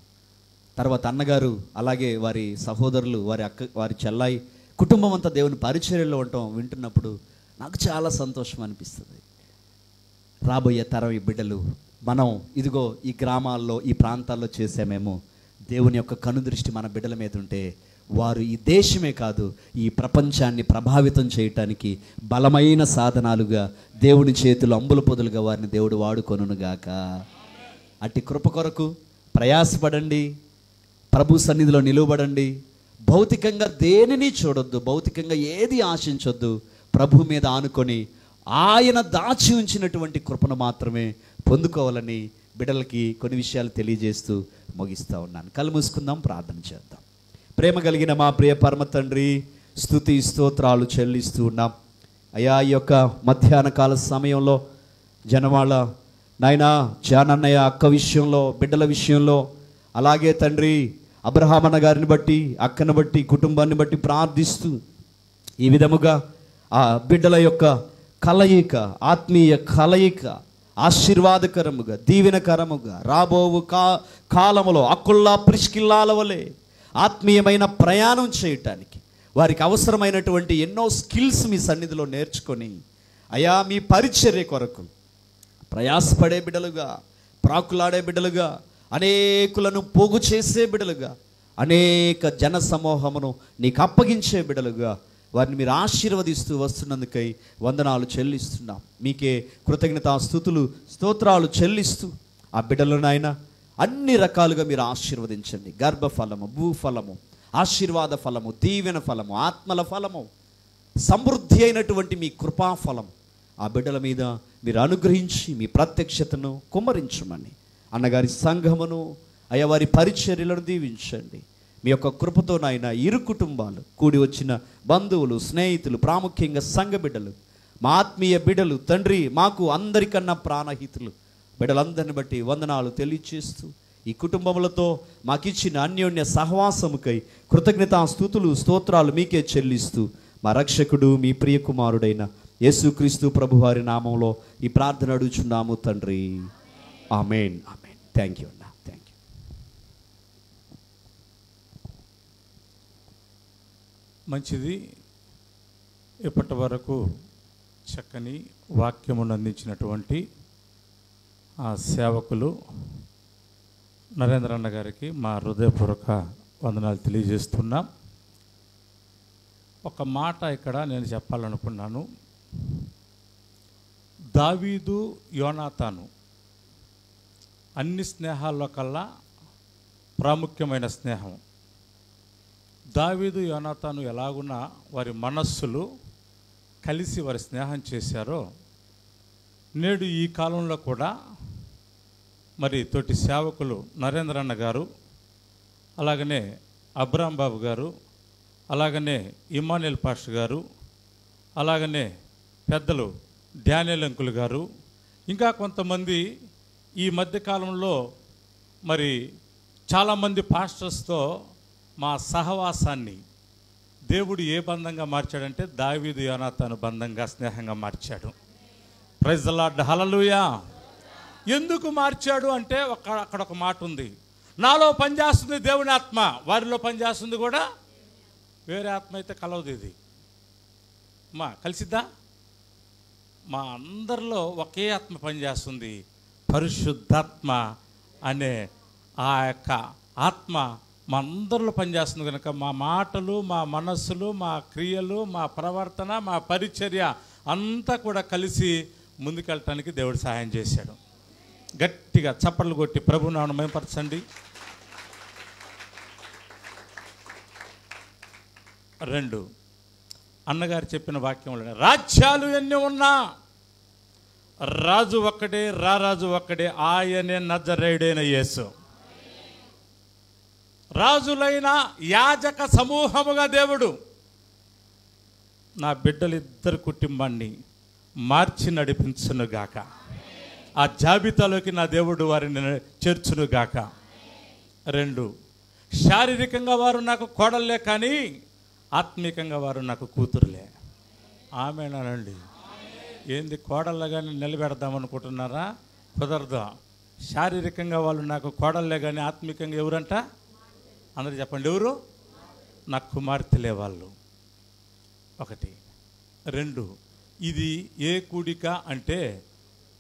తర్వాత అన్నగారు, అలాగే వారి సహోదరులు, వారి చెల్లాయి కుటుంబం అంతా దేవుని పరిచర్యలో ఉండటం వింటున్నప్పుడు నాకు చాలా సంతోషం అనిపిస్తుంది. రాబోయే తరం ఈ బిడ్డలు మనం ఇదిగో ఈ గ్రామాల్లో, ఈ ప్రాంతాల్లో చేసామేమో, దేవుని యొక్క కనుదృష్టి మన బిడ్డల మీద ఉంటే వారు ఈ దేశమే కాదు ఈ ప్రపంచాన్ని ప్రభావితం చేయటానికి బలమైన సాధనాలుగా దేవుని చేతులు అంబుల పొదులుగా వారిని దేవుడు వాడుకొనుగాక. అట్టి కృప కొరకు ప్రయాసపడండి, ప్రభు సన్నిధిలో నిలువబడండి. భౌతికంగా దేనిని చూడొద్దు, భౌతికంగా ఏది ఆశించొద్దు. ప్రభు మీద ఆనుకొని ఆయన దాచి ఉంచినటువంటి కృపను మాత్రమే పొందుకోవాలని బిడ్డలకి కొన్ని విషయాలు తెలియజేస్తూ ముగిస్తూ ఉన్నాను. కళ్ళు మూసుకుందాం, ప్రార్థన చేద్దాం. ప్రేమ కలిగిన మా ప్రియ పరమ తండ్రి, స్తుతి స్తోత్రాలు చెల్లిస్తూ ఉన్నాం అయ్యా. ఈ యొక్క మధ్యాహ్న కాల సమయంలో జనవాళ్ళ నాయనా, జానన్నయ్య అక్క విషయంలో, బిడ్డల విషయంలో, అలాగే తండ్రి అబ్రహామన్న గారిని బట్టి, అక్కను బట్టి, కుటుంబాన్ని బట్టి ప్రార్థిస్తూ ఈ విధముగా ఆ బిడ్డల యొక్క కలయిక, ఆత్మీయ కలయిక ఆశీర్వాదకరముగా, దీవెనకరముగా రాబోవు కాలములో అకుల్లా ప్రిస్కిల్లాల వలె ఆత్మీయమైన ప్రయాణం చేయటానికి వారికి అవసరమైనటువంటి ఎన్నో స్కిల్స్ మీ సన్నిధిలో నేర్చుకొని అయా మీ పరిచర్య కొరకు ప్రయాసపడే బిడ్డలుగా, ప్రాకులాడే బిడ్డలుగా, అనేకులను పోగు చేసే బిడ్డలుగా, అనేక జన సమూహమును నీకు అప్పగించే బిడ్డలుగా వారిని మీరు ఆశీర్వదిస్తూ వస్తున్నందుకై వందనాలు చెల్లిస్తున్నాం. మీకే కృతజ్ఞతాస్తుతులు స్తోత్రాలు చెల్లిస్తూ ఆ బిడ్డలను ఆయన అన్ని రకాలుగా మీరు ఆశీర్వదించండి. గర్భఫలము, భూఫలము, ఆశీర్వాద ఫలము, దీవెన ఫలము, ఆత్మల ఫలము, సమృద్ధి అయినటువంటి మీ కృపాఫలం ఆ బిడ్డల మీద మీరు అనుగ్రహించి మీ ప్రత్యక్షతను కుమ్మరించమని అన్నగారి సంఘమును అయ్యా వారి పరిచర్యలను దీవించండి. మీ యొక్క కృపతో నాయన ఇరు కుటుంబాలు, కూడి వచ్చిన బంధువులు, స్నేహితులు, ప్రాముఖ్యంగా సంఘ బిడ్డలు, మా ఆత్మీయ బిడ్డలు తండ్రి, మాకు అందరికన్నా ప్రాణహితులు బిడ్డలందరిని బట్టి వందనాలు తెలియచేస్తూ ఈ కుటుంబములతో మాకిచ్చిన అన్యోన్య సహవాసముకై కృతజ్ఞతాస్తుతులు స్తోత్రాలు మీకే చెల్లిస్తూ మా రక్షకుడు మీ ప్రియ కుమారుడైన యేసుక్రీస్తు ప్రభువారి నామంలో ఈ ప్రార్థన అడుగుచున్నాము తండ్రి. ఆమేన్, ఆమేన్. థ్యాంక్ యూ అన్నా, థ్యాంక్ యూ. మంచిది. ఇప్పటి వరకు చక్కని వాక్యమును అందించినటువంటి ఆ సేవకులు నరేంద్ర అన్న గారికి మా హృదయపూర్వక వందనాలు తెలియజేస్తున్నాం. ఒక మాట ఇక్కడ నేను చెప్పాలనుకున్నాను. దావీదు, యోనాతాను అన్ని స్నేహాల్లో కల్లా ప్రాముఖ్యమైన స్నేహం. దావీదు యోనాతాను ఎలాగున్నా వారి మనస్సులు కలిసి వారి స్నేహం చేశారో నేడు ఈ కాలంలో కూడా మరి తోటి సేవకులు నరేంద్ర అన్న గారు, అలాగనే అబ్రాం బాబు గారు, అలాగనే ఇమానుయేల్ పాస్టర్ గారు, అలాగనే పెద్దలు డానియల్ అంకుల్ గారు, ఇంకా కొంతమంది ఈ మధ్యకాలంలో మరి చాలామంది పాస్టర్స్తో మా సహవాసాన్ని దేవుడు ఏ బంధంగా మార్చాడంటే దావీదు యోనాతాను బంధంగా, స్నేహంగా మార్చాడు. ప్రైజ్ ది లార్డ్, హల్లెలూయా. ఎందుకు మార్చాడు అంటే అక్కడ ఒక మాట ఉంది, నాలో పనిచేస్తుంది దేవుని ఆత్మ, వారిలో పనిచేస్తుంది కూడా వేరే ఆత్మ అయితే కలవదు. ఇది మా కలిసిద్దా? మా అందరిలో ఒకే ఆత్మ పనిచేస్తుంది, పరిశుద్ధాత్మ అనే ఆ యొక్క ఆత్మ మా అందరిలో పనిచేస్తుంది కనుక మా మాటలు, మా మనస్సులు, మా క్రియలు, మా ప్రవర్తన, మా పరిచర్య అంతా కూడా కలిసి ముందుకెళ్ళటానికి దేవుడు సహాయం చేశాడు. గట్టిగా చప్పట్లు కొట్టి ప్రభువుని మహిమపరచండి. 2 అన్నగారు చెప్పిన వాక్యంలో రాజ్యాలు ఎన్ని ఉన్నా రాజు ఒక్కడే, రారాజు ఒక్కడే, ఆయనే నజరేయుడైన యేసు. రాజులైన యాజక సమూహముగా దేవుడు నా బిడ్డలిద్దరు కుటుంబాన్ని మార్చి నడిపించునుగాక. ఆ జాబితాలోకి నా దేవుడు వారిని చేర్చునుగాక. 2 శారీరకంగా వారు నాకు కోడళ్ళే కానీ ఆత్మీకంగా వారు నాకు కూతురులే. ఆమేనండి. ఏంది కోడళ్ళగానే నిలబెడదామనుకుంటున్నారా? కుదరదు. శారీరకంగా వాళ్ళు నాకు కోడళ్ళే కానీ ఆత్మీకంగా ఎవరంట? అందరూ చెప్పండి, ఎవరు? నా కుమార్తెలే వాళ్ళు. 1. 2 ఇది ఏ కూడిక అంటే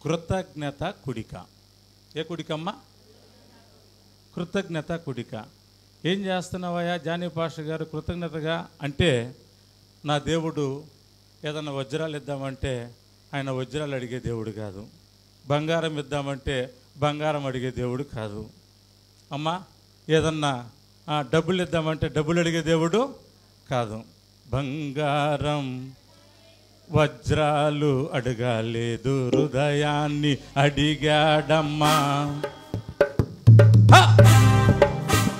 కృతజ్ఞత కూడిక. ఏ కూడికమ్మా? కృతజ్ఞత కూడిక. ఏం చేస్తున్నావయ్యా జానీ పాస్టర్ గారు కృతజ్ఞతగా అంటే, నా దేవుడు ఏదన్నా వజ్రాలు ఇద్దామంటే ఆయన వజ్రాలు అడిగే దేవుడు కాదు, బంగారం ఇద్దామంటే బంగారం అడిగే దేవుడు కాదు. అమ్మా ఏదన్నా డబ్బులు ఇద్దామంటే డబ్బులు అడిగే దేవుడు కాదు. బంగారం వజ్రాలు అడగాలేదు, హృదయాన్ని అడిగాడమ్మా.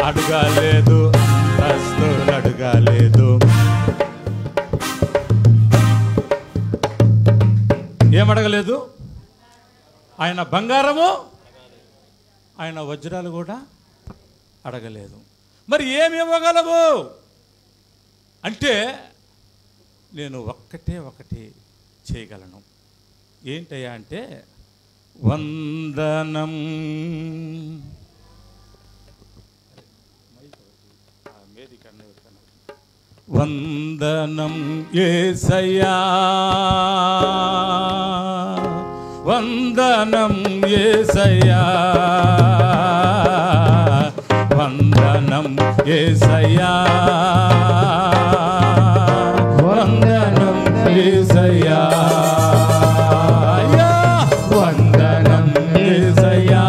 అడగాలేదు, అంతస్తులు అడగాలేదు. ఏమడగలేదు? ఆయన బంగారము, ఆయన వజ్రాలు కూడా అడగలేదు. మరి ఏమి ఇవ్వగలవు అంటే, నేను ఒకటి చేయగలను. ఏంటయ్యా అంటే వందనం. వందనం యేసయ్యా, వందనం యేసయ్యా, వందనం యేసయ్యా, వందనం యేసయ్యా, వందనం యేసయ్యా.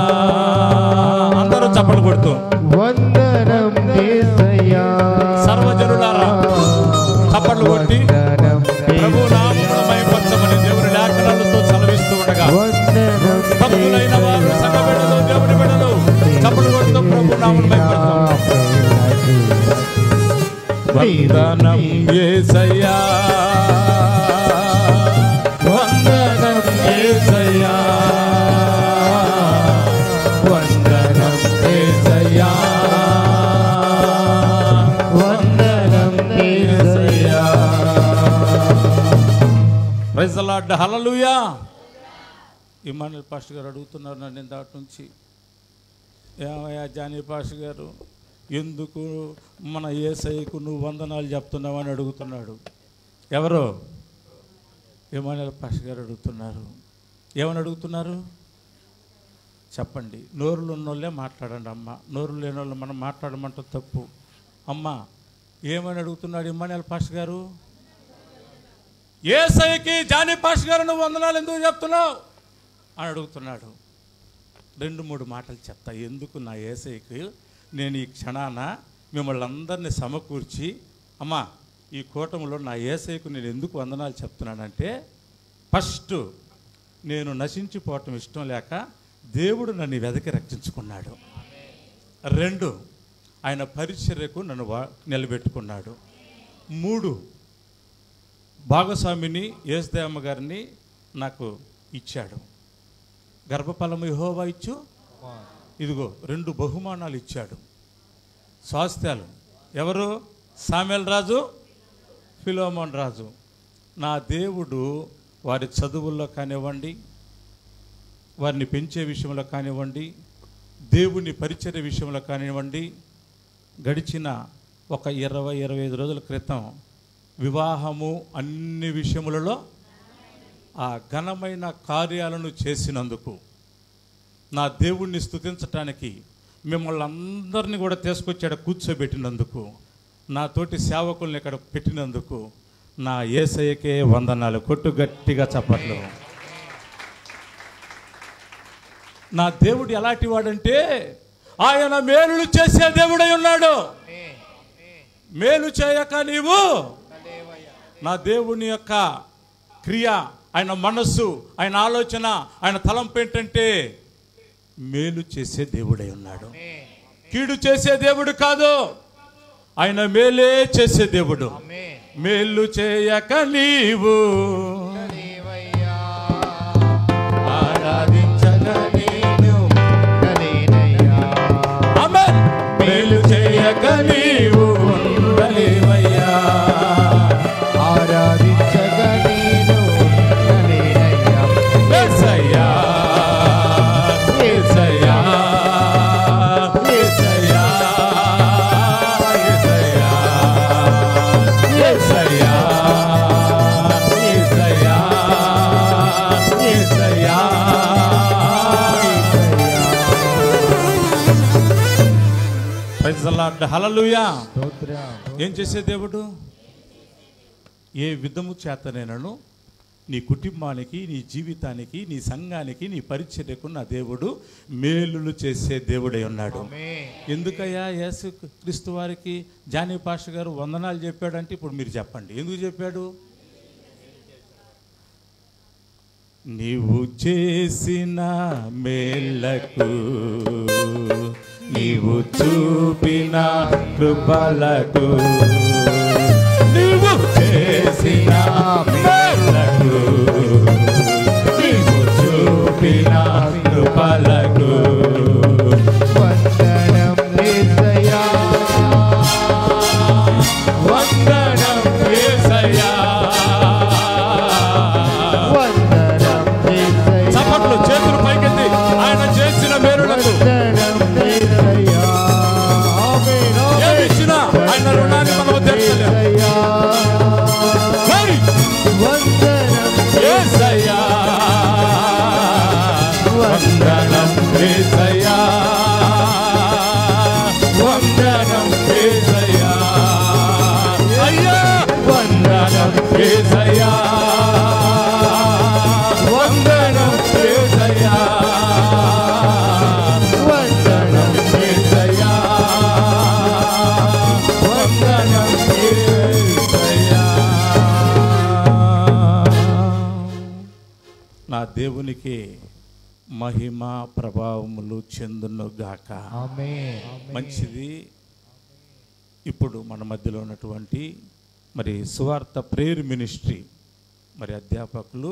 అందరూ చప్పట్లు కొడుతూ వందనం యేసయ్యా. సర్వజనులారా చప్పట్లు కొట్టి ప్రభు నామమును మహిమపరచమని దేవుని లేఖనాలతో సెలవిస్తూ ఉండగా భక్తులైన వారు, సంఘ బిడ్డలు, దేవుని బిడ్డలు చప్పట్లు కొడుతూ ప్రభు నామమును మహిమపరచమని. వందనం యేసయ్యా, వందనం యేసయ్యా, వందనం యేసయ్యా, వందనం యేసయ్యా. Praise the lord, hallelujah. Emmanuel pastor గారు అడుగుతున్నారు నన్ను ఇందాటి నుంచి, ఏమయ్యా జానీ పాస్టర్ గారు ఎందుకు మన యేసయ్యకు నువ్వు వందనాలు చెప్తున్నావు అని అడుగుతున్నాడు. ఎవరు? ఇమానుయేల్ పాస్టర్ గారు అడుగుతున్నారు. ఏమని అడుగుతున్నారు చెప్పండి? నోరులు ఉన్నోళ్ళే మాట్లాడండి అమ్మ, నోరు లేని వాళ్ళు మనం మాట్లాడమంటే తప్పు. అమ్మ ఏమని అడుగుతున్నాడు ఇమానుయేల్ పాస్టర్ గారు? యేసయ్యకి జానీ పాస్టర్ గారు నువ్వు వందనాలు ఎందుకు చెప్తున్నావు అని అడుగుతున్నాడు. 2-3 మాటలు చెప్తా ఎందుకు నా యేసయ్యకి నేను ఈ క్షణాన మిమ్మల్ని అందరినీ సమకూర్చి, అమ్మా ఈ కూటమిలో నా యేసయ్యకు నేను ఎందుకు వందనాలు చెప్తున్నానంటే, ఫస్ట్ నేను నశించిపోవటం ఇష్టం లేక దేవుడు నన్ను వెదకి రక్షించుకున్నాడు. 2 ఆయన పరిచర్యకు నన్ను నిలబెట్టుకున్నాడు. 3 భాగస్వామిని యేసుదేవమ్మ గారిని నాకు ఇచ్చాడు. గర్భఫలము యెహోవా ఇచ్చు, ఇదిగో 2 బహుమానాలు ఇచ్చాడు. స్వాస్థ్యాలు ఎవరు? సామెల్ రాజు, ఫిలోమోన్ రాజు. నా దేవుడు వారి చదువుల్లో కానివ్వండి, వారిని పెంచే విషయంలో కానివ్వండి, దేవుని పరిచర్య విషయంలో కానివ్వండి, గడిచిన ఒక 20-25 రోజుల క్రితం వివాహము అన్ని విషయములలో ఆ ఘనమైన కార్యాలను చేసినందుకు, నా దేవుణ్ణి స్తుతించటానికి మిమ్మల్ని అందరినీ కూడా తీసుకొచ్చాడు కూర్చోబెట్టినందుకు, నా తోటి సేవకుల్ని ఇక్కడ పెట్టినందుకు నా యేసయ్యకే వందనాలు. కొట్టు గట్టిగా చప్పట్లు. నా దేవుడు ఎలాంటి వాడంటే ఆయన మేలులు చేసే దేవుడై ఉన్నాడు. మేలు చేయక నీవు, నా దేవుని యొక్క క్రియ, ఆయన మనస్సు, ఆయన ఆలోచన, ఆయన తలంపు ఏంటంటే మేలు చేసే దేవుడై ఉన్నాడు. కీడు చేసే దేవుడు కాదు, ఆయన మేలే చేసే దేవుడు. మేలు చేయక నీవు ఆరాధించక నేను, ఆమేన్. మేలు చేయక నీవు ఉండలేవయ్యా, ఆరాధించక నేను ఉండలేనయ్యా. యేసయ్యా, యేసయ్యా, యేసయ్యా, యేసయ్యా, యేసయ్యా, యేసయ్యా, యేసయ్యా. Praise the lord. హల్లెలూయా. ఏం చేసే దేవుడు? ఏ విధము చేతనైనను నీ కుటుంబానికి, నీ జీవితానికి, నీ సంఘానికి, నీ పరిచర్యకు నా దేవుడు మేలులు చేసే దేవుడై ఉన్నాడు. ఎందుకయ్యా యేసు క్రీస్తు వారికి జానీ పాష గారు వందనాలు చెప్పాడంటే ఇప్పుడు మీరు చెప్పండి, ఎందుకు చెప్పాడు? నీవు చేసిన మేలకు, నీవు చూపిన కృపలకు, నీవు చేసిన మేలకు, నీవు చూపిన కృపలకు వందనం యేసయ్యా, వందనం యేసయ్యా, వందనం యేసయ్యా, చప్పట్లు చేతులు పైకెత్తి ఆయన చేసిన మేలులకు వందనం యేసయ్యా. ఆమేన్, ఆమేన్. ఏమిచ్చినా ఆయన రుణాన్ని మనం తీర్చలేం. హరి! వందనం యేసయ్యా, వందనం యేసయ్యా, వందనం యేసయ్యా, అయ్యా వందనం యేసయ్యా, వందనం యేసయ్యా, వందనం యేసయ్యా, వందనం యేసయ్యా. నా దేవునికి మహిమ ప్రభావములు చెందును గాక. ఆమేన్. మంచిది. ఇప్పుడు మన మధ్యలో ఉన్నటువంటి మరి సువార్త ప్రేయర్ మినిస్ట్రీ మరి అధ్యాపకులు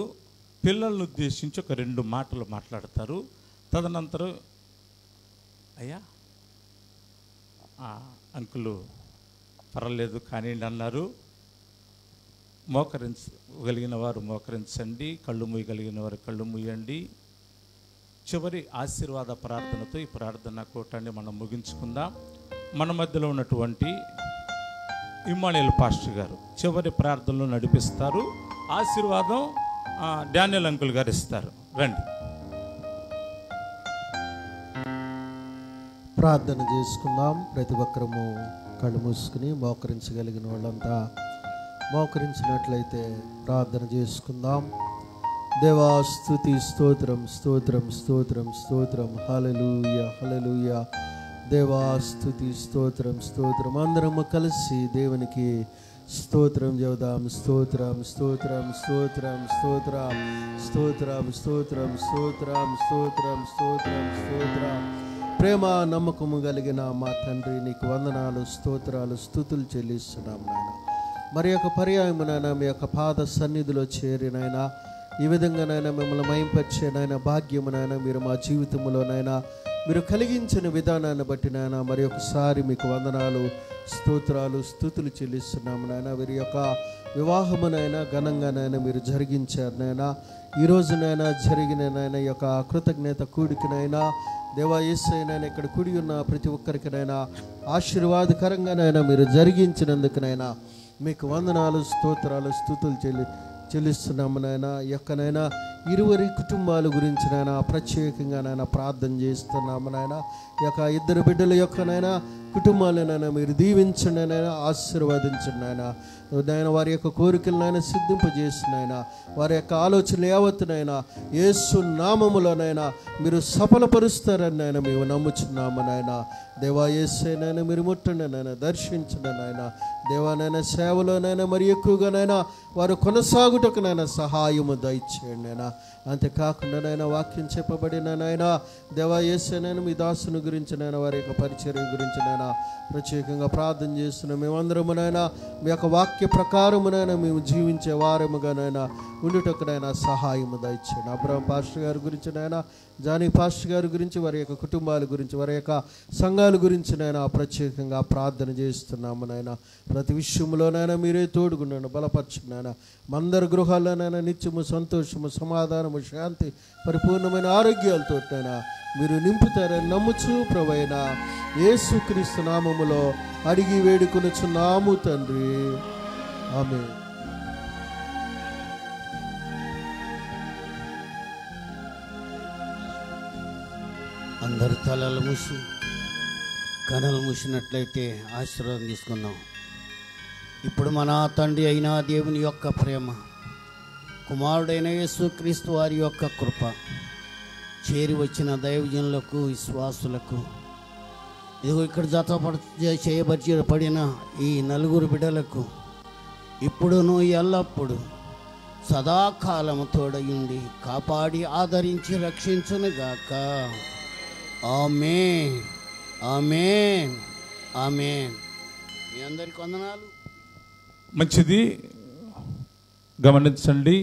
పిల్లలను ఉద్దేశించి ఒక 2 మాటలు మాట్లాడతారు. తదనంతరం అయ్యా అంకులు పర్వాలేదు కానీ అన్నారు. మోకరించగలిగిన వారు మోకరించండి, కళ్ళు మూయగలిగిన వారు కళ్ళు మూయండి. చివరి ఆశీర్వాద ప్రార్థనతో ఈ ప్రార్థన కూటాన్ని మనం ముగించుకుందాం. మన మధ్యలో ఉన్నటువంటి ఇమ్మానుయేల్ పాస్టర్ గారు చివరి ప్రార్థనలు నడిపిస్తారు. ఆశీర్వాదం డానియల్ అంకుల్ గారు ఇస్తారు. రండి. ప్రార్థన చేసుకుందాం. ప్రతి ఒక్కరము కళ్ళు మూసుకుని మోకరించగలిగిన వాళ్ళంతా మోకరించినట్లయితే ప్రార్థన చేసుకుందాం. దేవా స్తుతి స్తోత్రం స్తోత్రం స్తోత్రం స్తోత్రం. హల్లెలూయా హల్లెలూయా. దేవా స్తుతి స్తోత్రం స్తోత్రం. అందరము కలిసి దేవునికి స్తోత్రం చెబుదాం. స్తోత్రం స్తోత్రం స్తోత్రం స్తోత్రం స్తోత్రం స్తోత్రం స్తోత్రం స్తోత్రం స్తోత్రం స్తోత్రం. ప్రేమ నమ్మకము కలిగిన మా తండ్రి, నీకు వందనాలు, స్తోత్రాలు, స్తుతులు చెల్లిస్తున్నాం నాయన. మరి యొక్క పర్యాయమునైనా మీ యొక్క పాద సన్నిధిలో చేరినైనా ఈ విధంగానైనా మిమ్మల్ని మయంపరిచేనైనా భాగ్యమునైనా మీరు మా జీవితంలోనైనా మీరు కలిగించిన విధానాన్ని బట్టి నాయన మరి ఒకసారి మీకు వందనాలు, స్తోత్రాలు, స్తుతులు చెల్లిస్తున్నాము నాయన. వీరి యొక్క వివాహమునైనా ఘనంగానైనా మీరు జరిగించారు నాయన. ఈరోజునైనా జరిగిన నాయన ఈ యొక్క కృతజ్ఞత కూడికనైనా దేవా యేసయ్యనైనా ఇక్కడ కూడి ఉన్న ప్రతి ఒక్కరికినైనా ఆశీర్వాదకరంగానైనా మీరు జరిగించినందుకునైనా మీకు వందనాలు, స్తోత్రాలు, స్తుతులు చెల్లిస్తున్నాము నాయన. యొక్కనైనా ఇరువురి కుటుంబాల గురించి నాయన ప్రత్యేకంగా నాయన ప్రార్థన చేస్తున్నాము నాయన. ఈ యొక్క ఇద్దరు బిడ్డల యొక్కనైనా కుటుంబాలనైనా మీరు దీవించండి నాయన, ఆశీర్వదించండి నాయన. నాయన వారి యొక్క కోరికలనైనా సిద్ధింపజేసినైనా వారి యొక్క ఆలోచనలు యావత్తునైనా యేసు నామములోనైనా మీరు సఫలపరుస్తారని నాయన మేము నమ్ముచున్నాము నాయన. దేవా యేసయ్యనైనా మీరు ముట్టండి నాయన, దర్శించండి నాయన. దేవానైనా సేవలోనైనా మరి ఎక్కువగానైనా వారు కొనసాగుటకునైనా సహాయము దయచేయండి నాయన. అంతేకాకుండా నాయన వాక్యం చెప్పబడిన నాయన దేవా యేసయ్యనైనా మీ దాసుని గురించి నాయన వారి యొక్క పరిచర్య గురించి నాయన ప్రత్యేకంగా ప్రార్థన చేస్తున్నాం. మేమందరము నాయన మీ యొక్క వాక్య ప్రకారమునైనా మేము జీవించే వారముగానైనా ఉండుటకునైనా సహాయము దయచేయండి. అబ్రహం పాస్టర్ గారి గురించి నాయన, జానీ పాస్టర్ గారి గురించి, వారి యొక్క కుటుంబాల గురించి, వారి యొక్క సంఘాల గురించి నాయన ప్రత్యేకంగా ప్రార్థన చేస్తున్నాము నాయన. ప్రతి విషయంలోనైనా మీరే తోడుగున్నాను, బలపరచున్నాను. మందరి గృహాల్లోనైనా నిత్యము సంతోషము, సమాధానము, శాంతి, పరిపూర్ణమైన ఆరోగ్యాలతోనైనా మీరు నింపుతారని నమ్ముచు ప్రభువైన యేసుక్రీస్తు నామములో అడిగి వేడుకొనుచున్నాము తండ్రి, ఆమేన్. అందరు తలలు మూసి కనులు మూసినట్లయితే ఆశీర్వాదం తీసుకుందాం. ఇప్పుడు మన తండ్రి అయిన దేవుని యొక్క ప్రేమ, కుమారుడైన యేసుక్రీస్తు వారి యొక్క కృప, చేరి వచ్చిన దైవజనులకు, విశ్వాసులకు, ఇదిగో ఇక్కడ చేయబడిన ఈ నలుగురు బిడ్డలకు ఇప్పుడును ఎల్లప్పుడు సదాకాలము తోడయుండి కాపాడి ఆదరించి రక్షించునుగాక. ఆమేన్, ఆమేన్, ఆమేన్. మీ అందరికి వందనాలు. మంచిది, గమనించండి.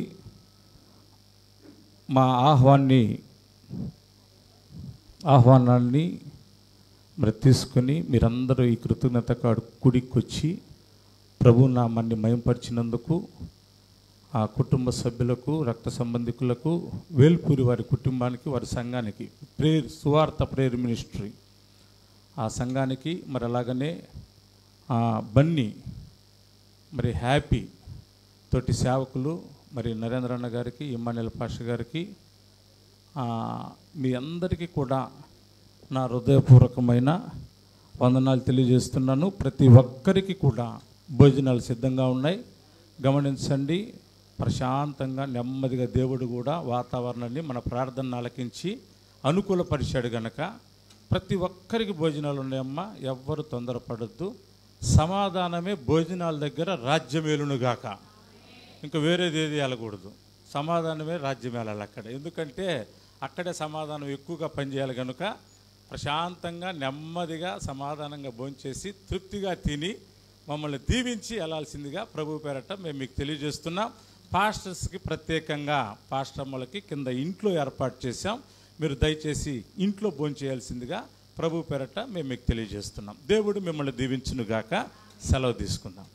మా ఆహ్వానాన్ని మరి తీసుకొని మీరందరూ ఈ కృతజ్ఞత గుడికొచ్చి ప్రభు నామాన్ని మయంపరిచినందుకు ఆ కుటుంబ సభ్యులకు, రక్త సంబంధికులకు, వేల్పూరి వారి కుటుంబానికి, వారి సంఘానికి, సువార్త ప్రేయర్ మినిస్ట్రీ ఆ సంఘానికి, మరి అలాగనే బన్నీ మరి హ్యాపీ తోటి సేవకులు, మరి నరేంద్ర అన్న గారికి, ఇమ్మానుయేల్ పాషా గారికి, మీ అందరికీ కూడా నా హృదయపూర్వకమైన వందనాలు తెలియజేస్తున్నాను. ప్రతి ఒక్కరికి కూడా భోజనాలు సిద్ధంగా ఉన్నాయి. గమనించండి, ప్రశాంతంగా నెమ్మదిగా దేవుడు కూడా వాతావరణాన్ని మన ప్రార్థనను ఆలకించి అనుకూలపరిచాడు గనక ప్రతి ఒక్కరికి భోజనాలు ఉన్నాయమ్మా. ఎవ్వరు తొందరపడద్దు. సమాధానమే భోజనాల దగ్గర రాజ్యమేలునుగాక. ఇంకా వేరేది ఏది వెళ్ళకూడదు. సమాధానమే రాజ్యం వెళ్ళాలి అక్కడ. ఎందుకంటే అక్కడే సమాధానం ఎక్కువగా పనిచేయాలి కనుక ప్రశాంతంగా నెమ్మదిగా సమాధానంగా భోంచేసి తృప్తిగా తిని మమ్మల్ని దీవించి వెళ్ళాల్సిందిగా ప్రభు పేరట మేము మీకు తెలియజేస్తున్నాం. పాస్టర్స్కి ప్రత్యేకంగా పాస్టర్మలకి కింద ఇంట్లో ఏర్పాటు చేశాం. మీరు దయచేసి ఇంట్లో భోంచేయాల్సిందిగా ప్రభు పేరట మేము మీకు తెలియజేస్తున్నాం. దేవుడు మిమ్మల్ని దీవించునుగాక. సెలవు తీసుకుందాం.